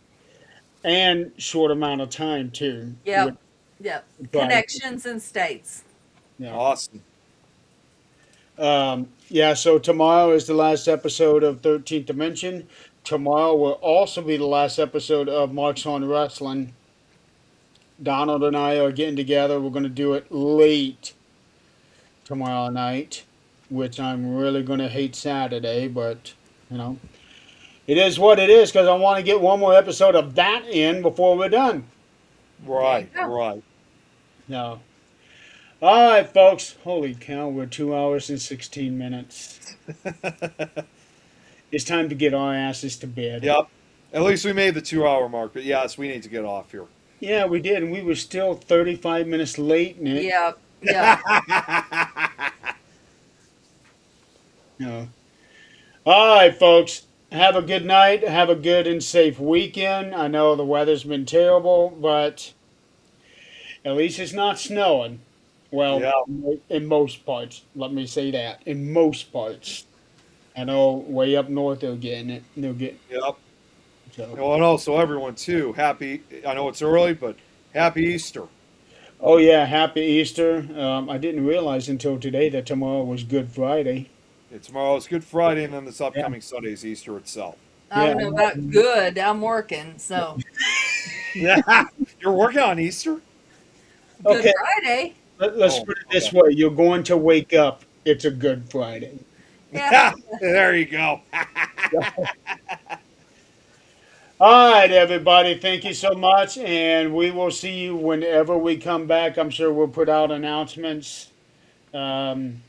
And short amount of time too. Yep. Yep. But- Connections and states. Yeah. Awesome. Yeah, so tomorrow is the last episode of 13th Dimension. Tomorrow will also be the last episode of Marks on Wrestling. Donald and I are getting together. We're going to do it late tomorrow night, which I'm really going to hate Saturday, but, you know, it is what it is because I want to get one more episode of that in before we're done. Right, There you go. right. No. All right, folks. Holy cow, we're 2 hours and 16 minutes. It's time to get our asses to bed. Yep. At least we made the 2 hour mark, but yes, we need to get off here. Yeah, we did, and we were still 35 minutes late, Nick. Yeah, yeah. No. All right, folks. Have a good night. Have a good and safe weekend. I know the weather's been terrible, but at least it's not snowing. Well, Yeah. in most parts. Let me say that. In most parts. I know way up north they're getting it. They'll get Yep. so. Oh, and also everyone too. Happy. I know it's early, but happy Easter. Oh yeah, happy Easter. I didn't realize until today that tomorrow was Good Friday. Tomorrow's Good Friday, and then this Yeah. upcoming Sunday is Easter itself. I don't Yeah. know about good. I'm working, so Yeah. You're working on Easter? Good Okay. Friday. Let's Oh, put it this okay. way: you're going to wake up. It's a Good Friday. Yeah. There you go. All right, everybody. Thank you so much, and we will see you whenever we come back. I'm sure we'll put out announcements. Um,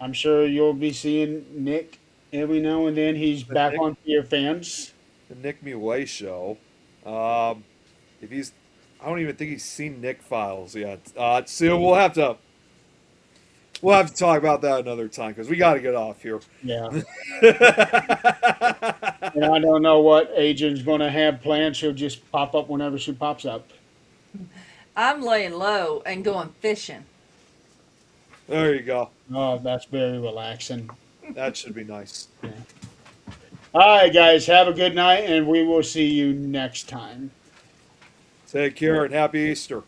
I'm sure you'll be seeing Nick every now and then. He's back Nick? on Fear Fans. The Nick Mulay show. Um, if he's, I don't even think he's seen Nick Files yet. So we'll have to talk about that another time because we got to get off here. Yeah, and I don't know what agent's going to have planned. She'll just pop up whenever she pops up. I'm laying low and going fishing. There you go. Oh, that's very relaxing. That should be nice. All right, guys. Have a good night, and we will see you next time. Take care and happy Easter.